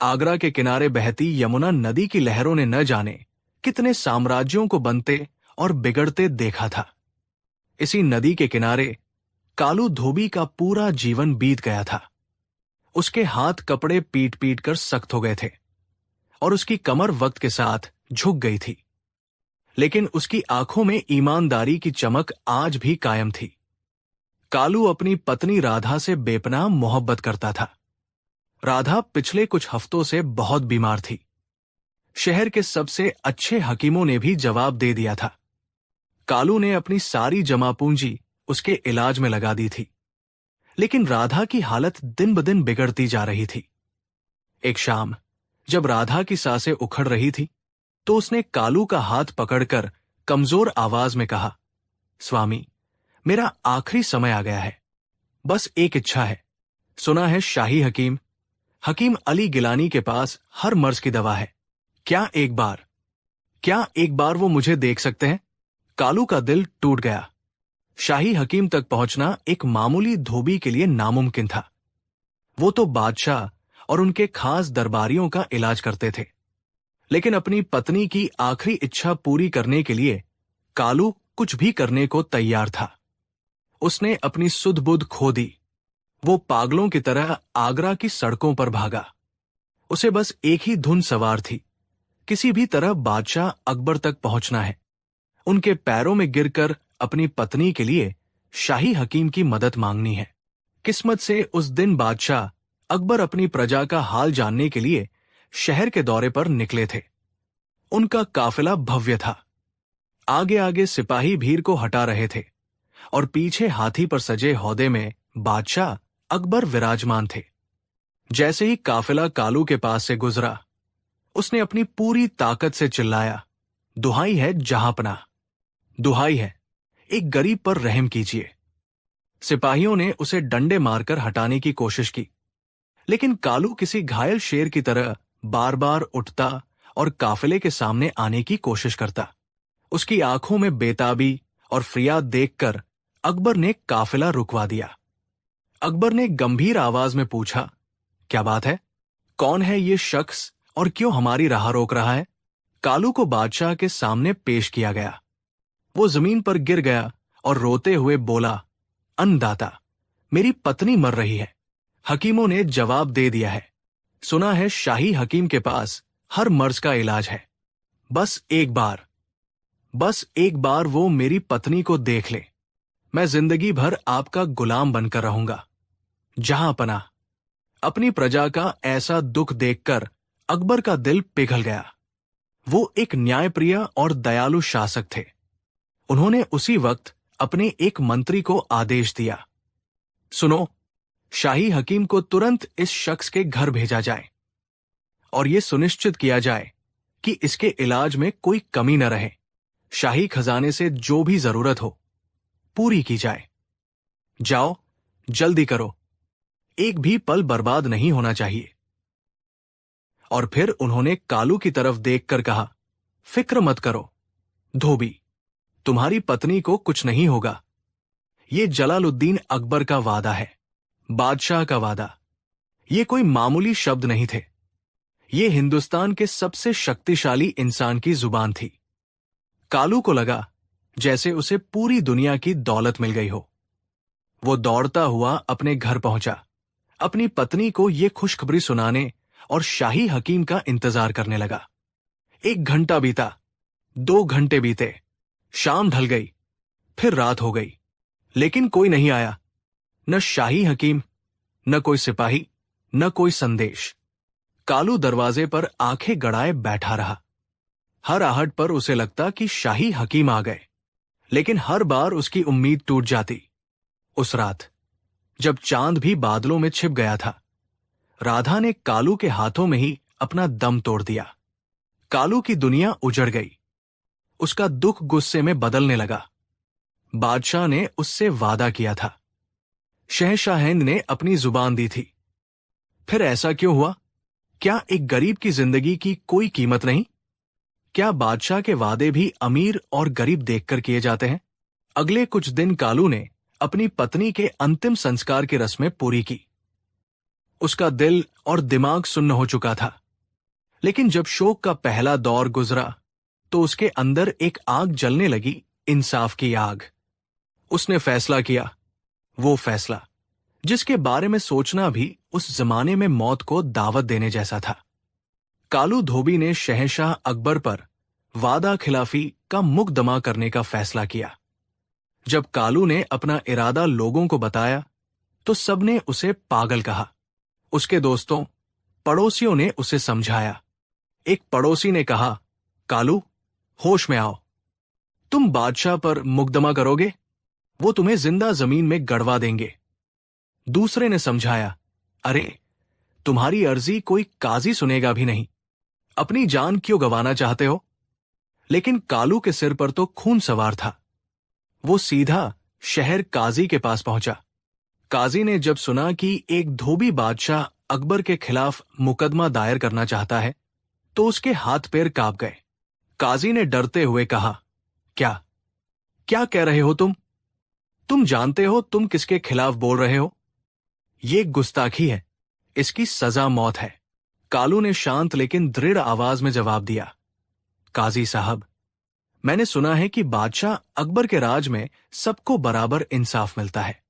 आगरा के किनारे बहती यमुना नदी की लहरों ने न जाने कितने साम्राज्यों को बनते और बिगड़ते देखा था। इसी नदी के किनारे कालू धोबी का पूरा जीवन बीत गया था। उसके हाथ कपड़े पीट पीट कर सख्त हो गए थे और उसकी कमर वक्त के साथ झुक गई थी, लेकिन उसकी आंखों में ईमानदारी की चमक आज भी कायम थी। कालू अपनी पत्नी राधा से बेपनाह मोहब्बत करता था। राधा पिछले कुछ हफ्तों से बहुत बीमार थी। शहर के सबसे अच्छे हकीमों ने भी जवाब दे दिया था। कालू ने अपनी सारी जमा पूंजी उसके इलाज में लगा दी थी, लेकिन राधा की हालत दिन ब दिन बिगड़ती जा रही थी। एक शाम जब राधा की सांसें उखड़ रही थी, तो उसने कालू का हाथ पकड़कर कमजोर आवाज में कहा, स्वामी, मेरा आखिरी समय आ गया है। बस एक इच्छा है। सुना है शाही हकीम अली गिलानी के पास हर मर्ज की दवा है। क्या एक बार वो मुझे देख सकते हैं? कालू का दिल टूट गया। शाही हकीम तक पहुंचना एक मामूली धोबी के लिए नामुमकिन था। वो तो बादशाह और उनके खास दरबारियों का इलाज करते थे, लेकिन अपनी पत्नी की आखिरी इच्छा पूरी करने के लिए कालू कुछ भी करने को तैयार था। उसने अपनी सुध बुध खो दी। वो पागलों की तरह आगरा की सड़कों पर भागा। उसे बस एक ही धुन सवार थी, किसी भी तरह बादशाह अकबर तक पहुंचना है। उनके पैरों में गिरकर अपनी पत्नी के लिए शाही हकीम की मदद मांगनी है। किस्मत से उस दिन बादशाह अकबर अपनी प्रजा का हाल जानने के लिए शहर के दौरे पर निकले थे। उनका काफिला भव्य था। आगे आगे सिपाही भीड़ को हटा रहे थे और पीछे हाथी पर सजे हौदे में बादशाह अकबर विराजमान थे। जैसे ही काफिला कालू के पास से गुजरा, उसने अपनी पूरी ताकत से चिल्लाया, दुहाई है जहांपना, दुहाई है, एक गरीब पर रहम कीजिए। सिपाहियों ने उसे डंडे मारकर हटाने की कोशिश की, लेकिन कालू किसी घायल शेर की तरह बार बार उठता और काफिले के सामने आने की कोशिश करता। उसकी आंखों में बेताबी और फरियाद देखकर अकबर ने काफिला रुकवा दिया। अकबर ने गंभीर आवाज में पूछा, क्या बात है? कौन है ये शख्स और क्यों हमारी राह रोक रहा है? कालू को बादशाह के सामने पेश किया गया। वो जमीन पर गिर गया और रोते हुए बोला, अन्नदाता, मेरी पत्नी मर रही है। हकीमों ने जवाब दे दिया है। सुना है शाही हकीम के पास हर मर्ज का इलाज है। बस एक बार वो मेरी पत्नी को देख ले, मैं जिंदगी भर आपका गुलाम बनकर रहूंगा। जहां पनाह। अपनी प्रजा का ऐसा दुख देखकर अकबर का दिल पिघल गया। वो एक न्यायप्रिय और दयालु शासक थे। उन्होंने उसी वक्त अपने एक मंत्री को आदेश दिया, सुनो, शाही हकीम को तुरंत इस शख्स के घर भेजा जाए और यह सुनिश्चित किया जाए कि इसके इलाज में कोई कमी न रहे। शाही खजाने से जो भी जरूरत हो पूरी की जाए। जाओ, जल्दी करो, एक भी पल बर्बाद नहीं होना चाहिए। और फिर उन्होंने कालू की तरफ देखकर कहा, फिक्र मत करो धोबी, तुम्हारी पत्नी को कुछ नहीं होगा। ये जलालुद्दीन अकबर का वादा है, बादशाह का वादा। ये कोई मामूली शब्द नहीं थे। ये हिंदुस्तान के सबसे शक्तिशाली इंसान की जुबान थी। कालू को लगा जैसे उसे पूरी दुनिया की दौलत मिल गई हो। वो दौड़ता हुआ अपने घर पहुंचा, अपनी पत्नी को ये खुशखबरी सुनाने और शाही हकीम का इंतजार करने लगा। 1 घंटा बीता, 2 घंटे बीते, शाम ढल गई, फिर रात हो गई, लेकिन कोई नहीं आया। न शाही हकीम, न कोई सिपाही, न कोई संदेश। कालू दरवाजे पर आंखें गड़ाए बैठा रहा। हर आहट पर उसे लगता कि शाही हकीम आ गए, लेकिन हर बार उसकी उम्मीद टूट जाती। उस रात जब चांद भी बादलों में छिप गया था, राधा ने कालू के हाथों में ही अपना दम तोड़ दिया। कालू की दुनिया उजड़ गई। उसका दुख गुस्से में बदलने लगा। बादशाह ने उससे वादा किया था, शहंशाहिंद ने अपनी जुबान दी थी। फिर ऐसा क्यों हुआ? क्या एक गरीब की जिंदगी की कोई कीमत नहीं? क्या बादशाह के वादे भी अमीर और गरीब देखकर किए जाते हैं? अगले कुछ दिन कालू ने अपनी पत्नी के अंतिम संस्कार की रस्में पूरी की। उसका दिल और दिमाग सुन्न हो चुका था, लेकिन जब शोक का पहला दौर गुजरा तो उसके अंदर एक आग जलने लगी, इंसाफ की आग। उसने फैसला किया, वो फैसला जिसके बारे में सोचना भी उस जमाने में मौत को दावत देने जैसा था। कालू धोबी ने शहंशाह अकबर पर वादा खिलाफी का मुकदमा करने का फैसला किया। जब कालू ने अपना इरादा लोगों को बताया तो सबने उसे पागल कहा। उसके दोस्तों, पड़ोसियों ने उसे समझाया। एक पड़ोसी ने कहा, कालू, होश में आओ, तुम बादशाह पर मुकदमा करोगे, वो तुम्हें जिंदा जमीन में गड़वा देंगे। दूसरे ने समझाया, अरे, तुम्हारी अर्जी कोई काजी सुनेगा भी नहीं, अपनी जान क्यों गंवाना चाहते हो? लेकिन कालू के सिर पर तो खून सवार था। वो सीधा शहर काजी के पास पहुंचा। काजी ने जब सुना कि एक धोबी बादशाह अकबर के खिलाफ मुकदमा दायर करना चाहता है तो उसके हाथ पैर कांप गए। काजी ने डरते हुए कहा, क्या क्या कह रहे हो तुम जानते हो तुम किसके खिलाफ बोल रहे हो? ये गुस्ताखी है, इसकी सजा मौत है। कालू ने शांत लेकिन दृढ़ आवाज में जवाब दिया, काजी साहब, मैंने सुना है कि बादशाह अकबर के राज में सबको बराबर इंसाफ मिलता है।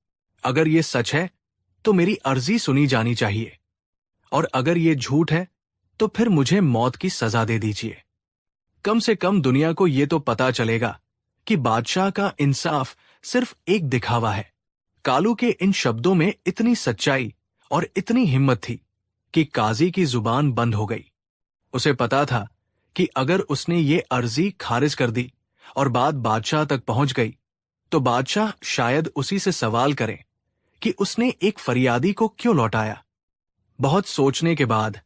अगर ये सच है तो मेरी अर्जी सुनी जानी चाहिए, और अगर ये झूठ है तो फिर मुझे मौत की सजा दे दीजिए। कम से कम दुनिया को ये तो पता चलेगा कि बादशाह का इंसाफ सिर्फ एक दिखावा है। कालू के इन शब्दों में इतनी सच्चाई और इतनी हिम्मत थी कि काजी की जुबान बंद हो गई। उसे पता था कि अगर उसने ये अर्जी खारिज कर दी और बात बादशाह तक पहुंच गई तो बादशाह शायद उसी से सवाल करे कि उसने एक फरियादी को क्यों लौटाया। बहुत सोचने के बाद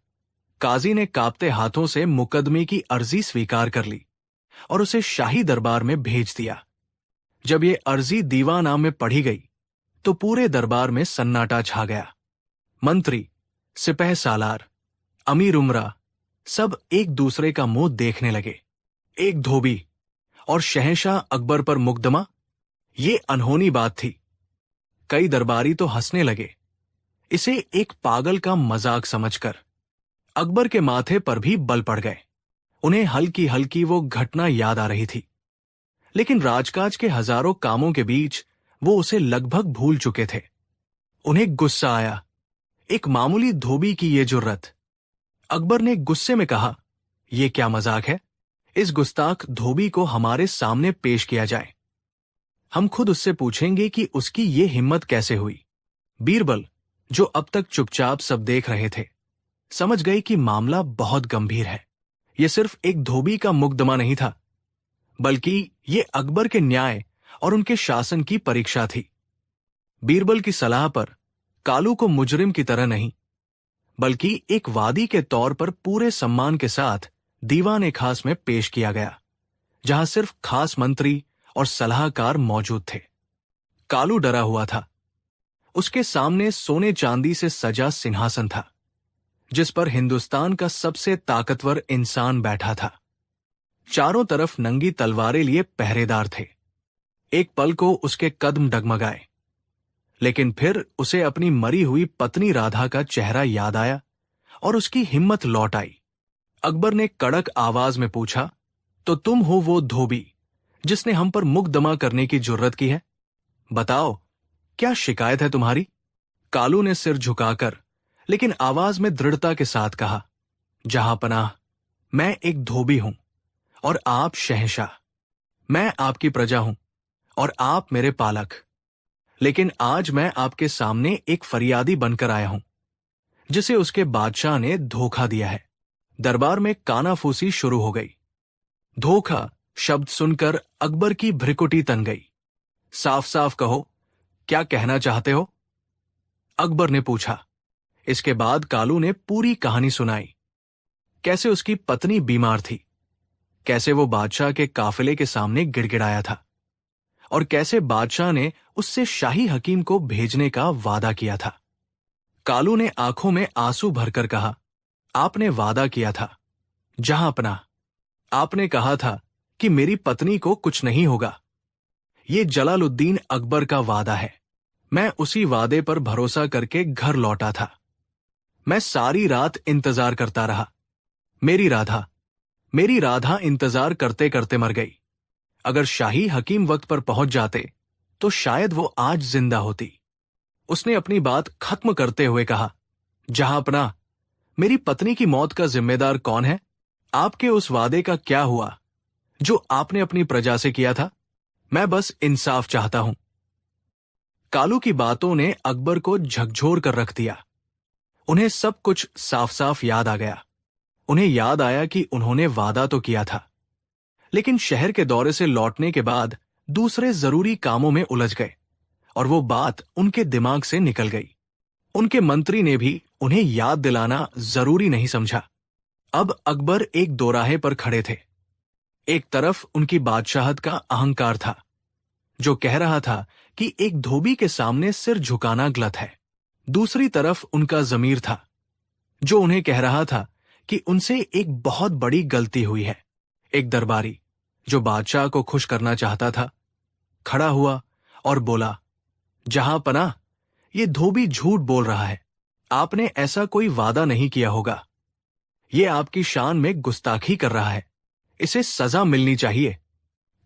काजी ने कांपते हाथों से मुकदमे की अर्जी स्वीकार कर ली और उसे शाही दरबार में भेज दिया। जब ये अर्जी दीवानाम में पढ़ी गई तो पूरे दरबार में सन्नाटा छा गया। मंत्री, सिपह सालार, अमीर उमरा सब एक दूसरे का मुंह देखने लगे। एक धोबी और शहंशाह अकबर पर मुकदमा, ये अनहोनी बात थी। कई दरबारी तो हंसने लगे, इसे एक पागल का मजाक समझकर। अकबर के माथे पर भी बल पड़ गए। उन्हें हल्की हल्की वो घटना याद आ रही थी, लेकिन राजकाज के हजारों कामों के बीच वो उसे लगभग भूल चुके थे। उन्हें गुस्सा आया, एक मामूली धोबी की ये जुर्रत। अकबर ने गुस्से में कहा, यह क्या मजाक है? इस गुस्ताख धोबी को हमारे सामने पेश किया जाए। हम खुद उससे पूछेंगे कि उसकी ये हिम्मत कैसे हुई। बीरबल, जो अब तक चुपचाप सब देख रहे थे, समझ गए कि मामला बहुत गंभीर है। यह सिर्फ एक धोबी का मुकदमा नहीं था, बल्कि ये अकबर के न्याय और उनके शासन की परीक्षा थी। बीरबल की सलाह पर कालू को मुजरिम की तरह नहीं, बल्कि एक वादी के तौर पर पूरे सम्मान के साथ दीवान खास में पेश किया गया, जहां सिर्फ खास मंत्री और सलाहकार मौजूद थे। कालू डरा हुआ था। उसके सामने सोने चांदी से सजा सिंहासन था, जिस पर हिंदुस्तान का सबसे ताकतवर इंसान बैठा था। चारों तरफ नंगी तलवारें लिए पहरेदार थे। एक पल को उसके कदम डगमगाए, लेकिन फिर उसे अपनी मरी हुई पत्नी राधा का चेहरा याद आया और उसकी हिम्मत लौट आई। अकबर ने कड़क आवाज में पूछा, तो तुम हो वो धोबी जिसने हम पर मुकदमा करने की जुर्रत की है? बताओ, क्या शिकायत है तुम्हारी? कालू ने सिर झुकाकर लेकिन आवाज में दृढ़ता के साथ कहा, जहांपनाह, मैं एक धोबी हूं और आप शहंशाह। मैं आपकी प्रजा हूं और आप मेरे पालक। लेकिन आज मैं आपके सामने एक फरियादी बनकर आया हूं, जिसे उसके बादशाह ने धोखा दिया है। दरबार में कानाफूसी शुरू हो गई। धोखा शब्द सुनकर अकबर की भ्रिकुटी तन गई। साफ साफ कहो, क्या कहना चाहते हो? अकबर ने पूछा। इसके बाद कालू ने पूरी कहानी सुनाई। कैसे उसकी पत्नी बीमार थी, कैसे वो बादशाह के काफिले के सामने गिड़गिड़ाया था, और कैसे बादशाह ने उससे शाही हकीम को भेजने का वादा किया था। कालू ने आंखों में आंसू भरकर कहा, आपने वादा किया था जहांपनाह। आपने कहा था कि मेरी पत्नी को कुछ नहीं होगा। ये जलालुद्दीन अकबर का वादा है। मैं उसी वादे पर भरोसा करके घर लौटा था। मैं सारी रात इंतजार करता रहा। मेरी राधा इंतजार करते करते मर गई। अगर शाही हकीम वक्त पर पहुंच जाते तो शायद वो आज जिंदा होती। उसने अपनी बात खत्म करते हुए कहा, जहांपनाह, मेरी पत्नी की मौत का जिम्मेदार कौन है? आपके उस वादे का क्या हुआ जो आपने अपनी प्रजा से किया था? मैं बस इंसाफ चाहता हूं। कालू की बातों ने अकबर को झकझोर कर रख दिया। उन्हें सब कुछ साफ साफ याद आ गया। उन्हें याद आया कि उन्होंने वादा तो किया था, लेकिन शहर के दौरे से लौटने के बाद दूसरे जरूरी कामों में उलझ गए और वो बात उनके दिमाग से निकल गई। उनके मंत्री ने भी उन्हें याद दिलाना जरूरी नहीं समझा। अब अकबर एक दोराहे पर खड़े थे। एक तरफ उनकी बादशाहत का अहंकार था, जो कह रहा था कि एक धोबी के सामने सिर झुकाना गलत है। दूसरी तरफ उनका ज़मीर था, जो उन्हें कह रहा था कि उनसे एक बहुत बड़ी गलती हुई है। एक दरबारी, जो बादशाह को खुश करना चाहता था, खड़ा हुआ और बोला, जहांपनाह, ये धोबी झूठ बोल रहा है। आपने ऐसा कोई वादा नहीं किया होगा। ये आपकी शान में गुस्ताखी कर रहा है। इसे सजा मिलनी चाहिए।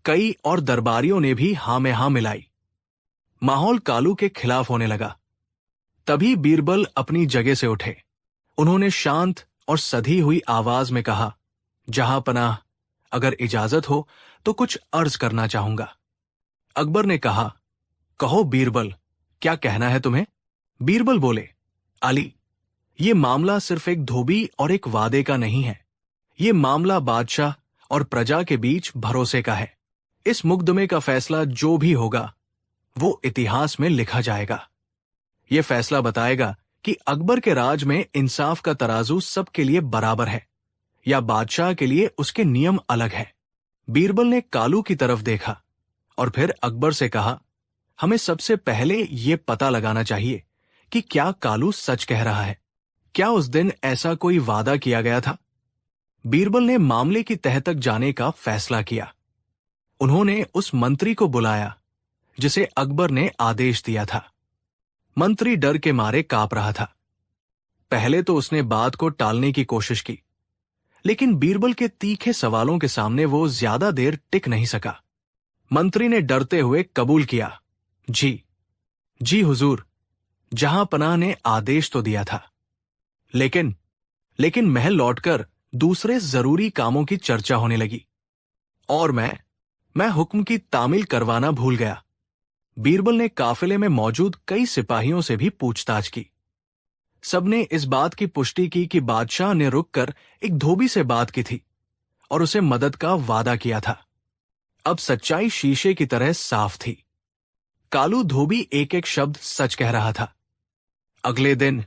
कई और दरबारियों ने भी हां में हां मिलाई। माहौल कालू के खिलाफ होने लगा। तभी बीरबल अपनी जगह से उठे। उन्होंने शांत और सधी हुई आवाज में कहा, जहांपनाह, अगर इजाजत हो तो कुछ अर्ज करना चाहूंगा। अकबर ने कहा, कहो बीरबल, क्या कहना है तुम्हें? बीरबल बोले, अली, ये मामला सिर्फ एक धोबी और एक वादे का नहीं है। ये मामला बादशाह और प्रजा के बीच भरोसे का है। इस मुकदमे का फैसला जो भी होगा, वो इतिहास में लिखा जाएगा। ये फैसला बताएगा कि अकबर के राज में इंसाफ का तराजू सबके लिए बराबर है या बादशाह के लिए उसके नियम अलग है। बीरबल ने कालू की तरफ देखा और फिर अकबर से कहा, हमें सबसे पहले ये पता लगाना चाहिए कि क्या कालू सच कह रहा है। क्या उस दिन ऐसा कोई वादा किया गया था? बीरबल ने मामले की तह तक जाने का फैसला किया। उन्होंने उस मंत्री को बुलाया जिसे अकबर ने आदेश दिया था। मंत्री डर के मारे कांप रहा था। पहले तो उसने बात को टालने की कोशिश की, लेकिन बीरबल के तीखे सवालों के सामने वो ज्यादा देर टिक नहीं सका। मंत्री ने डरते हुए कबूल किया, जी हुजूर, जहां पनाह ने आदेश तो दिया था, लेकिन महल लौटकर दूसरे जरूरी कामों की चर्चा होने लगी और मैं हुक्म की तामील करवाना भूल गया। बीरबल ने काफिले में मौजूद कई सिपाहियों से भी पूछताछ की। सबने इस बात की पुष्टि की कि बादशाह ने रुककर एक धोबी से बात की थी और उसे मदद का वादा किया था। अब सच्चाई शीशे की तरह साफ थी। कालू धोबी एक एक शब्द सच कह रहा था। अगले दिन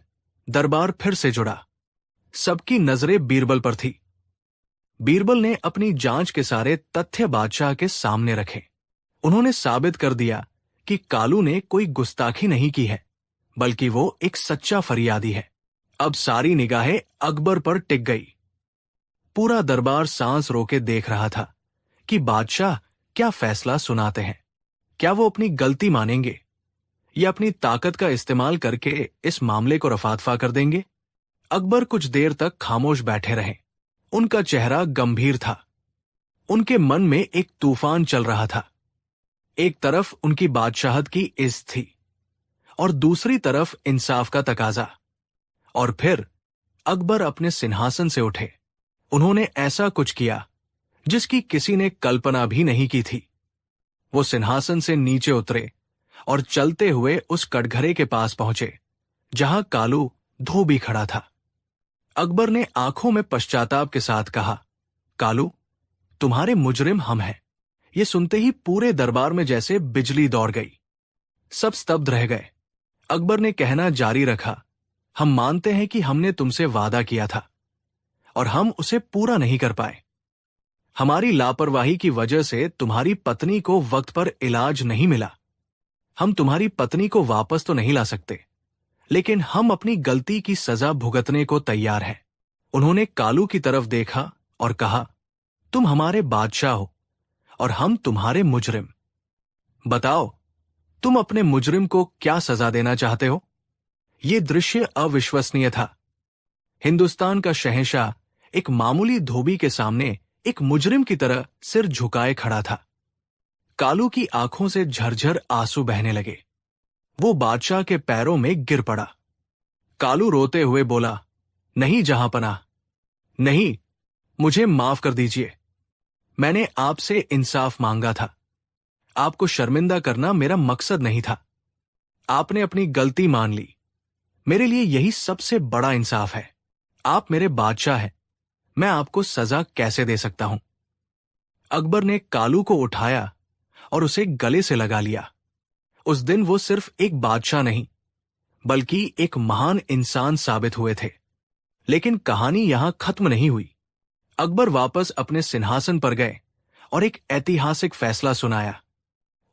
दरबार फिर से जुड़ा। सबकी नजरें बीरबल पर थी। बीरबल ने अपनी जांच के सारे तथ्य बादशाह के सामने रखे। उन्होंने साबित कर दिया कि कालू ने कोई गुस्ताखी नहीं की है, बल्कि वो एक सच्चा फरियादी है। अब सारी निगाहें अकबर पर टिक गई। पूरा दरबार सांस रोके देख रहा था कि बादशाह क्या फैसला सुनाते हैं। क्या वो अपनी गलती मानेंगे या अपनी ताकत का इस्तेमाल करके इस मामले को रफादफा कर देंगे? अकबर कुछ देर तक खामोश बैठे रहे। उनका चेहरा गंभीर था। उनके मन में एक तूफान चल रहा था। एक तरफ उनकी बादशाहत की इज्जत थी और दूसरी तरफ इंसाफ का तकाजा। और फिर अकबर अपने सिंहासन से उठे। उन्होंने ऐसा कुछ किया जिसकी किसी ने कल्पना भी नहीं की थी। वो सिंहासन से नीचे उतरे और चलते हुए उस कटघरे के पास पहुंचे जहां कालू धोबी खड़ा था। अकबर ने आंखों में पश्चाताप के साथ कहा, कालू, तुम्हारे मुजरिम हम हैं। ये सुनते ही पूरे दरबार में जैसे बिजली दौड़ गई। सब स्तब्ध रह गए। अकबर ने कहना जारी रखा, हम मानते हैं कि हमने तुमसे वादा किया था और हम उसे पूरा नहीं कर पाए। हमारी लापरवाही की वजह से तुम्हारी पत्नी को वक्त पर इलाज नहीं मिला। हम तुम्हारी पत्नी को वापस तो नहीं ला सकते, लेकिन हम अपनी गलती की सजा भुगतने को तैयार हैं। उन्होंने कालू की तरफ देखा और कहा, तुम हमारे बादशाह हो और हम तुम्हारे मुजरिम। बताओ, तुम अपने मुजरिम को क्या सजा देना चाहते हो? यह दृश्य अविश्वसनीय था। हिंदुस्तान का शहंशाह एक मामूली धोबी के सामने एक मुजरिम की तरह सिर झुकाए खड़ा था। कालू की आंखों से झरझर आंसू बहने लगे। वो बादशाह के पैरों में गिर पड़ा। कालू रोते हुए बोला, नहीं जहांपनाह, नहीं, मुझे माफ कर दीजिए। मैंने आपसे इंसाफ मांगा था। आपको शर्मिंदा करना मेरा मकसद नहीं था। आपने अपनी गलती मान ली। मेरे लिए यही सबसे बड़ा इंसाफ है। आप मेरे बादशाह हैं। मैं आपको सजा कैसे दे सकता हूं? अकबर ने कालू को उठाया और उसे गले से लगा लिया। उस दिन वो सिर्फ एक बादशाह नहीं, बल्कि एक महान इंसान साबित हुए थे। लेकिन कहानी यहां खत्म नहीं हुई। अकबर वापस अपने सिंहासन पर गए और एक ऐतिहासिक फैसला सुनाया।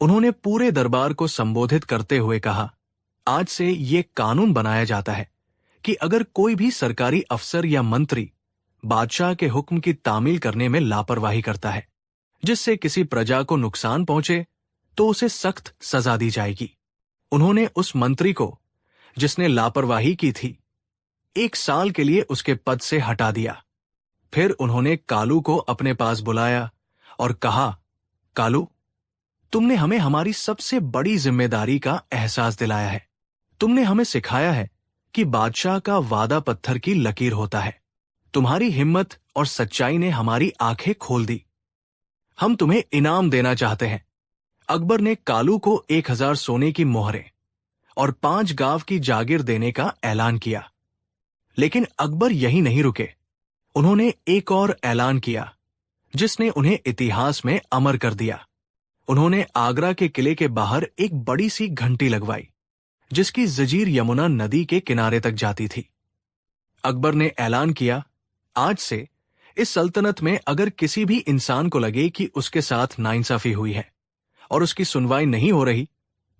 उन्होंने पूरे दरबार को संबोधित करते हुए कहा, आज से ये कानून बनाया जाता है कि अगर कोई भी सरकारी अफसर या मंत्री बादशाह के हुक्म की तामील करने में लापरवाही करता है, जिससे किसी प्रजा को नुकसान पहुंचे, तो उसे सख्त सजा दी जाएगी। उन्होंने उस मंत्री को, जिसने लापरवाही की थी, 1 साल के लिए उसके पद से हटा दिया। फिर उन्होंने कालू को अपने पास बुलाया और कहा, कालू, तुमने हमें हमारी सबसे बड़ी जिम्मेदारी का एहसास दिलाया है। तुमने हमें सिखाया है कि बादशाह का वादा पत्थर की लकीर होता है। तुम्हारी हिम्मत और सच्चाई ने हमारी आंखें खोल दी। हम तुम्हें इनाम देना चाहते हैं। अकबर ने कालू को 1000 सोने की मोहरें और 5 गांव की जागीर देने का ऐलान किया। लेकिन अकबर यही नहीं रुके। उन्होंने एक और ऐलान किया, जिसने उन्हें इतिहास में अमर कर दिया। उन्होंने आगरा के किले के बाहर एक बड़ी सी घंटी लगवाई, जिसकी जंजीर यमुना नदी के किनारे तक जाती थी। अकबर ने ऐलान किया, आज से इस सल्तनत में अगर किसी भी इंसान को लगे कि उसके साथ नाइंसाफी हुई है और उसकी सुनवाई नहीं हो रही,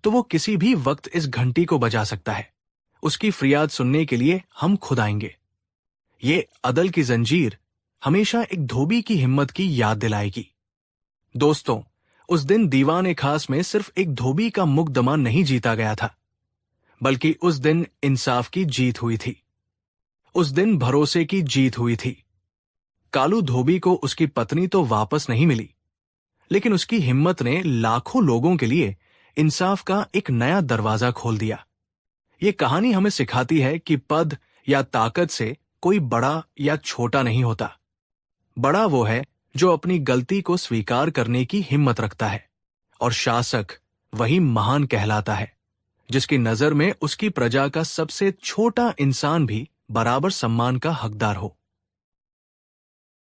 तो वो किसी भी वक्त इस घंटी को बजा सकता है। उसकी फरियाद सुनने के लिए हम खुद आएंगे। ये अदल की जंजीर हमेशा एक धोबी की हिम्मत की याद दिलाएगी। दोस्तों, उस दिन दीवान खास में सिर्फ एक धोबी का मुकदमा नहीं जीता गया था, बल्कि उस दिन इंसाफ की जीत हुई थी। उस दिन भरोसे की जीत हुई थी। कालू धोबी को उसकी पत्नी तो वापस नहीं मिली, लेकिन उसकी हिम्मत ने लाखों लोगों के लिए इंसाफ का एक नया दरवाजा खोल दिया। ये कहानी हमें सिखाती है कि पद या ताकत से कोई बड़ा या छोटा नहीं होता। बड़ा वो है जो अपनी गलती को स्वीकार करने की हिम्मत रखता है, और शासक वही महान कहलाता है जिसकी नजर में उसकी प्रजा का सबसे छोटा इंसान भी बराबर सम्मान का हकदार हो।